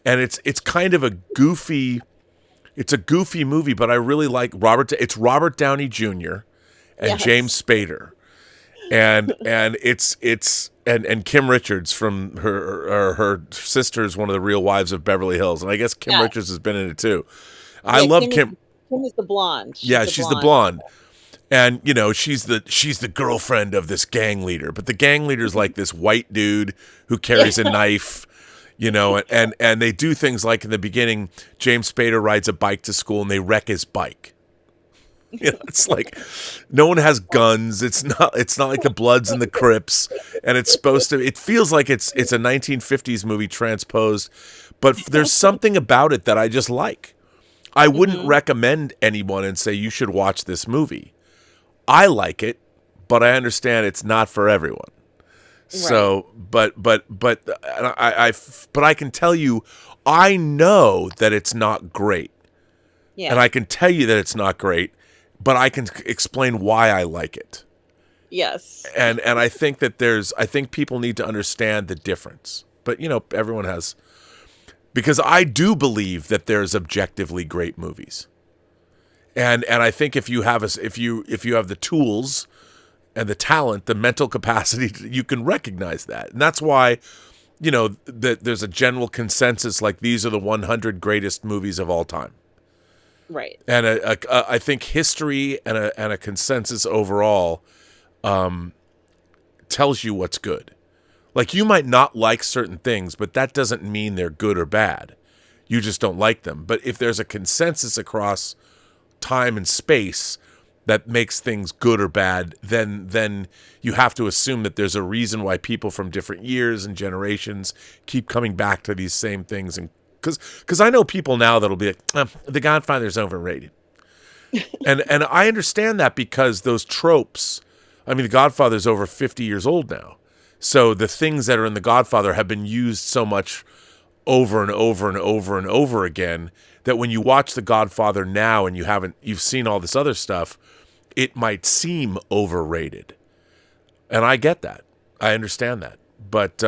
And it's kind of a goofy movie, but I really like it's Robert Downey Jr. and James Spader. And it's Kim Richards from her sister's one of the Real Wives of Beverly Hills. And I guess Kim Richards has been in it too. I love Kim. Kim is the blonde. She's the blonde. And, you know, she's the girlfriend of this gang leader. But the gang leader's like this white dude who carries a knife, you know, and they do things like in the beginning, James Spader rides a bike to school and they wreck his bike. You know, it's like no one has guns. It's not like the Bloods and the Crips. And it feels like it's a 1950s movie transposed. but there's something about it that I just like. I wouldn't recommend anyone and say you should watch this movie. I like it, but I understand it's not for everyone. So, but I can tell you, I know that it's not great. Yeah. And I can tell you that it's not great, but I can explain why I like it. Yes. And I think that I think people need to understand the difference. But, everyone has, because I do believe that there's objectively great movies. And I think if you have if you have the tools and the talent, the mental capacity, you can recognize that. And that's why, that there's a general consensus like these are the 100 greatest movies of all time. Right. And I think history and a consensus overall tells you what's good. Like, you might not like certain things, but that doesn't mean they're good or bad. You just don't like them. But if there's a consensus across time and space that makes things good or bad, then you have to assume that there's a reason why people from different years and generations keep coming back to these same things. And because I know people now that'll be like, The Godfather's overrated. and I understand that because those tropes, I mean, The Godfather's over 50 years old now. So the things that are in The Godfather have been used so much over and over and over and over again that when you watch The Godfather now and you've seen all this other stuff, it might seem overrated. And I get that. I understand that. But,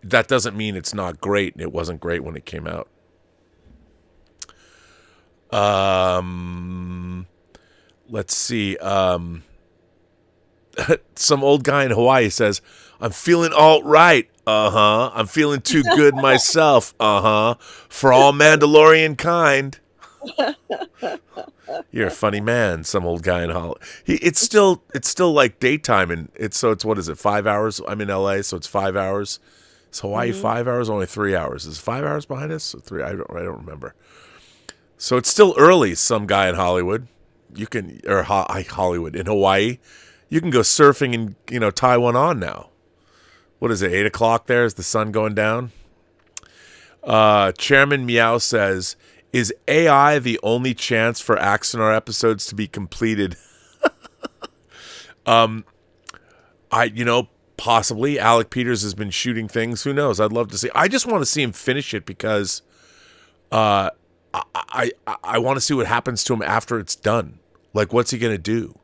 that doesn't mean it's not great, and it wasn't great when it came out. Let's see. Some old guy in Hawaii says, I'm feeling alt-right. I'm feeling too good myself. For all Mandalorian kind. You're a funny man, some old guy in Hollywood. It's still like daytime, and it's what is it, 5 hours? I'm in LA, so it's 5 hours. Is Hawaii 5 hours? Only 3 hours. Is 5 hours behind us? Or 3? I don't remember. So it's still early. Some guy in Hollywood, Hollywood in Hawaii, you can go surfing in Taiwan on now. What is it? 8 o'clock there? Is the sun going down? Chairman Meow says, "Is AI the only chance for Axonar episodes to be completed?" Possibly. Alec Peters has been shooting things. Who knows? I'd love to see. I just want to see him finish it because I want to see what happens to him after it's done. Like, what's he going to do?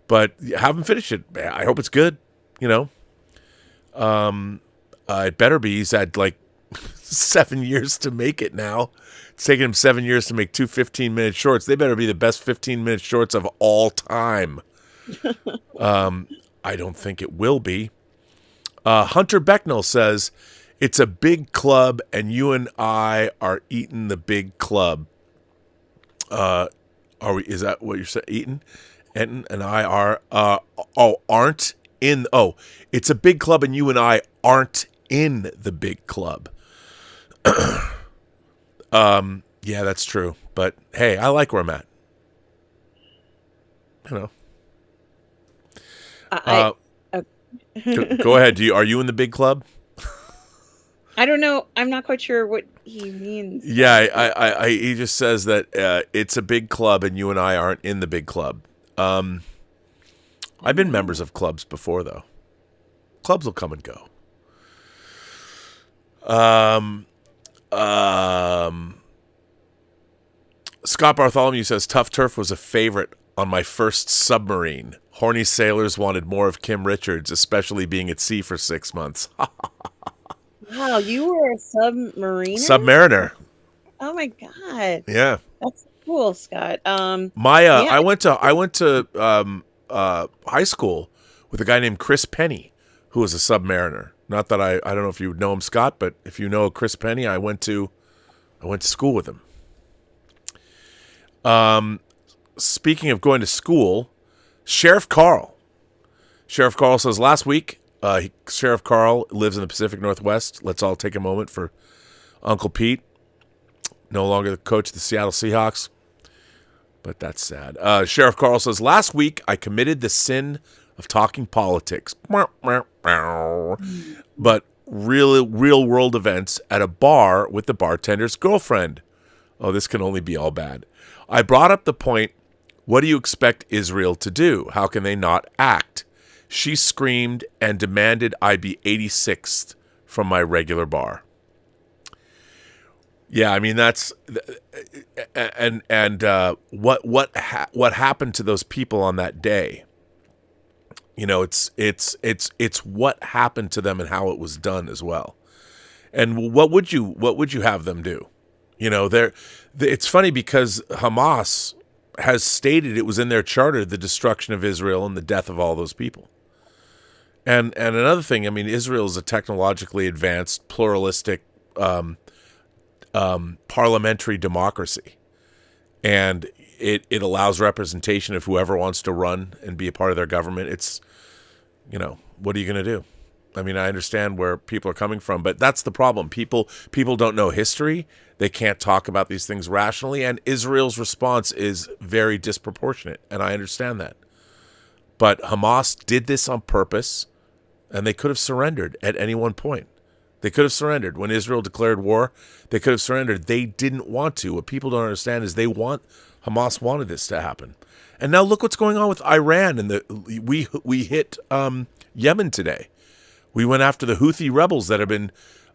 But have him finish it. I hope it's good. It better be. He's had like 7 years to make it now. It's taken him 7 years to make 2 15-minute shorts. They better be the best 15-minute shorts of all time. I don't think it will be. Hunter Becknell says, it's a big club and you and I are eating the big club. Is that what you're saying? Eating? And I are, aren't in, it's a big club and you and I aren't in the big club. Yeah, that's true. But hey, I like where I'm at. Go ahead. Are you in the big club? I don't know. I'm not quite sure what he means. Yeah, he just says that it's a big club and you and I aren't in the big club. I've been members of clubs before, though. Clubs will come and go. Scott Bartholomew says, Tough Turf was a favorite on my first submarine. Horny sailors wanted more of Kim Richards, especially being at sea for 6 months. Wow, you were a submariner? Submariner. Oh my god. Yeah. That's cool, Scott. I went to high school with a guy named Chris Penny, who was a submariner. Not that I don't know if you know him, Scott, but if you know Chris Penny, I went to school with him. Speaking of going to school, Sheriff Carl says last week, Sheriff Carl lives in the Pacific Northwest. Let's all take a moment for Uncle Pete. No longer the coach of the Seattle Seahawks, but that's sad. Sheriff Carl says, last week I committed the sin of talking politics. But real world events at a bar with the bartender's girlfriend. Oh, this can only be all bad. I brought up the point, what do you expect Israel to do? How can they not act? She screamed and demanded I be 86th from my regular bar. Yeah, I mean that's what happened to those people on that day. You know, it's what happened to them and how it was done as well. And what would you have them do? You know, it's funny because Hamas has stated it was in their charter, the destruction of Israel and the death of all those people. And another thing, I mean, Israel is a technologically advanced, pluralistic, parliamentary democracy, and it allows representation of whoever wants to run and be a part of their government. It's, you know, what are you going to do? I mean, I understand where people are coming from, but that's the problem. People don't know history. They can't talk about these things rationally, and Israel's response is very disproportionate, and I understand that. But Hamas did this on purpose, and they could have surrendered at any one point. They could have surrendered. When Israel declared war, they could have surrendered. They didn't want to. What people don't understand is Hamas wanted this to happen. And now look what's going on with Iran. And we hit Yemen today. We went after the Houthi rebels that have been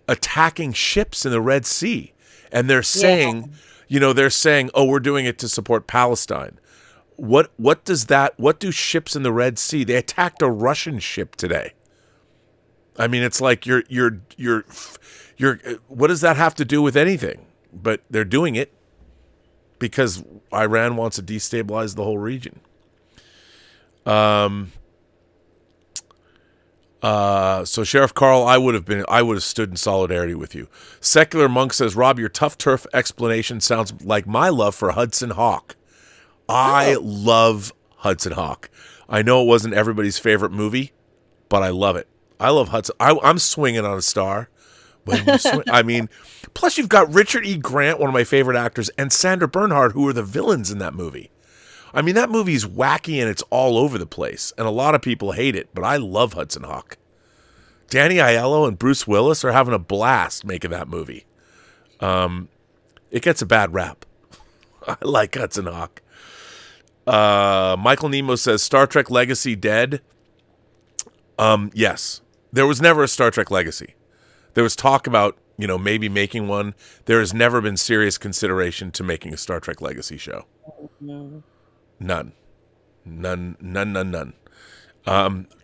attacking ships in the Red Sea. And they're saying, oh, we're doing it to support Palestine. What do ships in the Red Sea? They attacked a Russian ship today. I mean, it's like you're what does that have to do with anything? But they're doing it because Iran wants to destabilize the whole region. So Sheriff Carl, I would have stood in solidarity with you. Secular Monk says, Rob, your tough turf explanation sounds like my love for Hudson Hawk. I love Hudson Hawk. I know it wasn't everybody's favorite movie, but I love it. I love Hudson. I'm swinging on a star. When you swing, I mean, plus you've got Richard E. Grant, one of my favorite actors, and Sandra Bernhard, who are the villains in that movie. I mean, that movie's wacky and it's all over the place, and a lot of people hate it, but I love Hudson Hawk. Danny Aiello and Bruce Willis are having a blast making that movie. It gets a bad rap. I like Hudson Hawk. Michael Nemo says, Star Trek Legacy dead? Yes. There was never a Star Trek Legacy. There was talk about, maybe making one. There has never been serious consideration to making a Star Trek Legacy show. No. None.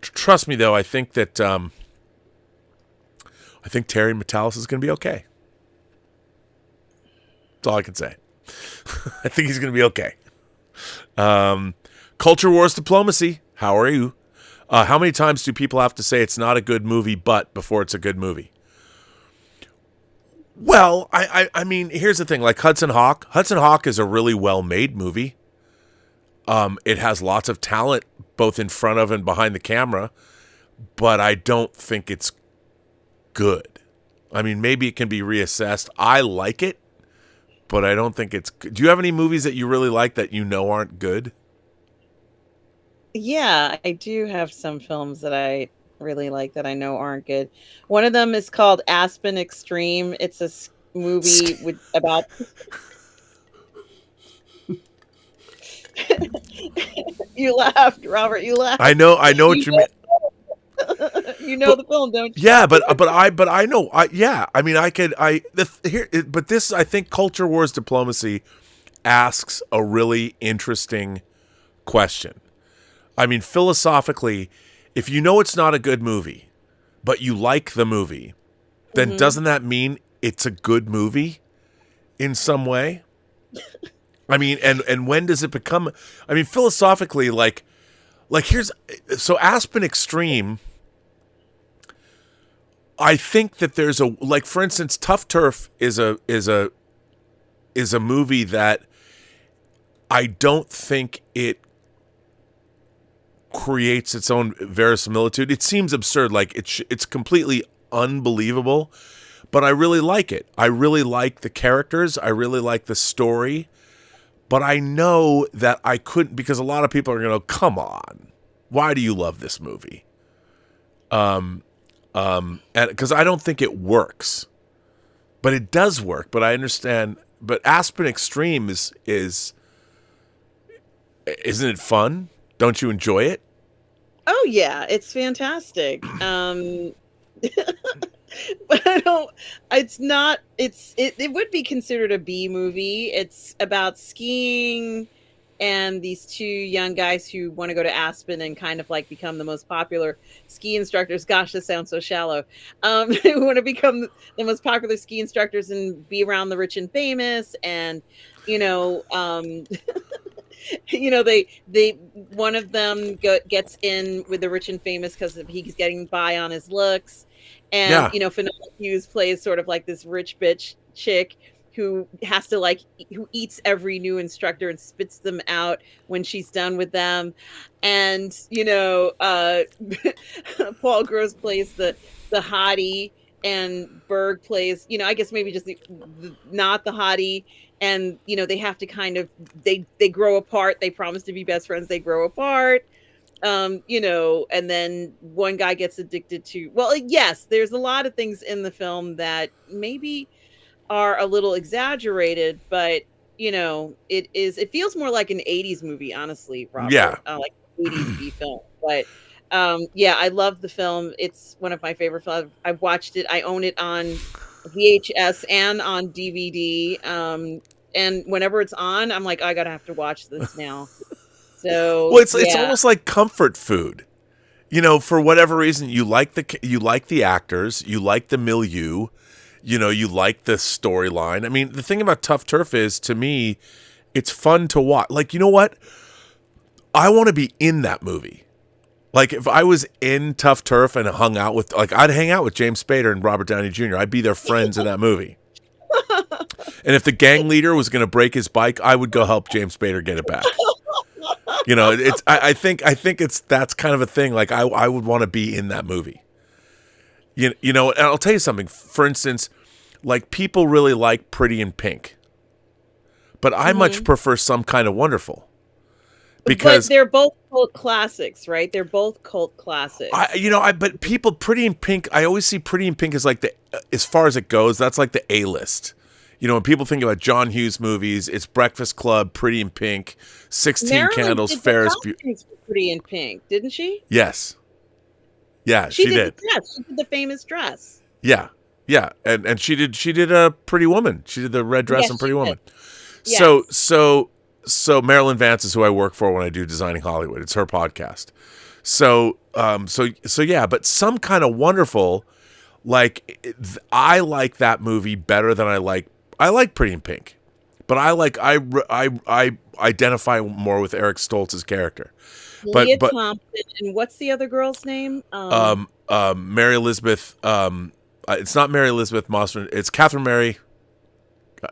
Trust me, though, I think that I think Terry Matalas is going to be okay. That's all I can say. I think he's going to be okay. Culture Wars Diplomacy. How are you? How many times do people have to say it's not a good movie, but before it's a good movie? Well, I mean, here's the thing. Like Hudson Hawk. Hudson Hawk is a really well-made movie. It has lots of talent, both in front of and behind the camera, but I don't think it's good. I mean, maybe it can be reassessed. I like it, but I don't think it's good. Do you have any movies that you really like that aren't good? Yeah, I do have some films that I really like that I know aren't good. One of them is called Aspen Extreme. It's a movie about... You laughed, Robert. You laughed. I know what you mean. You know the film, don't you? Yeah, but I know. But this, I think, Culture Wars Diplomacy asks a really interesting question. I mean, philosophically, if you know it's not a good movie, but you like the movie, then doesn't that mean it's a good movie in some way? I mean, and when does it become? I mean, philosophically, like so Aspen Extreme. I think that there's for instance, Tough Turf is a movie that I don't think it creates its own verisimilitude. It seems absurd, like it's completely unbelievable, but I really like it. I really like the characters. I really like the story. But I know that I couldn't, because a lot of people are going to go, come on, why do you love this movie? and because I don't think it works, but it does work. But I understand. But Aspen Extreme is isn't it fun? Don't you enjoy it? Oh yeah, it's fantastic. But I don't. It's not. It would be considered a B movie. It's about skiing and these two young guys who want to go to Aspen and kind of like become the most popular ski instructors. Gosh, this sounds so shallow. Who want to become the most popular ski instructors and be around the rich and famous, and you know, they one of them gets in with the rich and famous because he's getting by on his looks, and Finola Hughes plays sort of like this rich bitch chick who has to who eats every new instructor and spits them out when she's done with them, and Paul Gross plays the hottie, and Berg plays I guess maybe just not the hottie. And, they have to kind of, they grow apart. They promise to be best friends. They grow apart, and then one guy gets addicted to, well, yes, there's a lot of things in the film that maybe are a little exaggerated, but, it feels more like an 80s movie, honestly, Robert. Yeah. Like 80s B film. But, I love the film. It's one of my favorite films. I've watched it. I own it on VHS and on DVD. And whenever it's on, I'm like, I gotta have to watch this now. So well, it's almost like comfort food. For whatever reason, you like the actors, you like the milieu, you like the storyline. I mean, the thing about Tough Turf is, to me, it's fun to watch. Like, you know what? I want to be in that movie. Like, if I was in Tough Turf and hung out with, I'd hang out with James Spader and Robert Downey Jr. I'd be their friends in that movie. And if the gang leader was going to break his bike, I would go help James Spader get it back. I think that's kind of a thing. Like, I would want to be in that movie. And I'll tell you something. For instance, like, people really like Pretty in Pink, but I much prefer Some Kind of Wonderful. Because but they're both cult classics, right? They're both cult classics. But people, Pretty in Pink, I always see Pretty in Pink as like as far as it goes, that's like the A-list. When people think about John Hughes movies, it's Breakfast Club, Pretty in Pink, 16 Marilyn Candles, did Ferris Bueller. Pretty in Pink, didn't she? Yes. Yeah, she did. The dress. She did the famous dress. Yeah. Yeah. And she did a Pretty Woman. She did the red dress and Pretty Woman. Yes. So Marilyn Vance is who I work for when I do Designing Hollywood. It's her podcast. So yeah, but Some Kind of Wonderful, I like that movie better than I like Pretty in Pink, but I identify more with Eric Stoltz's character. Leah Thompson, and what's the other girl's name? Mary Elizabeth. It's not Mary Elizabeth Mossman. It's Catherine Mary.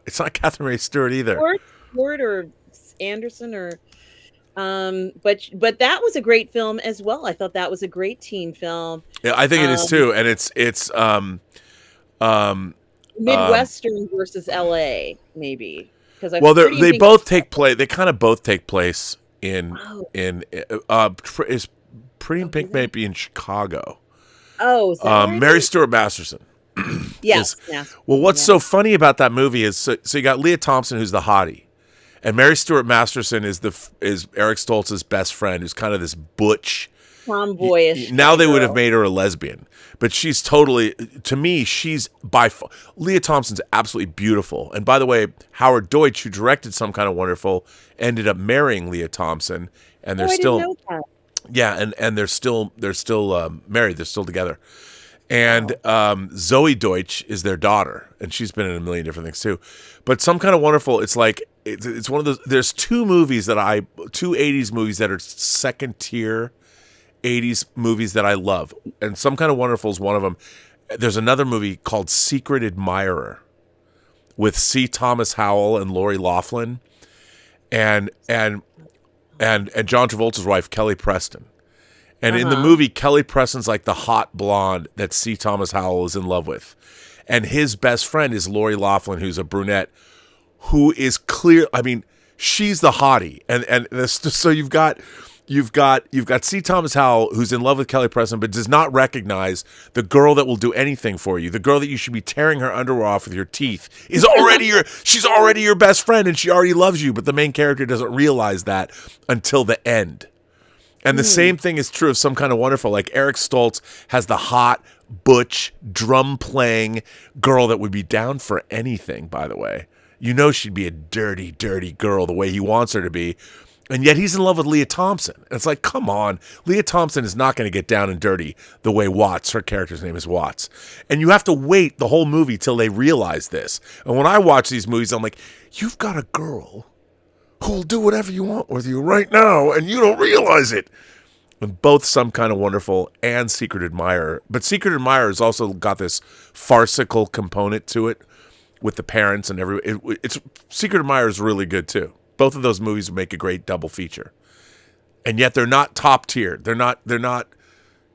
It's not Catherine Mary Stewart either. Stewart or Anderson or. But that was a great film as well. I thought that was a great teen film. Yeah, I think it is too, and it's Midwestern versus LA, maybe, because they both take place. They kind of both take place in is Pretty in Pink may be in Chicago. Oh, is that Mary Stuart Masterson. Yes. Well, what's so funny about that movie is so you got Leah Thompson, who's the hottie, and Mary Stuart Masterson is Eric Stoltz's best friend, who's kind of this butch, tomboyish. Now they would have made her a lesbian, but she's totally, to me, she's by far. Leah Thompson's absolutely beautiful. And by the way, Howard Deutsch, who directed Some Kind of Wonderful, ended up marrying Leah Thompson, and they're still, I didn't know that. Yeah, and they're still married. They're still together. And Zoe Deutsch is their daughter, and she's been in a million different things too. But Some Kind of Wonderful, it's like it's one of those. There's two 80s movies that are second tier 80s movies that I love, and Some Kind of Wonderful is one of them. There's another movie called Secret Admirer with C. Thomas Howell and Lori Loughlin, and John Travolta's wife Kelly Preston. And in the movie, Kelly Preston's like the hot blonde that C. Thomas Howell is in love with, and his best friend is Lori Loughlin, who's a brunette, who is clear. I mean, she's the hottie, and so you've got You've got C. Thomas Howell, who's in love with Kelly Preston, but does not recognize the girl that will do anything for you. The girl that you should be tearing her underwear off with your teeth is already she's already your best friend, and she already loves you. But the main character doesn't realize that until the end. And the same thing is true of Some Kind of Wonderful. Like Eric Stoltz has the hot, butch, drum playing girl that would be down for anything. By the way, you know she'd be a dirty, dirty girl the way he wants her to be. And yet he's in love with Leah Thompson. And it's like, come on. Leah Thompson is not going to get down and dirty the way Watts, her character's name is Watts. And you have to wait the whole movie till they realize this. And when I watch these movies, I'm like, you've got a girl who will do whatever you want with you right now, and you don't realize it. And both Some Kind of Wonderful and Secret Admirer. But Secret Admirer has also got this farcical component to it with the parents and it's Secret Admirer is really good too. Both of those movies make a great double feature, and yet they're not top tier. They're not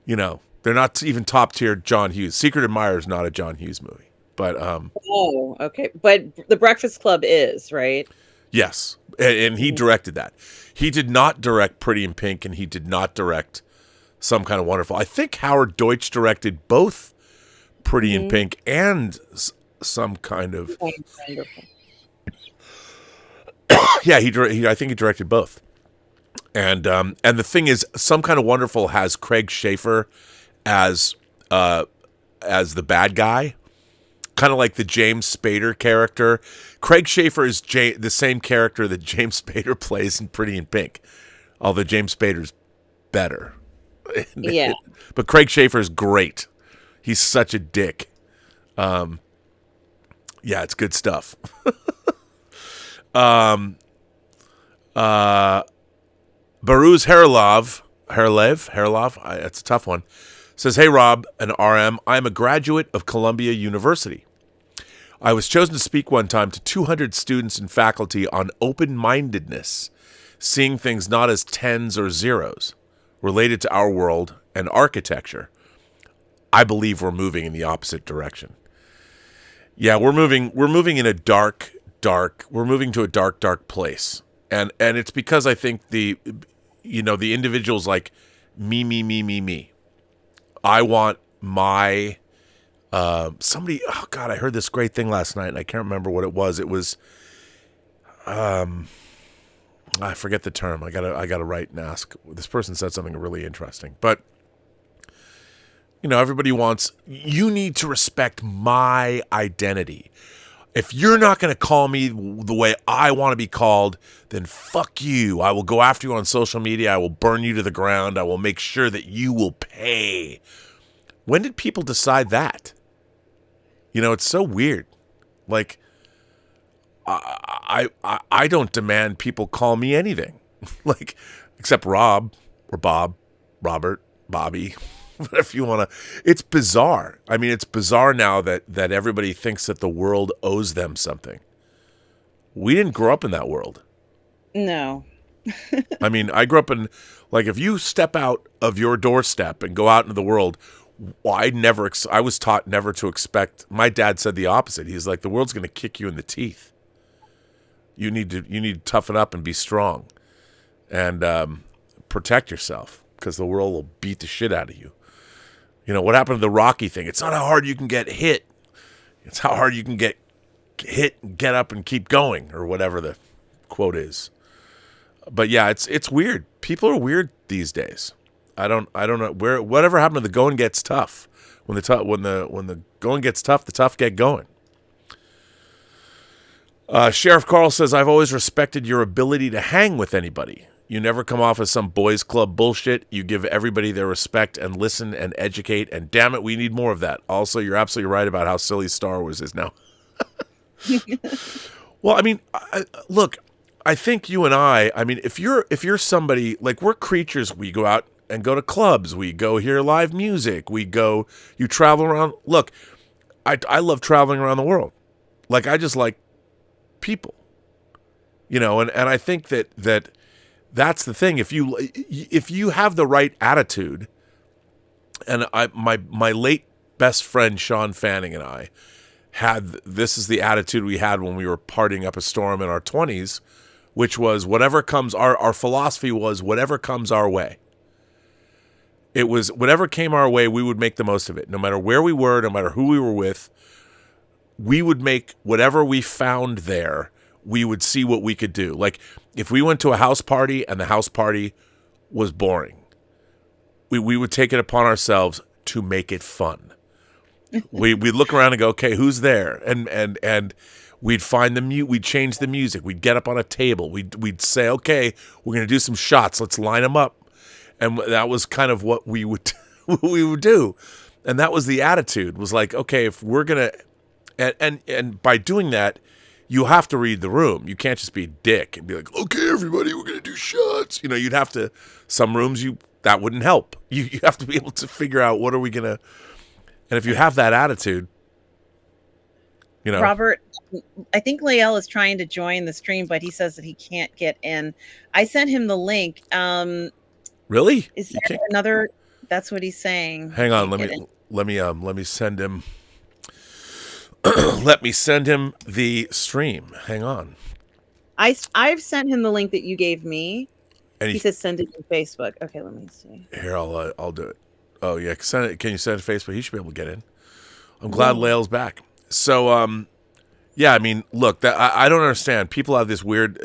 even top tier John Hughes. Secret Admirer is not a John Hughes movie, but Oh, okay. But The Breakfast Club is, right? yes, and he directed that. He did not direct Pretty in Pink, and he did not direct Some Kind of Wonderful. I think Howard Deutsch directed both Pretty in Pink and Some Kind of Wonderful. Yeah, I think he directed both. And the thing is, Some Kind of Wonderful has Craig Schaefer as the bad guy, kind of like the James Spader character. Craig Schaefer is the same character that James Spader plays in Pretty in Pink, although James Spader's better. Yeah. But Craig Schaefer's great. He's such a dick. Yeah, it's good stuff. Baruz Herlov, it's a tough one, says, "Hey Rob and RM, I'm a graduate of Columbia University. I was chosen to speak one time to 200 students and faculty on open-mindedness, seeing things not as tens or zeros, related to our world and architecture. I believe we're moving in the opposite direction." Yeah, we're moving in a we're moving to a dark place. And it's because I think the individuals like me. I want my somebody. Oh God, I heard this great thing last night, and I can't remember what it was. It was I forget the term. I gotta write and ask. This person said something really interesting, but everybody wants. You need to respect my identity. If you're not going to call me the way I want to be called, then fuck you. I will go after you on social media. I will burn you to the ground. I will make sure that you will pay. When did people decide that? It's so weird. Like, I don't demand people call me anything, like, except Rob or Bob, Robert, Bobby. Whatever you want to. It's bizarre. I mean, it's bizarre now that everybody thinks that the world owes them something. We didn't grow up in that world. No. I mean, I grew up in, like, if you step out of your doorstep and go out into the world, I was taught never to expect. My dad said the opposite. He's like, the world's going to kick you in the teeth. You need to toughen up and be strong and protect yourself, because the world will beat the shit out of you. What happened to the Rocky thing? It's not how hard you can get hit. It's how hard you can get hit and get up and keep going, or whatever the quote is. But yeah, it's weird. People are weird these days. I don't know whatever happened to the going gets tough. When the going gets tough, the tough get going. Sheriff Carl says, "I've always respected your ability to hang with anybody. You never come off as some boys club bullshit. You give everybody their respect and listen and educate. And damn it, we need more of that. Also, you're absolutely right about how silly Star Wars is now." Well, I mean, look, I think you and I mean, if you're somebody, like, we're creatures. We go out and go to clubs. We go hear live music. You travel around. Look, I love traveling around the world. Like, I just like people, and I think that that's the thing. If you have the right attitude, and my late best friend Sean Fanning and I this is the attitude we had when we were partying up a storm in our 20s, which was whatever comes, our philosophy was whatever comes our way. It was whatever came our way, we would make the most of it. No matter where we were, no matter who we were with, we would make whatever we found there, we would see what we could do. Like if we went to a house party and the house party was boring, we would take it upon ourselves to make it fun. We'd look around and go, okay, who's there? And we'd find we'd change the music. We'd get up on a table. We'd say, okay, we're going to do some shots. Let's line them up. And that was kind of what we would do. And that was the attitude, was like, okay, if we're going to, and by doing that, you have to read the room. You can't just be a dick and be like, okay, everybody, we're going to do shots. You'd have to, some rooms that wouldn't help. You have to be able to figure out what are we going to, and if you have that attitude, Robert, I think Lael is trying to join the stream, but he says that he can't get in. I sent him the link. Really? Is there another? That's what he's saying. Hang on, let me send him. Let me send him the stream. Hang on. I've sent him the link that you gave me. And he says send it to Facebook. Okay, let me see. Here, I'll do it. Oh yeah, send it. Can you send it to Facebook? He should be able to get in. I'm glad Lael's back. So yeah, I mean, look, I don't understand. People have this weird.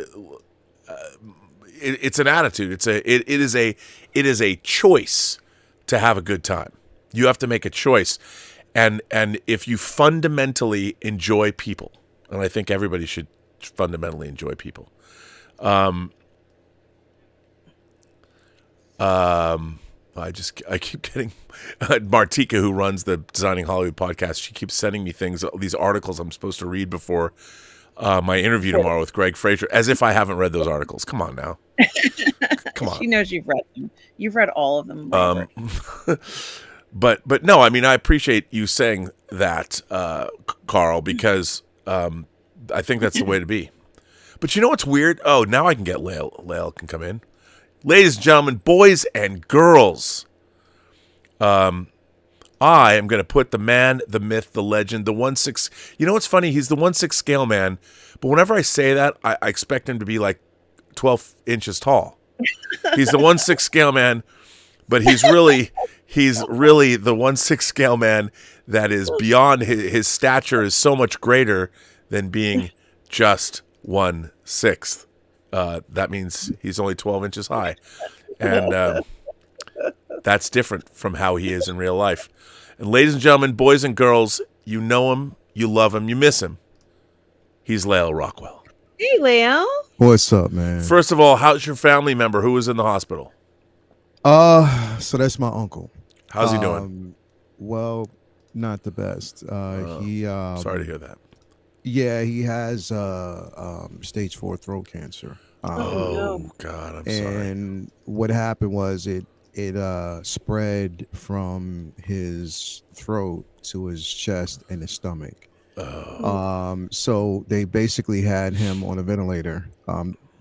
It's an attitude. It is a choice to have a good time. You have to make a choice, and if you fundamentally enjoy people, and I think everybody should fundamentally enjoy people. I keep getting Martika, who runs the Designing Hollywood podcast. She keeps sending me these articles I'm supposed to read before my interview tomorrow with Greg Fraser, as if I haven't read those articles. Come on now. Come on. She knows you've read them. You've read all of them. But no, I mean, I appreciate you saying that, Carl, because I think that's the way to be. But you know what's weird? Oh, now I can get Lael. Lael can come in. Ladies and gentlemen, boys and girls, I am going to put the man, the myth, the legend, the 1/6. You know what's funny? He's the 1/6 scale man, but whenever I say that, I expect him to be like 12 inches tall. He's the 1/6 scale man, but he's really the 1/6 scale man that is beyond his stature is so much greater than being just 1/6. That means he's only 12 inches high. And that's different from how he is in real life. And ladies and gentlemen, boys and girls, you know him, you love him, you miss him. He's L Rockwell. Hey, Lael. What's up, man? First of all, how's your family member who was in the hospital? So that's my uncle. How's he doing? Well, not the best. He sorry to hear that. Yeah, he has stage 4 throat cancer. Oh God, I'm sorry. And what happened was it spread from his throat to his chest and his stomach. So they basically had him on a ventilator.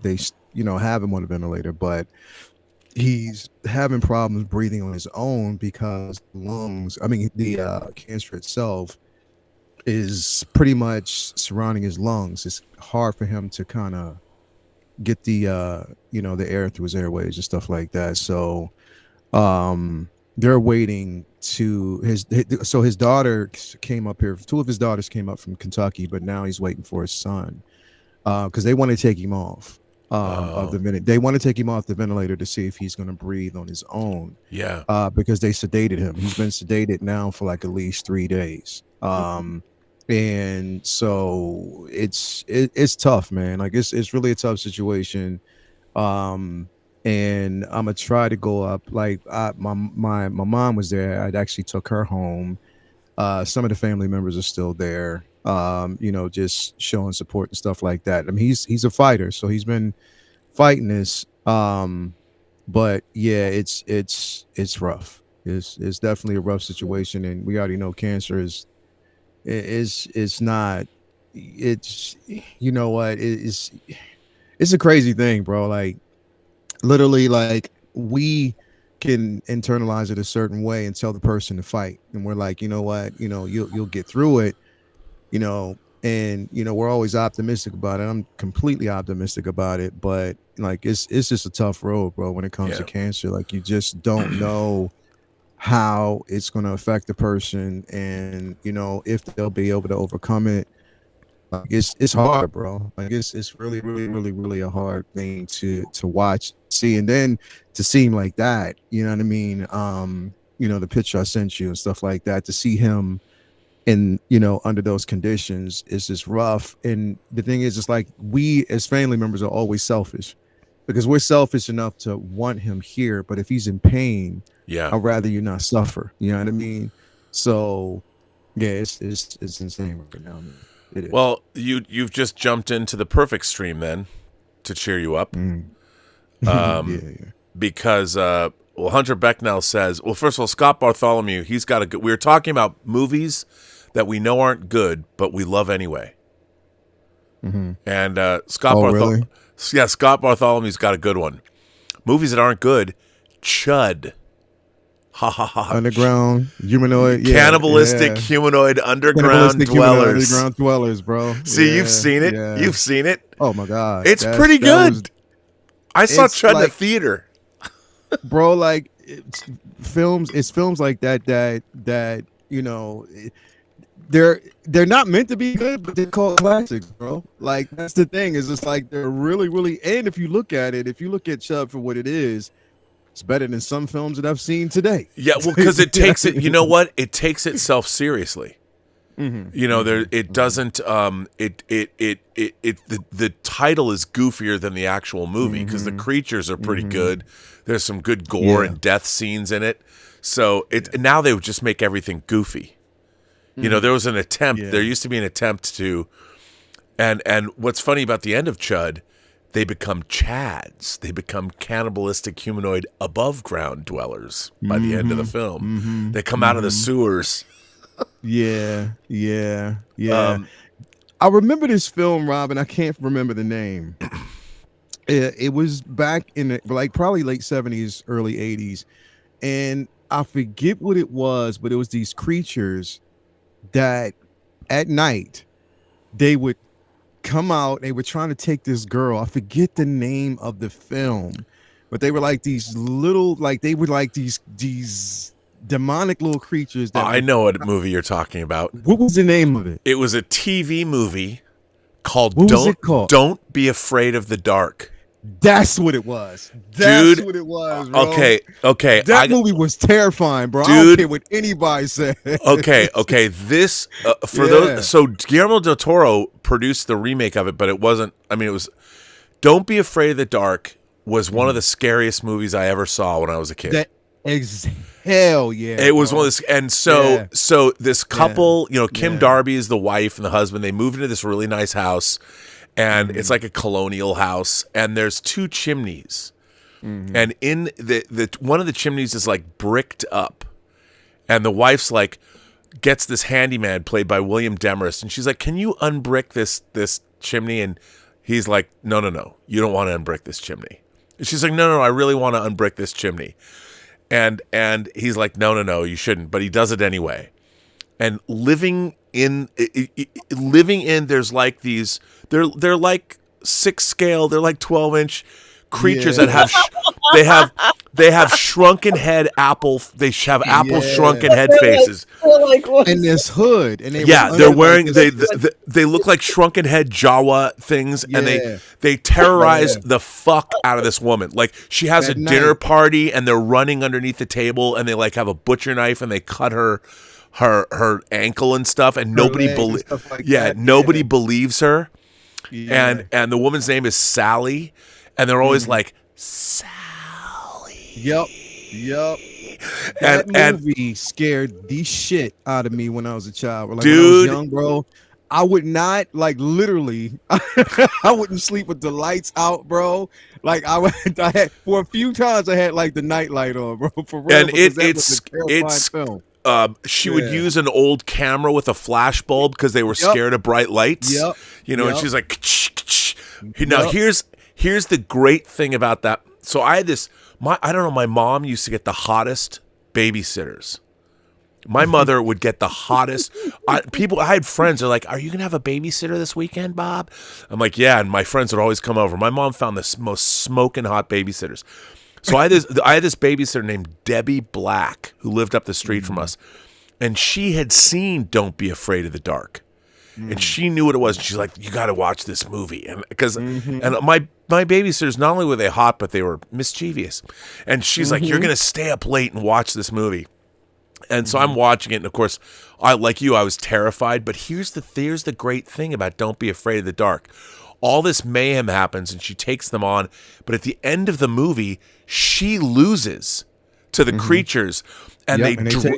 They have him on a ventilator, but he's having problems breathing on his own because the cancer itself is pretty much surrounding his lungs. It's hard for him to kind of get the the air through his airways and stuff like that. So they're waiting to his daughter came up here. 2 of his daughters came up from Kentucky, but now he's waiting for his son because they want to take him off of the ventilator. They want to take him off the ventilator to see if he's going to breathe on his own. Yeah. Because they sedated him. He's been sedated now for like at least 3 days. And so it's tough, man. Like it's really a tough situation. And I'm gonna try to go up. Like my mom was there. I'd actually took her home. Some of the family members are still there. Just showing support and stuff like that. I mean, he's a fighter, so he's been fighting this. But yeah, it's rough. It's definitely a rough situation, and we already know cancer is not. It's it's a crazy thing, bro. Like literally, like we can internalize it a certain way and tell the person to fight, and we're like, you know what, you'll get through it, and we're always optimistic about it. I'm completely optimistic about it, but like it's just a tough road, bro, when it comes to cancer. Like, you just don't know how it's going to affect the person, and if they'll be able to overcome it. Like, it's hard, bro. Like, it's really, really, really, really a hard thing to watch, see, and then to see him like that. You know what I mean? The picture I sent you and stuff like that, to see him in under those conditions is just rough. And the thing is, it's like, we as family members are always selfish, because we're selfish enough to want him here, but if he's in pain, I'd rather you not suffer. You know what I mean? So yeah, it's insane right now, man. It is. Well, you've just jumped into the perfect stream then to cheer you up. Because Hunter Becknell says, well, first of all, Scott Bartholomew, he's got a good. We were talking about movies that we know aren't good, but we love anyway. And Scott Scott Bartholomew's got a good one. Movies that aren't good, Chud. Ha ha ha. Underground humanoid, cannibalistic humanoid underground dwellers. Underground dwellers, bro. See, you've seen it. Yeah. You've seen it. Oh my god, it's pretty good. I saw Chud in the theater, bro. Like, it's films like that they're not meant to be good, but they're called classics, bro. Like, that's the thing, is it's like they're really, really. And if you look at Chud for what it is, it's better than some films that I've seen today. Yeah, well, because it takes it. You know what? It takes itself seriously. It doesn't. The title is goofier than the actual movie, because the creatures are pretty good. There's some good gore and death scenes in it. So now they would just make everything goofy. There was an attempt. There used to be an attempt to, and what's funny about the end of Chud, they become Chads. They become cannibalistic humanoid above ground dwellers by the end of the film. They come out of the sewers. Yeah. I remember this film, Robin. I can't remember the name. It was back in probably late 70s, early 80s. And I forget what it was, but it was these creatures that at night they would come out. They were trying to take this girl. I forget the name of the film, but they were like these little, these demonic little creatures. I know what movie you're talking about. What was the name of it? It was a TV movie called Don't Be Afraid of the Dark. That's what it was. That's what it was, bro. Okay. That movie was terrifying, bro. I don't care what anybody said. Okay. This those. So Guillermo del Toro produced the remake of it, but it wasn't. I mean, it was. Don't Be Afraid of the Dark was one of the scariest movies I ever saw when I was a kid. Hell yeah! It was one of this, and so this couple, Kim Darby is the wife and the husband. They move into this really nice house. And it's like a colonial house, and there's two chimneys, and in the one of the chimneys is like bricked up, and the wife's like gets this handyman played by William Demarest, and she's like, "Can you unbrick this chimney?" And he's like, "No, you don't want to unbrick this chimney." And she's like, "No, I really want to unbrick this chimney," and he's like, "No, you shouldn't," but he does it anyway. And living in there's like these they're like 6 scale, they're like 12-inch creatures that have they have shrunken head shrunken head faces, and this hood, and they're wearing they look like shrunken head Jawa things, and they terrorize the fuck out of this woman. Like, she has a dinner party, and they're running underneath the table, and they like have a butcher knife, and they cut her ankle and stuff, and nobody believes her. And the woman's name is Sally, and they're always like, Sally. Yep. That movie scared the shit out of me when I was a child. Like, dude, when I was young, bro, I would not, like, literally, I wouldn't sleep with the lights out, bro. Like, I had for a few times I had like the nightlight on, bro. For real, and it's film. She would use an old camera with a flash bulb because they were scared of bright lights. And she's like, Kch. Now here's the great thing about that. So I had this, my mom used to get the hottest babysitters. My mother would get the hottest I had friends that are like, "Are you gonna have a babysitter this weekend, Bob?" I'm like, "Yeah," and my friends would always come over. My mom found the most smoking hot babysitters. So I had this babysitter named Debbie Black who lived up the street from us, and she had seen Don't Be Afraid of the Dark. And she knew what it was. And she's like, "You got to watch this movie." And because and my babysitters, not only were they hot, but they were mischievous. And she's like, "You're going to stay up late and watch this movie." And so I'm watching it, and of course, I was terrified. But here's the great thing about Don't Be Afraid of the Dark. All this mayhem happens, and she takes them on. But at the end of the movie, she loses to the creatures, and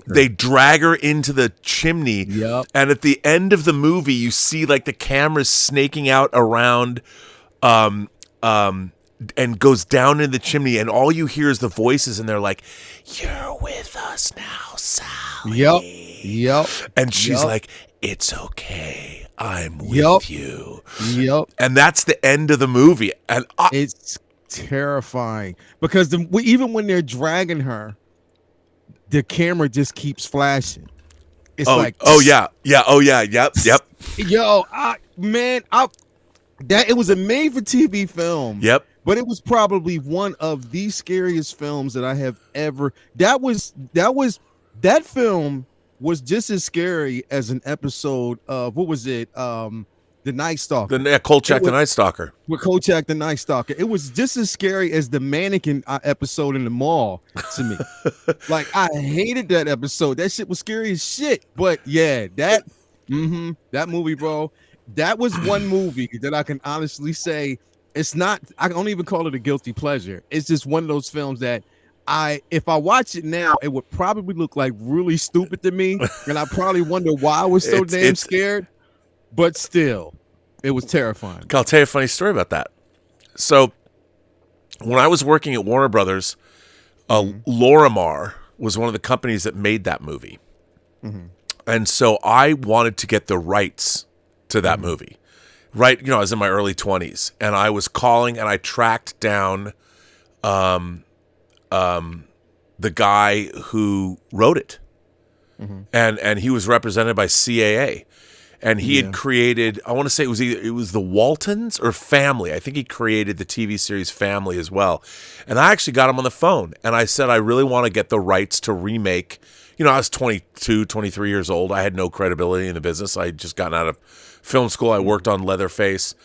they drag her into the chimney. Yep. And at the end of the movie, you see like the cameras snaking out around, and goes down in the chimney, and all you hear is the voices, and they're like, "You're with us now, Sally." Yep. And she's like, "It's okay, I'm with you." Yep. And that's the end of the movie, and It's terrifying because even when they're dragging her, the camera just keeps flashing. It's yep. Yo, it was a made-for-TV film. Yep. But it was probably one of the scariest films that I have ever. That film was just as scary as an episode of what was it? The Night Stalker. Kolchak the Night Stalker. With Kolchak the Night Stalker. It was just as scary as the mannequin episode in the mall to me. Like, I hated that episode. That shit was scary as shit. But yeah, that movie, bro. That was one movie that I can honestly say it's not. I don't even call it a guilty pleasure. It's just one of those films that if I watch it now, it would probably look like really stupid to me, and I probably wonder why I was so damn scared. But still, it was terrifying. I'll tell you a funny story about that. So, when I was working at Warner Brothers, Lorimar was one of the companies that made that movie. And so I wanted to get the rights to that movie. Right, I was in my early 20s, and I was calling, and I tracked down the guy who wrote it. And he was represented by CAA. And he had created, I want to say it was the Waltons or Family. I think he created the TV series Family as well. And I actually got him on the phone, and I said, I really want to get the rights to remake. I was 22, 23 years old. I had no credibility in the business. I had just gotten out of film school. I worked on Leatherface.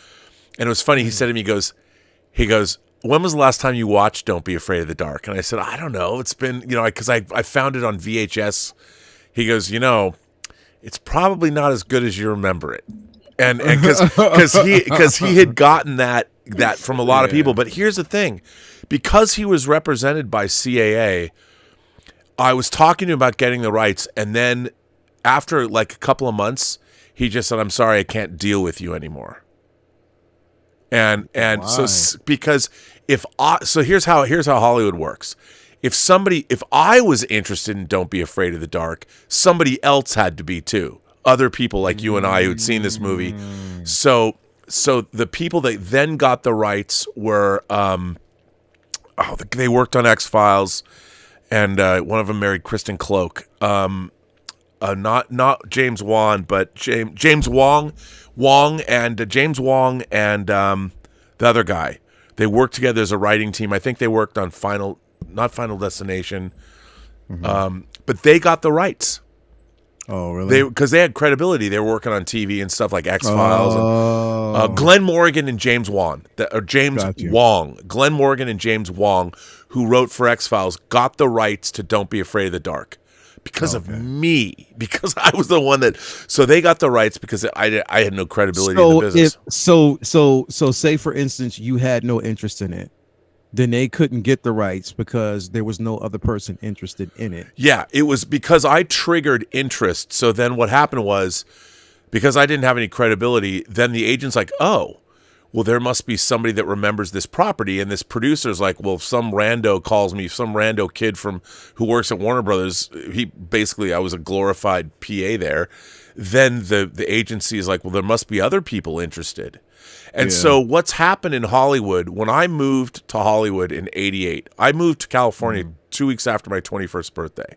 And it was funny. He said to me, he goes, "When was the last time you watched Don't Be Afraid of the Dark?" And I said, "I don't know. It's been, because I found it on VHS." He goes, "It's probably not as good as you remember it." And because he had gotten that from a lot of people. But here's the thing. Because he was represented by CAA, I was talking to him about getting the rights, and then after like a couple of months, he just said, "I'm sorry, I can't deal with you anymore." And so because here's how Hollywood works. If I was interested in Don't Be Afraid of the Dark, somebody else had to be too. Other people like you and I who'd seen this movie. So the people that then got the rights were they worked on X-Files. And one of them married Kristen Cloak. Not James Wan, but James Wong and James Wong and the other guy. They worked together as a writing team. I think they worked on Final Destination. But they got the rights. Oh, really? Because they had credibility. They were working on TV and stuff like X-Files. And, Glenn Morgan and James Wong. Glenn Morgan and James Wong, who wrote for X-Files, got the rights to Don't Be Afraid of the Dark. Because of me. Because I was the one that... So they got the rights because I had no credibility in the business. So say, for instance, you had no interest in it. Then they couldn't get the rights because there was no other person interested in it. Yeah, it was because I triggered interest. So then what happened was, because I didn't have any credibility, then the agent's like, "Oh, well, there must be somebody that remembers this property." And this producer's like, "Well, if some rando calls me, some rando kid who works at Warner Brothers, I was a glorified PA there." Then the agency is like, "Well, there must be other people interested." And so what's happened in Hollywood, when I moved to Hollywood in 88, I moved to California 2 weeks after my 21st birthday.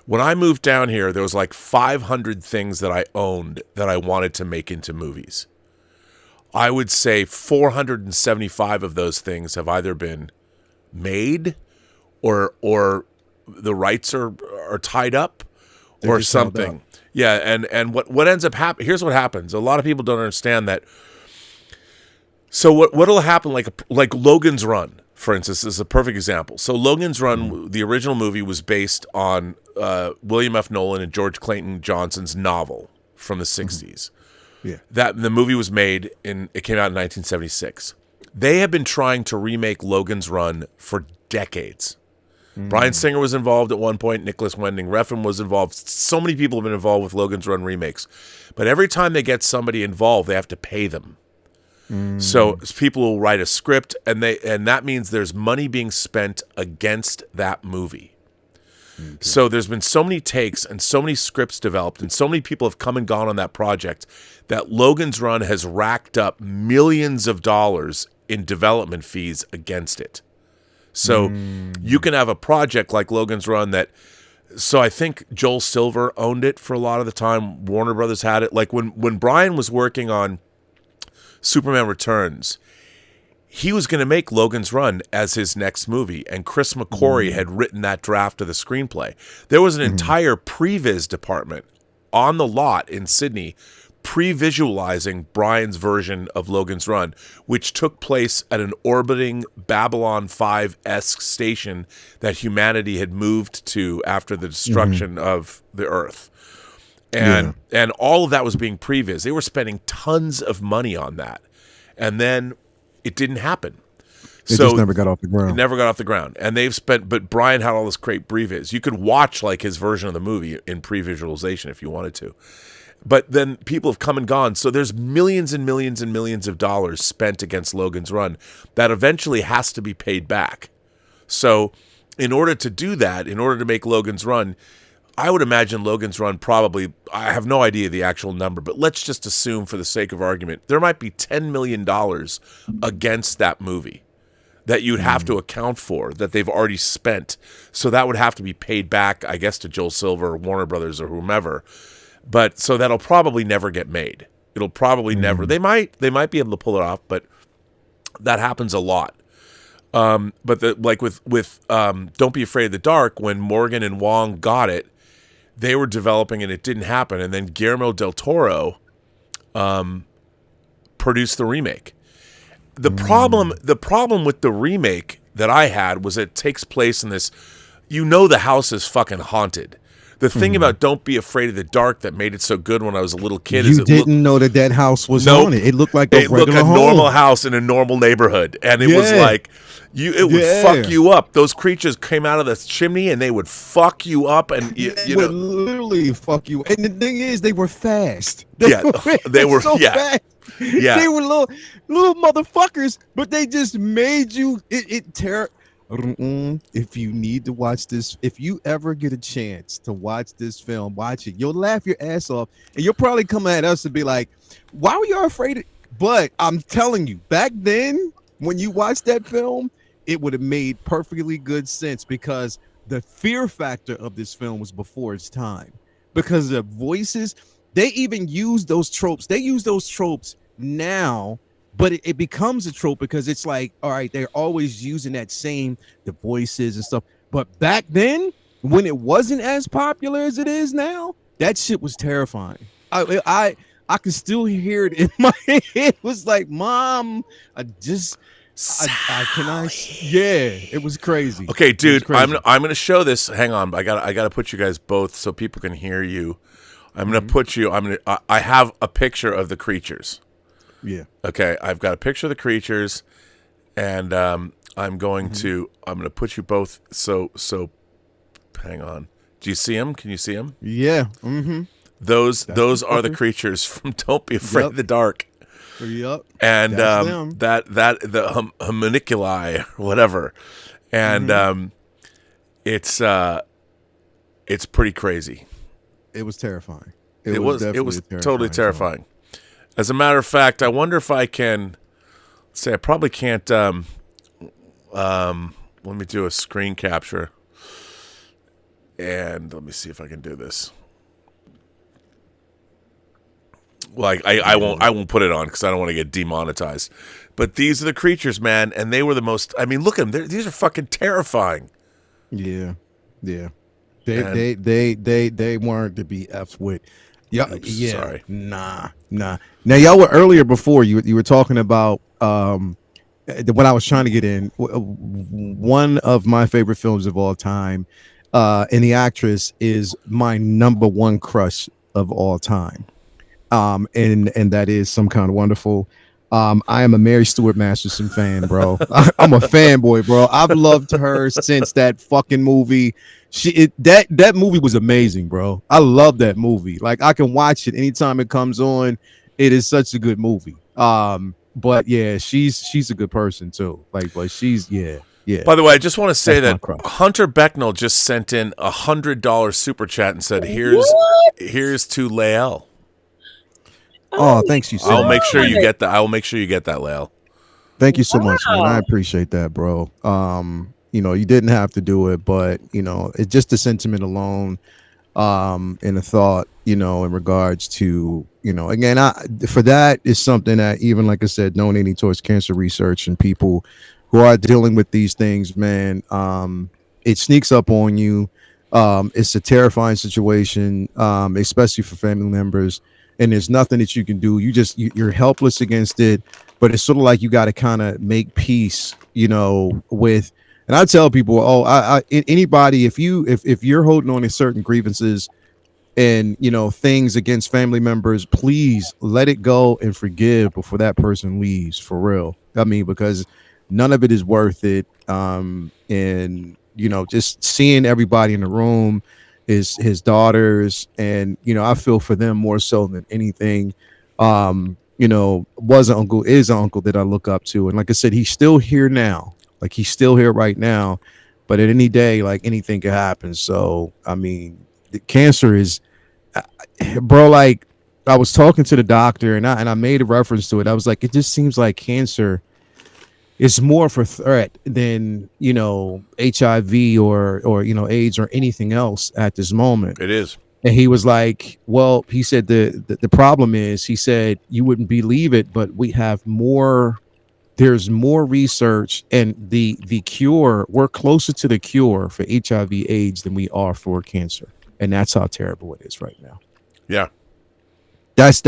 When I moved down here, there was like 500 things that I owned that I wanted to make into movies. I would say 475 of those things have either been made or the rights are tied up or something. Yeah, and what ends up happening, here's what happens. A lot of people don't understand that. So what'll happen, like Logan's Run, for instance, is a perfect example. So Logan's Run, the original movie, was based on William F. Nolan and George Clayton Johnson's novel from the 60s. Yeah. That the movie was made it came out in 1976. They have been trying to remake Logan's Run for decades. Bryan Singer was involved at one point. Nicholas Winding Refn was involved. So many people have been involved with Logan's Run remakes. But every time they get somebody involved, they have to pay them. So people will write a script, and that means there's money being spent against that movie. So there's been so many takes and so many scripts developed, and so many people have come and gone on that project that Logan's Run has racked up millions of dollars in development fees against it. So you can have a project like Logan's Run so I think Joel Silver owned it for a lot of the time. Warner Brothers had it. Like when Brian was working on Superman Returns, he was going to make Logan's Run as his next movie, and Chris McQuarrie had written that draft of the screenplay. There was an entire previs department on the lot in Sydney pre-visualizing Brian's version of Logan's Run, which took place at an orbiting Babylon 5-esque station that humanity had moved to after the destruction of the Earth. And all of that was being previs. They were spending tons of money on that. And then it didn't happen. It just never got off the ground. It never got off the ground. And but Brian had all this great previs. You could watch like his version of the movie in pre-visualization if you wanted to. But then people have come and gone. So there's millions and millions and millions of dollars spent against Logan's Run that eventually has to be paid back. So in order to do that, in order to make Logan's Run, I would imagine Logan's Run probably, I have no idea the actual number, but let's just assume for the sake of argument, there might be $10 million against that movie that you'd have to account for that they've already spent. So that would have to be paid back, I guess, to Joel Silver or Warner Brothers or whomever. But so that'll probably never get made. It'll probably never. They might be able to pull it off, but that happens a lot. But with Don't Be Afraid of the Dark, when Morgan and Wong got it, they were developing and it didn't happen. And then Guillermo del Toro produced the remake. The problem with the remake that I had was it takes place in this, the house is fucking haunted. The thing about Don't Be Afraid of the Dark that made it so good when I was a little kid is you didn't know that house was haunted. It looked like a normal house in a normal neighborhood, and it was like it would fuck you up. Those creatures came out of the chimney and they would fuck you up, and you would literally fuck you. And the thing is, they were fast. They were so fast. Yeah, they were little motherfuckers, but they just made you If you need to watch this, if you ever get a chance to watch this film, watch it. You'll laugh your ass off, and you'll probably come at us and be like, "Why were y'all afraid?" But I'm telling you, back then, when you watched that film, it would have made perfectly good sense because the fear factor of this film was before its time. Because the voices, they even use those tropes. They use those tropes now. But it becomes a trope because it's like, all right, they're always using the voices and stuff. But back then, when it wasn't as popular as it is now, that shit was terrifying. I can still hear it in my head. It was like, Mom, it was crazy. Okay, dude, I'm gonna show this. Hang on, I gotta put you guys both so people can hear you. I'm gonna put you. I have a picture of the creatures. Yeah. Okay, I've got a picture of the creatures, and I'm going to put you both. So, hang on. Do you see them? Can you see them? Yeah. Those are the creatures from Don't Be Afraid of the Dark. Yep. And the homunculi, whatever, and it's pretty crazy. It was terrifying. It was totally terrifying. As a matter of fact, I wonder if I can say I probably can't. Let me do a screen capture. And let me see if I can do this. Well, I won't put it on because I don't want to get demonetized. But these are the creatures, man, and they were the most. I mean, look at them. These are fucking terrifying. Yeah. They weren't to be effed with. Yeah, yeah. Sorry. Nah. Now y'all were earlier before you were talking about when I was trying to get in one of my favorite films of all time, and the actress is my number one crush of all time. And that is Some Kind of Wonderful. I am a Mary Stuart Masterson fan, bro. I'm a fanboy, bro. I've loved her since that fucking movie. That movie was amazing, bro. I love that movie. Like, I can watch it anytime it comes on. It is such a good movie. But yeah, she's a good person too. Like, but she's yeah. By the way, I just want to say That's that my crush. Hunter Becknell just sent in $100 super chat and said, "Here's to Lael." Oh, thanks you so I'll much. make sure you get that. I will make sure you get that, Lael. Thank you so much, man. I appreciate that, bro. You didn't have to do it, but it's just the sentiment alone, and the thought, in regards to, again, for that is something that, even like I said, donating towards cancer research and people who are dealing with these things, man, it sneaks up on you. It's a terrifying situation, especially for family members, and there's nothing that you can do. You're helpless against it, but it's sort of like you got to kind of make peace, with. And I tell people, anybody, if you're holding on to certain grievances and things against family members, please let it go and forgive before that person leaves, for real. I mean, because none of it is worth it. And just seeing everybody in the room, his daughters, and I feel for them more so than anything. Is an uncle that I look up to, and like I said, he's still here now. Like, he's still here right now, but at any day, like, anything could happen. So, I mean, the cancer is, bro, like, I was talking to the doctor and I made a reference to it. I was like, it just seems like cancer is more of a threat than, HIV or AIDS or anything else at this moment. It is. And he was like, well, he said the problem is, he said, you wouldn't believe it, but we have there's more research, and the cure, we're closer to the cure for HIV AIDS than we are for cancer. And that's how terrible it is right now. Yeah. That's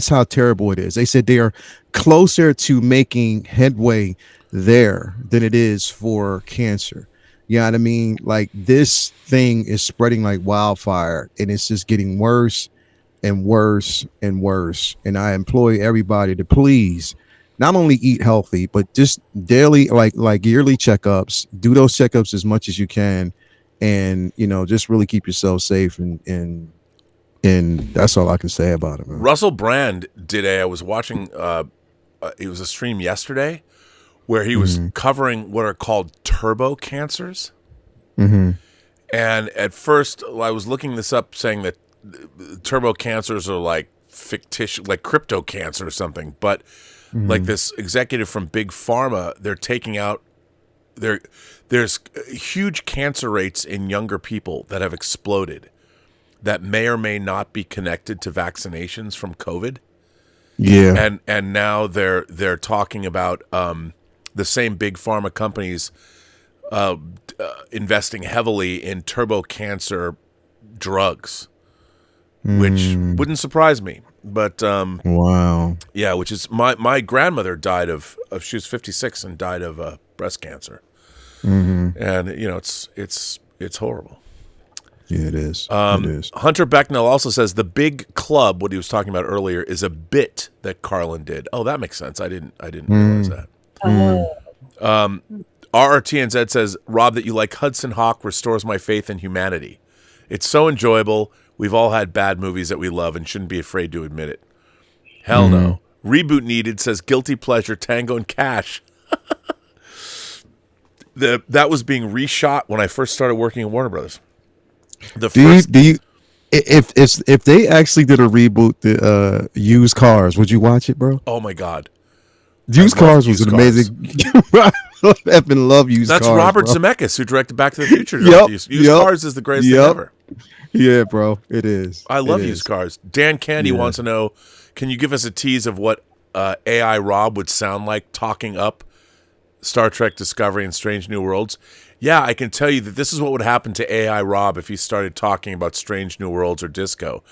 how terrible it is. They said they are closer to making headway there than it is for cancer. You know what I mean? Like, this thing is spreading like wildfire, and it's just getting worse and worse and worse. And I implore everybody to please not only eat healthy, but just daily, like yearly checkups. Do those checkups as much as you can, and just really keep yourself safe. And that's all I can say about it, man. Russell Brand I was watching. It was a stream yesterday where he was covering what are called turbo cancers. Mm-hmm. And at first, I was looking this up, saying that turbo cancers are like fictitious, like crypto cancer or something, but. Like this executive from Big Pharma, they're taking out there's huge cancer rates in younger people that have exploded that may or may not be connected to vaccinations from COVID. Yeah. And now they're talking about the same Big Pharma companies investing heavily in turbo cancer drugs, which wouldn't surprise me. But wow, yeah, which is my grandmother died of she was 56 and died of breast cancer, and it's horrible. Yeah, it is. It is. Hunter Becknell also says the big club, what he was talking about earlier, is a bit that Carlin did. Oh, that makes sense. I didn't realize that. RRTNZ says, Rob, that you like Hudson Hawk restores my faith in humanity. It's so enjoyable. We've all had bad movies that we love and shouldn't be afraid to admit it. Hell no. Reboot needed, says Guilty Pleasure, Tango and Cash. That was being reshot when I first started working at Warner Brothers. If they actually did a reboot, the Used Cars, would you watch it, bro? Oh my God. Used Cars was an amazing. effing love used That's cars, Robert bro. Zemeckis, who directed Back to the Future. Yep, Used yep, Cars is the greatest thing yep. ever. Yeah, bro, it is. I It love is. used cars. Dan Candy Yeah. wants to know, can you give us a tease of what AI Rob would sound like talking up Star Trek Discovery and Strange New Worlds? Yeah, I can tell you that this is what would happen to AI Rob if he started talking about Strange New Worlds or disco.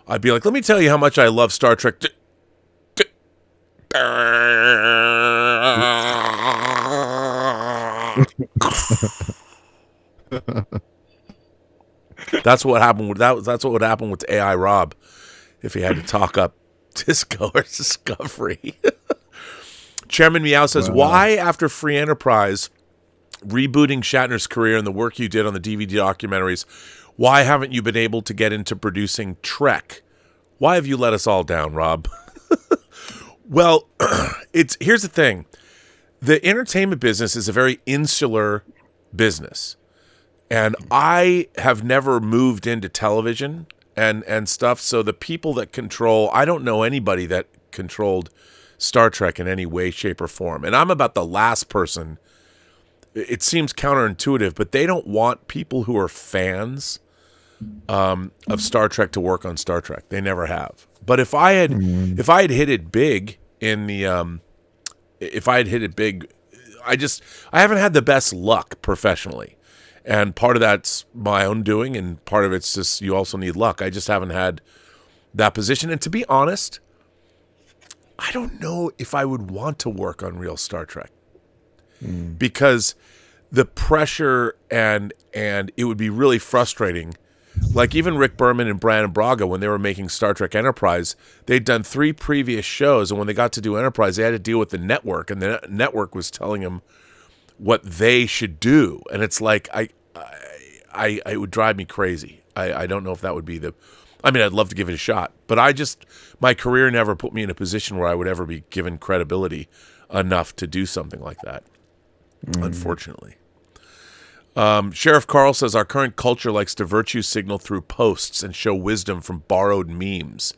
I'd be like, let me tell you how much I love Star Trek. That's what happened with that. That's what would happen with AI Rob if he had to talk up disco or Discovery. Chairman Meow says, why after Free Enterprise rebooting Shatner's career and the work you did on the DVD documentaries, why haven't you been able to get into producing Trek? Why have you let us all down, Rob? Well, here's the thing. The entertainment business is a very insular business. And I have never moved into television and stuff. So the people that control, I don't know anybody that controlled Star Trek in any way, shape, or form. And I'm about the last person. It seems counterintuitive, but they don't want people who are fans of Star Trek to work on Star Trek. They never have. But if I had hit it big in the I haven't had the best luck professionally. And part of that's my own doing, and part of it's just you also need luck. I just haven't had that position. And to be honest, I don't know if I would want to work on real Star Trek because the pressure and it would be really frustrating. Like even Rick Berman and Brandon Braga, when they were making Star Trek Enterprise, they'd done 3 previous shows, and when they got to do Enterprise, they had to deal with the network, and the network was telling them what they should do, and it's like it would drive me crazy. I don't know if that would be I mean, I'd love to give it a shot, but my career never put me in a position where I would ever be given credibility enough to do something like that, unfortunately. Sheriff Carl says, our current culture likes to virtue signal through posts and show wisdom from borrowed memes.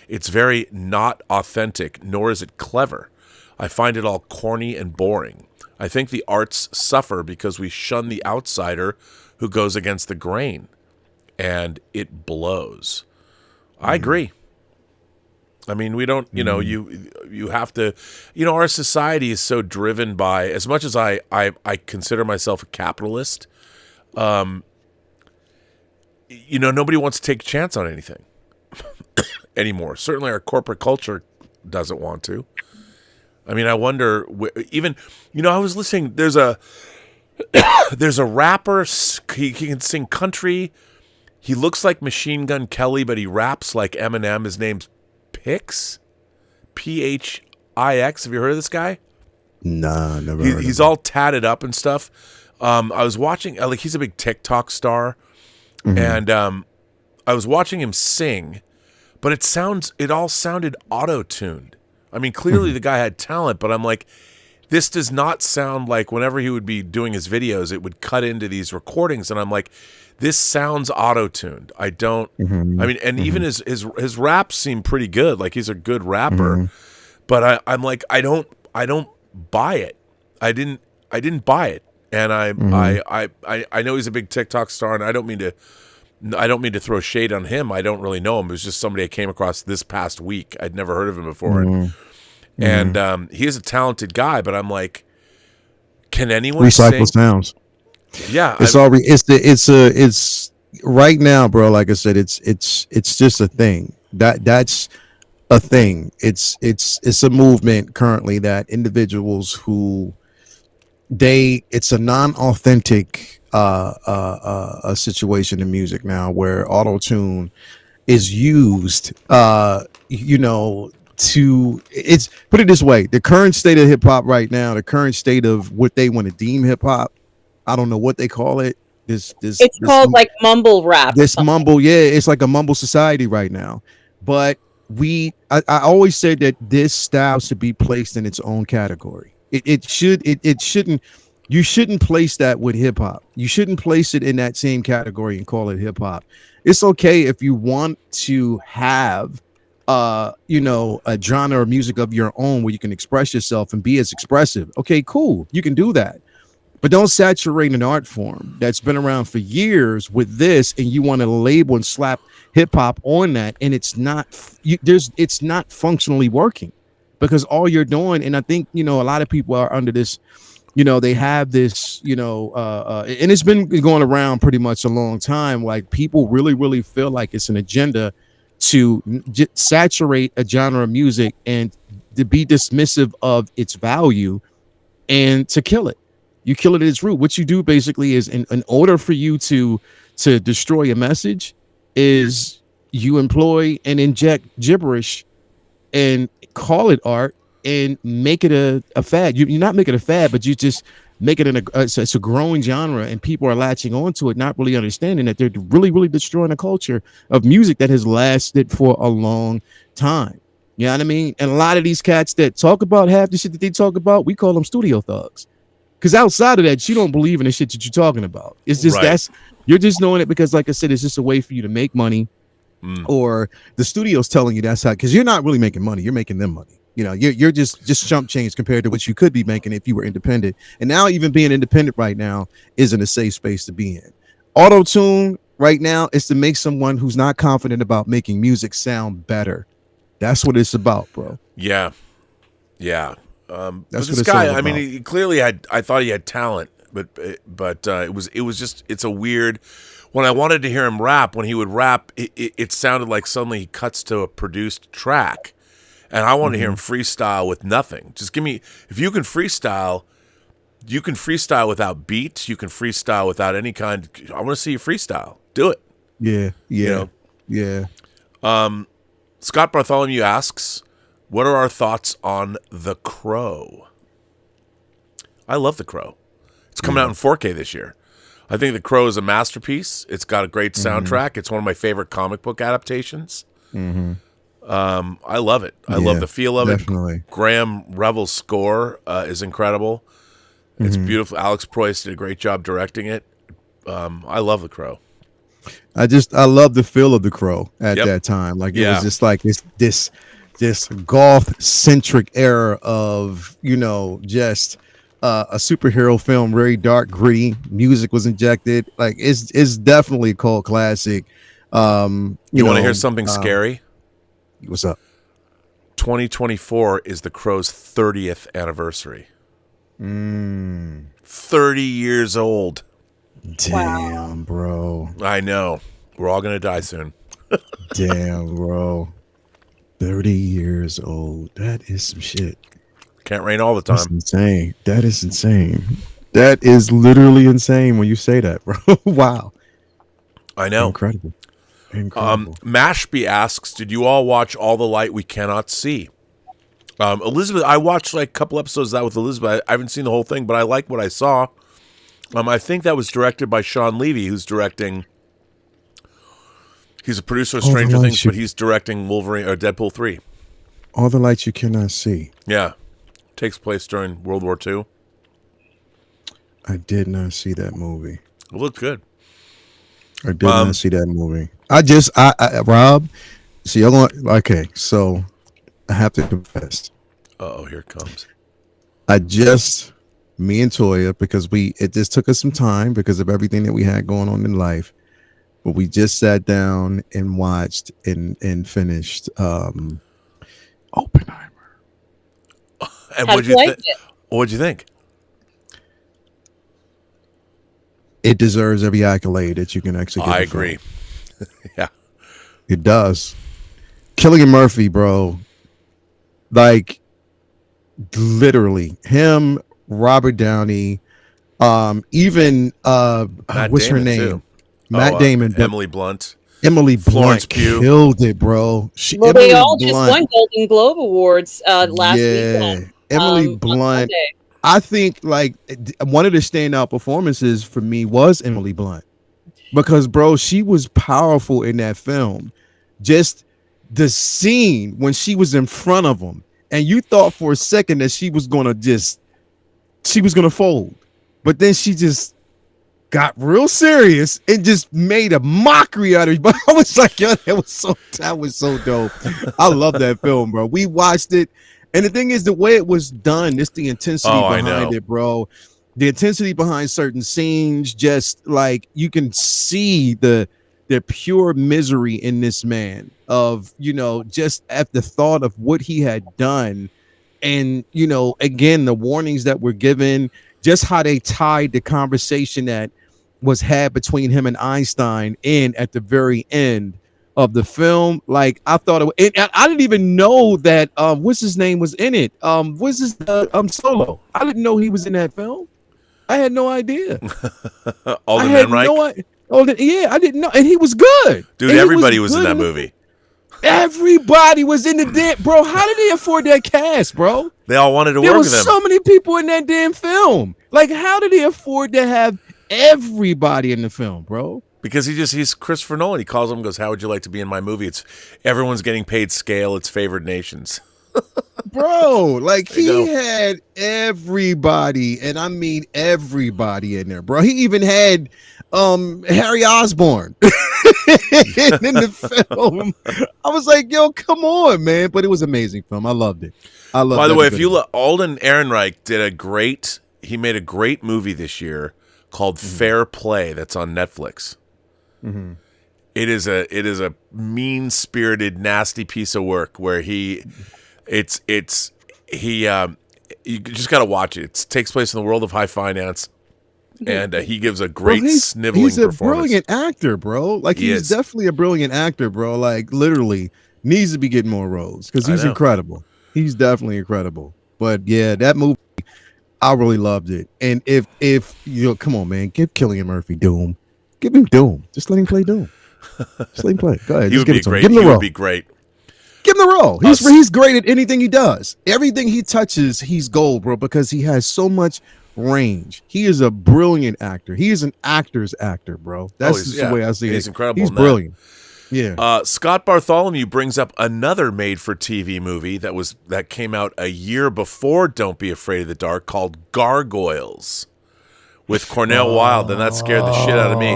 It's very not authentic, nor is it clever. I find it all corny and boring. I think the arts suffer because we shun the outsider who goes against the grain, and it blows. I agree. I mean, we don't, you have to, our society is so driven by, as much as I consider myself a capitalist, nobody wants to take a chance on anything anymore. Certainly our corporate culture doesn't want to. I mean, I wonder, even, I was listening, there's a rapper, he can sing country. He looks like Machine Gun Kelly, but he raps like Eminem. His name's Pix, Phix. Have you heard of this guy? Nah, never heard He's of all tatted up and stuff. I was watching, he's a big TikTok star, and I was watching him sing, but it all sounded auto-tuned. I mean, clearly the guy had talent, but I'm like, this does not sound like whenever he would be doing his videos, it would cut into these recordings, and I'm like, this sounds auto-tuned. I don't. I mean, and even his raps seem pretty good. Like he's a good rapper, but I'm like, I don't buy it. I didn't buy it, and I know he's a big TikTok star, and I don't mean to throw shade on him. I don't really know him. It was just somebody I came across this past week. I'd never heard of him before, and he is a talented guy. But I'm like, can anyone recycle sing? sounds? Yeah, it's right now, bro. Like I said, it's just a thing. That's a thing. It's a movement currently that individuals who it's a non-authentic a situation in music now where auto-tune is used to it's put it this way, the current state of hip-hop right now, the current state of what they want to deem hip-hop, I don't know what they call it. It's called like mumble rap. This mumble, it's like a mumble society right now. But I always said that this style should be placed in its own category. It shouldn't. You shouldn't place that with hip hop. You shouldn't place it in that same category and call it hip hop. It's okay if you want to have a genre of music of your own where you can express yourself and be as expressive. Okay, cool. You can do that. But don't saturate an art form that's been around for years with this, and you want to label and slap hip hop on that, and it's not it's not functionally working, because all you're doing, and I think a lot of people are under this, they have this, and it's been going around pretty much a long time. Like, people really, really feel like it's an agenda to saturate a genre of music and to be dismissive of its value and to kill it. You kill it at its root. What you do basically is, in order for you to destroy a message, is you employ and inject gibberish and call it art and make it a fad. You're not making it a fad, but you just make it it's a growing genre, and people are latching onto it, not really understanding that they're really, really destroying a culture of music that has lasted for a long time. You know what I mean? And a lot of these cats that talk about half the shit that they talk about, we call them studio thugs. Because outside of that, you don't believe in the shit that you're talking about. It's just you're just knowing it because, like I said, it's just a way for you to make money, or the studio's telling you that's how. Because you're not really making money, you're making them money. You're just chump change compared to what you could be making if you were independent. And now, even being independent right now isn't a safe space to be in. Autotune right now is to make someone who's not confident about making music sound better. That's what it's about, bro. Yeah. That's this guy. I mean, he clearly had. I thought he had talent, but it was just. It's a weird. When I wanted to hear him rap, when he would rap, it sounded like suddenly he cuts to a produced track, and I wanted to hear him freestyle with nothing. Just give me. If you can freestyle, you can freestyle without beats. You can freestyle without any kind. I want to see you freestyle. Do it. Yeah. Scott Bartholomew asks, what are our thoughts on The Crow? I love The Crow. It's coming out in 4K this year. I think The Crow is a masterpiece. It's got a great soundtrack. It's one of my favorite comic book adaptations. I love it. I love the feel of it. Graham Revel's score is incredible. It's beautiful. Alex Proyas did a great job directing it. I love The Crow. I love the feel of The Crow at that time. Like, it was just like this golf centric era of just a superhero film, very dark, gritty. Music was injected. Like, it's definitely a cult classic. You want to hear something scary? What's up? 2024 is The Crow's 30th anniversary. 30 years old. Damn, bro. I know. We're all going to die soon. Damn, bro. 30 years old. That is some shit. Can't rain all the time. That's insane. That is insane. That is literally insane when you say that, bro. Wow. I know. Incredible. Mashby asks, did you all watch All the Light We Cannot See? Elizabeth, I watched like a couple episodes of that with Elizabeth. I haven't seen the whole thing, but I like what I saw. I think that was directed by Sean Levy, who's directing. He's a producer of Stranger Things, but he's directing Wolverine or Deadpool 3. All the Lights You Cannot See. Yeah. Takes place during World War II. I did not see that movie. It looked good. I did not see that movie. Rob, see, y'all going, okay, so I have to confess. Uh-oh, here it comes. Me and Toya, because it just took us some time because of everything that we had going on in life. But we just sat down and watched and finished Oppenheimer. And what'd you think? It deserves every accolade that you can actually give. I agree. Yeah. It does. Cillian Murphy, bro. Like, literally, him, Robert Downey, even what's her name? Too. Matt Damon, Emily Blunt. Florence Pugh killed it, bro. They all just won Golden Globe Awards last weekend. Emily Blunt. I think like one of the standout performances for me was Emily Blunt, because bro, she was powerful in that film. Just the scene when she was in front of him, and you thought for a second that she was gonna fold, but then she just got real serious and just made a mockery out of it. But I was like, yo, that was so dope. I love that film, bro. We watched it, and the thing is, the way it was done, it's the intensity behind it, bro. The intensity behind certain scenes, just like you can see the pure misery in this man of, just at the thought of what he had done. And, again, the warnings that were given, just how they tied the conversation that was had between him and Einstein in at the very end of the film. Like, I thought I didn't even know that what's his name was in it. What's his Solo? I didn't know he was in that film. I had no idea. Alden Ehrenreich? Yeah, I didn't know, and he was good. Dude, everybody was in that movie. Everybody was in the damn, bro. How did they afford that cast, bro? They all wanted to work with him. There was so many people in that damn film. Like, how did they afford to have everybody in the film, bro? Because he's Christopher Nolan. He calls them and goes, how would you like to be in my movie? Everyone's getting paid scale. It's favored nations. Bro, like he had everybody, and I mean everybody in there, bro. He even had Harry Osborn in the film. I was like, yo, come on, man. But it was an amazing film. I loved it. By the way, if you look, Alden Ehrenreich he made a great movie this year called Fair Play that's on Netflix. Mm-hmm. It is a mean-spirited, nasty piece of work where you just got to watch it. It takes place in the world of high finance, and he gives a great sniveling performance. He's a brilliant actor, bro. Like, he's definitely a brilliant actor, bro. Like, literally needs to be getting more roles because he's incredible. He's definitely incredible. But yeah, that movie, I really loved it. And if come on, man, give Cillian Murphy Doom. Give him Doom. Just let him play Doom. Just let him play. Go ahead. He would be great. He would be great. Give him the role. He's great at anything he does. Everything he touches, he's gold, bro, because he has so much range. He is a brilliant actor. He is an actor's actor, bro. That's just the way I see it. He's incredible. He's brilliant. Yeah. Scott Bartholomew brings up another made-for-TV movie that came out a year before Don't Be Afraid of the Dark called Gargoyles with Cornel Wilde, and that scared the shit out of me.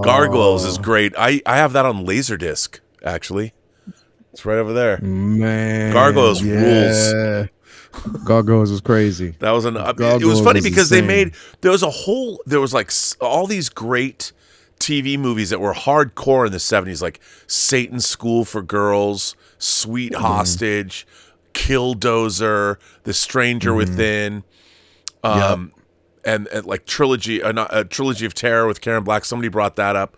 Gargoyles is great. I have that on Laserdisc, actually. It's right over there. Man. Gargoyles rules. Gargoyles was crazy. That was it was funny because there was like all these great TV movies that were hardcore in the 70s, like Satan's School for Girls, Sweet Hostage, Killdozer, The Stranger Within, and like Trilogy of Terror with Karen Black. Somebody brought that up.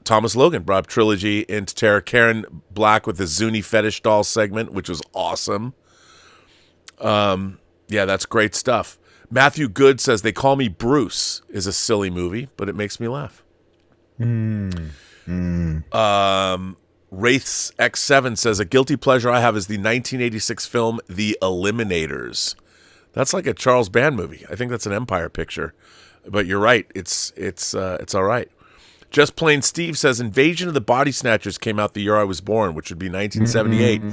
Thomas Logan brought up Trilogy into Terror. Karen Black with the Zuni fetish doll segment, which was awesome. Yeah, that's great stuff. Matthew Good says They Call Me Bruce is a silly movie, but it makes me laugh. Wraiths X7 says a guilty pleasure I have is the 1986 film The Eliminators. That's like a Charles Band movie. I think that's an Empire picture, but you're right. It's all right. Just Plain Steve says Invasion of the Body Snatchers came out the year I was born, which would be 1978.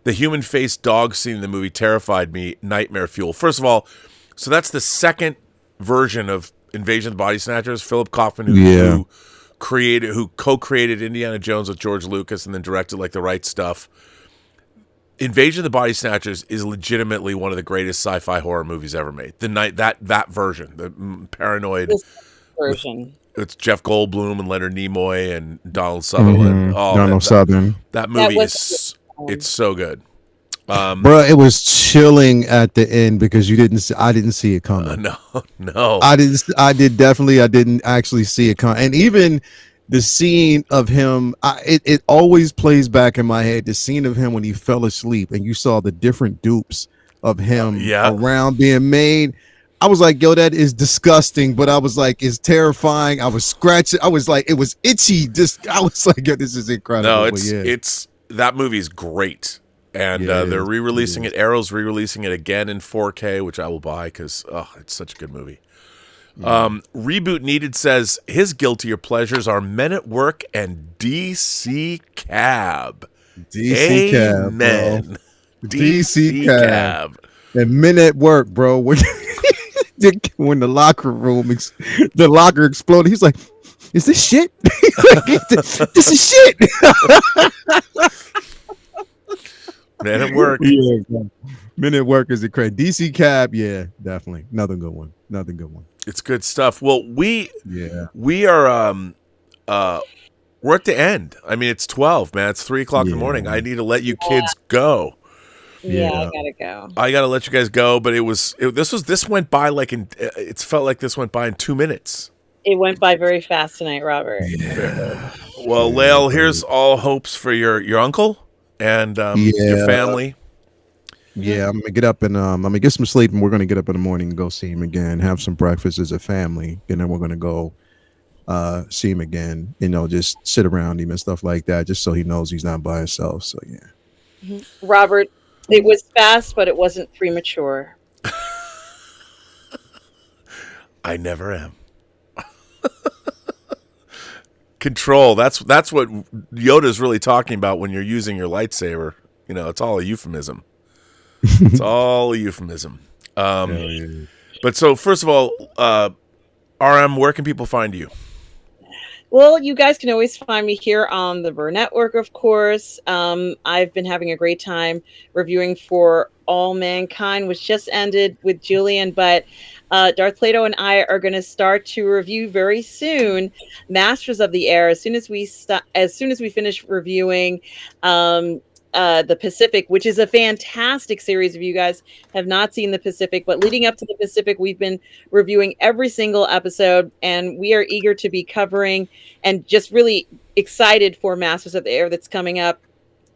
The human-faced dog scene in the movie terrified me. Nightmare fuel. First of all, so that's the second version of Invasion of the Body Snatchers. Philip Kaufman, who co-created Indiana Jones with George Lucas and then directed like the right stuff. Invasion of the Body Snatchers is legitimately one of the greatest sci-fi horror movies ever made. That version, the paranoid version. It's Jeff Goldblum and Leonard Nimoy and Donald Sutherland. Sutherland. That movie it's so good. Bro, it was chilling at the end because I didn't see it coming. No. I didn't actually see it coming. And even the scene of him, it always plays back in my head, the scene of him when he fell asleep and you saw the different dupes of him around being made. I was like, yo, that is disgusting, but I was like, it's terrifying. I was scratching. I was like, it was itchy. I was like, yo, this is incredible. No, it's that movie's great. And they're re-releasing it. Arrow's re-releasing it again in 4K, which I will buy because it's such a good movie. Reboot Needed says his guiltier pleasures are Men at Work and DC Cab. DC Cab, Amen. DC Cab. And Men at Work, bro. when the locker room, the locker exploded, he's like, "Is this shit? This is shit." Man at work. Yeah, men at work is a crazy. DC Cab, yeah, definitely another good one. Another good one. It's good stuff. Well, we are we're at the end. I mean, it's 12, man. It's 3:00 in the morning. I need to let you kids go. Yeah, I gotta go. I gotta let you guys go. But this went by like it's felt like this went by in 2 minutes. It went by very fast tonight, Robert. Yeah. Well, Lael, here's all hopes for your uncle and your family. Yeah, I'm gonna get up and I'm gonna get some sleep, and we're gonna get up in the morning and go see him again, have some breakfast as a family, and then we're gonna go see him again. You know, just sit around him and stuff like that, just so he knows he's not by himself. So yeah. Robert, it was fast, but it wasn't premature. I never am. Control. That's what Yoda's really talking about when you're using your lightsaber. You know, it's all a euphemism. It's all a euphemism. But so first of all, RM, where can people find you? Well, you guys can always find me here on the Burnettwork, of course. I've been having a great time reviewing For All Mankind, which just ended with Julian, but Darth Plato and I are going to start to review very soon Masters of the Air as soon as we finish reviewing the Pacific, which is a fantastic series. If you guys have not seen the Pacific, but leading up to the Pacific, we've been reviewing every single episode, and we are eager to be covering and just really excited for Masters of the Air that's coming up.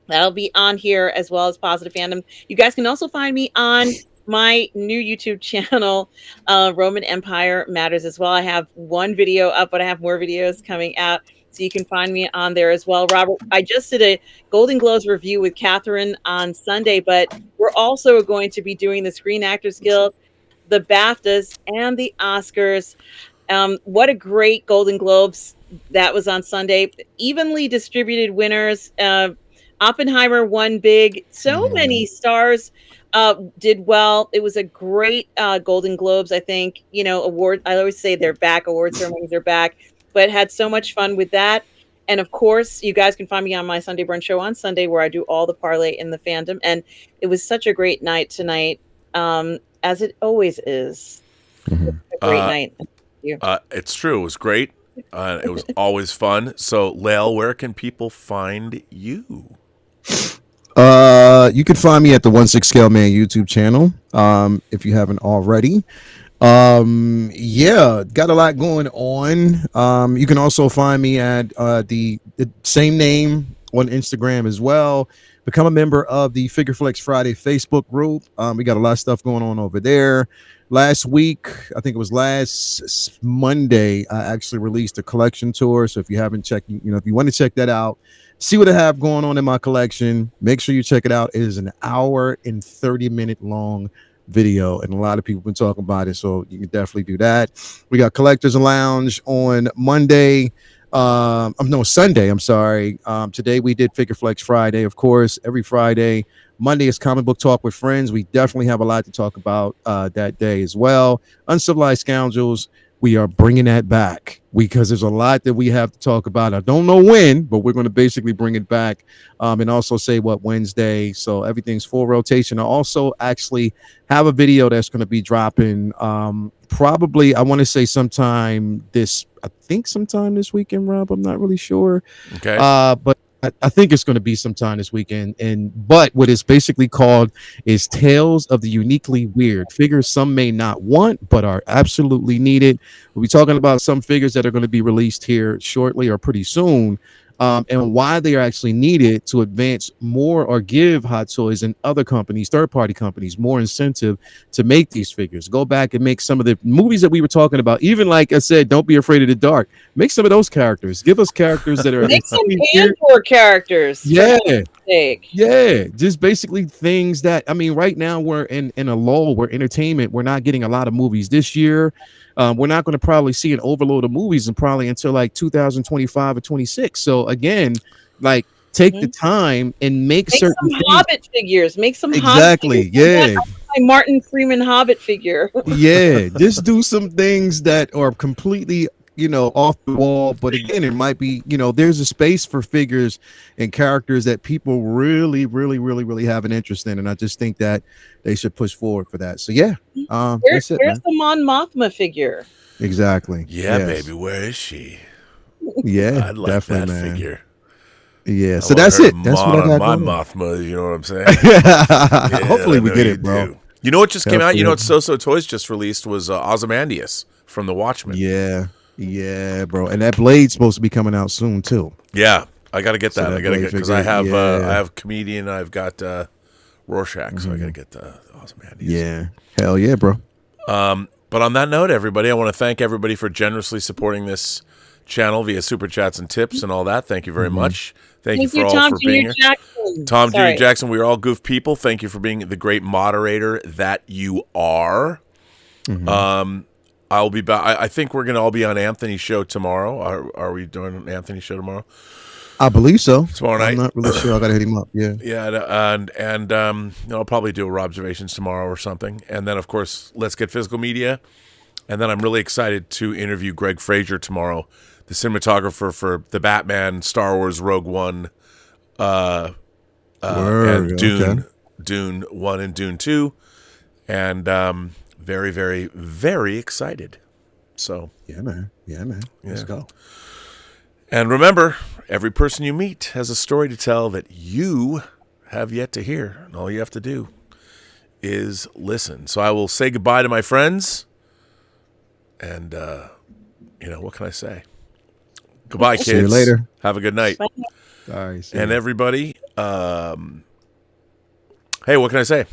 That'll be on here, as well as Positive Fandom. You guys can also find me on my new YouTube channel, Roman Empire Matters, as well. I have one video up, but I have more videos coming out, so you can find me on there as well. Robert, I just did a Golden Globes review with Catherine on Sunday, but we're also going to be doing the Screen Actors Guild, the BAFTAs, and the Oscars. What a great Golden Globes that was on Sunday. Evenly distributed winners. Oppenheimer won big. So many stars did well. It was a great Golden Globes, I think. You know, award. I always say they're back. Award ceremonies are back. But had so much fun with that. And of course, you guys can find me on my Sunday Brunch show on Sunday, where I do all the parlay in the fandom. And it was such a great night tonight, as it always is. A great night. Thank you. It's true. It was great. It was always fun. So, Lael, where can people find you? You can find me at the 16 Scale Man YouTube channel, if you haven't already. Yeah, got a lot going on. You can also find me at the same name on Instagram as well. Become a member of the Figure Flex Friday Facebook group. We got a lot of stuff going on over there. Last week, I think it was last Monday, I actually released a collection tour. So if you haven't checked, if you want to check that out, see what I have going on in my collection, make sure you check it out. It is an hour and 30-minute long video, and a lot of people have been talking about it, so you can definitely do that. We got Collectors Lounge on Monday. Sunday, I'm sorry. Today we did Figure Flex Friday, of course, every Friday. Monday is Comic Book Talk with Friends. We definitely have a lot to talk about that day as well. Uncivilized Scoundrels, we are bringing that back because there's a lot that we have to talk about. I don't know when, but we're going to basically bring it back, and also say what Wednesday. So everything's full rotation. I also actually have a video that's going to be dropping probably, I want to say sometime this weekend, Rob. I'm not really sure. Okay. But I think it's going to be sometime this weekend. But what it's basically called is Tales of the Uniquely Weird. Figures some may not want, but are absolutely needed. We'll be talking about some figures that are going to be released here shortly or pretty soon, and why they are actually needed to advance more or give Hot Toys and other companies, third-party companies, more incentive to make these figures. Go back and make some of the movies that we were talking about. Even like I said, Don't Be Afraid of the Dark. Make some of those characters. Give us characters that are make some Andor characters. Yeah. Just basically things that, I mean, right now we're in a lull. We're entertainment. We're not getting a lot of movies this year. We're not going to probably see an overload of movies and probably until like 2025 or 26. So again, like take the time and make some certain Hobbit figures. Make some exactly. Hobbit figures. my Martin Freeman Hobbit figure. Yeah, just do some things that are completely, off the wall. But again, it might be, there's a space for figures and characters that people really, really, really, really have an interest in. And I just think that they should push forward for that. So yeah, that's it, Where's man. the Mon Mothma figure? Exactly. Yeah, Yes. baby, where is she? Yeah, I'd like definitely, that man. figure. Yeah, I so want that's her it. That's what I on got my going on. Mothma. You know what I'm saying? Yeah, Hopefully I we know get you it, bro. do. You know what just came out? You know what Definitely. So Toys just released was Ozymandias from The Watchmen. Yeah, bro. And that blade's supposed to be coming out soon too. Yeah, I got to get So that. that I got to get blade because I figure, have Comedian. I've got Rorschach, so I got to get the Ozymandias. Yeah. Hell yeah, bro. But on that note, everybody, I want to thank everybody for generously supporting this channel via super chats and tips and all that. Thank you very much. Thank you for all Tom for being Junior here. Jackson. Tom Sorry. Jr. Jackson, we are all goof people. Thank you for being the great moderator that you are. I'll be back. I think we're going to all be on Anthony's show tomorrow. Are we doing an Anthony show tomorrow? I believe so. Tomorrow night? I'm not really sure. I gotta hit him up. Yeah. Yeah, and I'll probably do a Robservations tomorrow or something. And then, of course, Let's Get Physical Media. And then I'm really excited to interview Greg Fraser tomorrow, the cinematographer for the Batman, Star Wars, Rogue One, and Dune, okay. Dune 1 and Dune 2. And very, very, very excited. So, Yeah, man. Let's go. and remember, every person you meet has a story to tell that you have yet to hear. And all you have to do is listen. So I will say goodbye to my friends. And, what can I say? Goodbye, kids. See you later. Have a good night. All right. See And ya. everybody, hey, what can I say?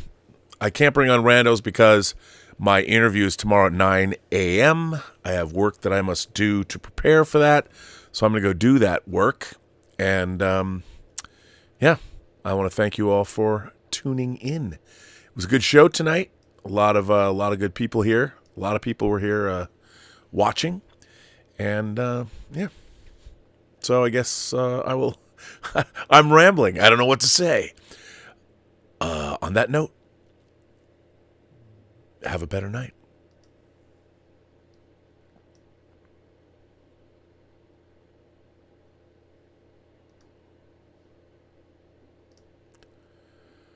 I can't bring on randos because my interview is tomorrow at 9 a.m. I have work that I must do to prepare for that. So I'm going to go do that work. And, I want to thank you all for tuning in. It was a good show tonight. A lot of good people here. A lot of people were here watching. And, so I guess I will. I'm rambling. I don't know what to say. On that note, have a better night.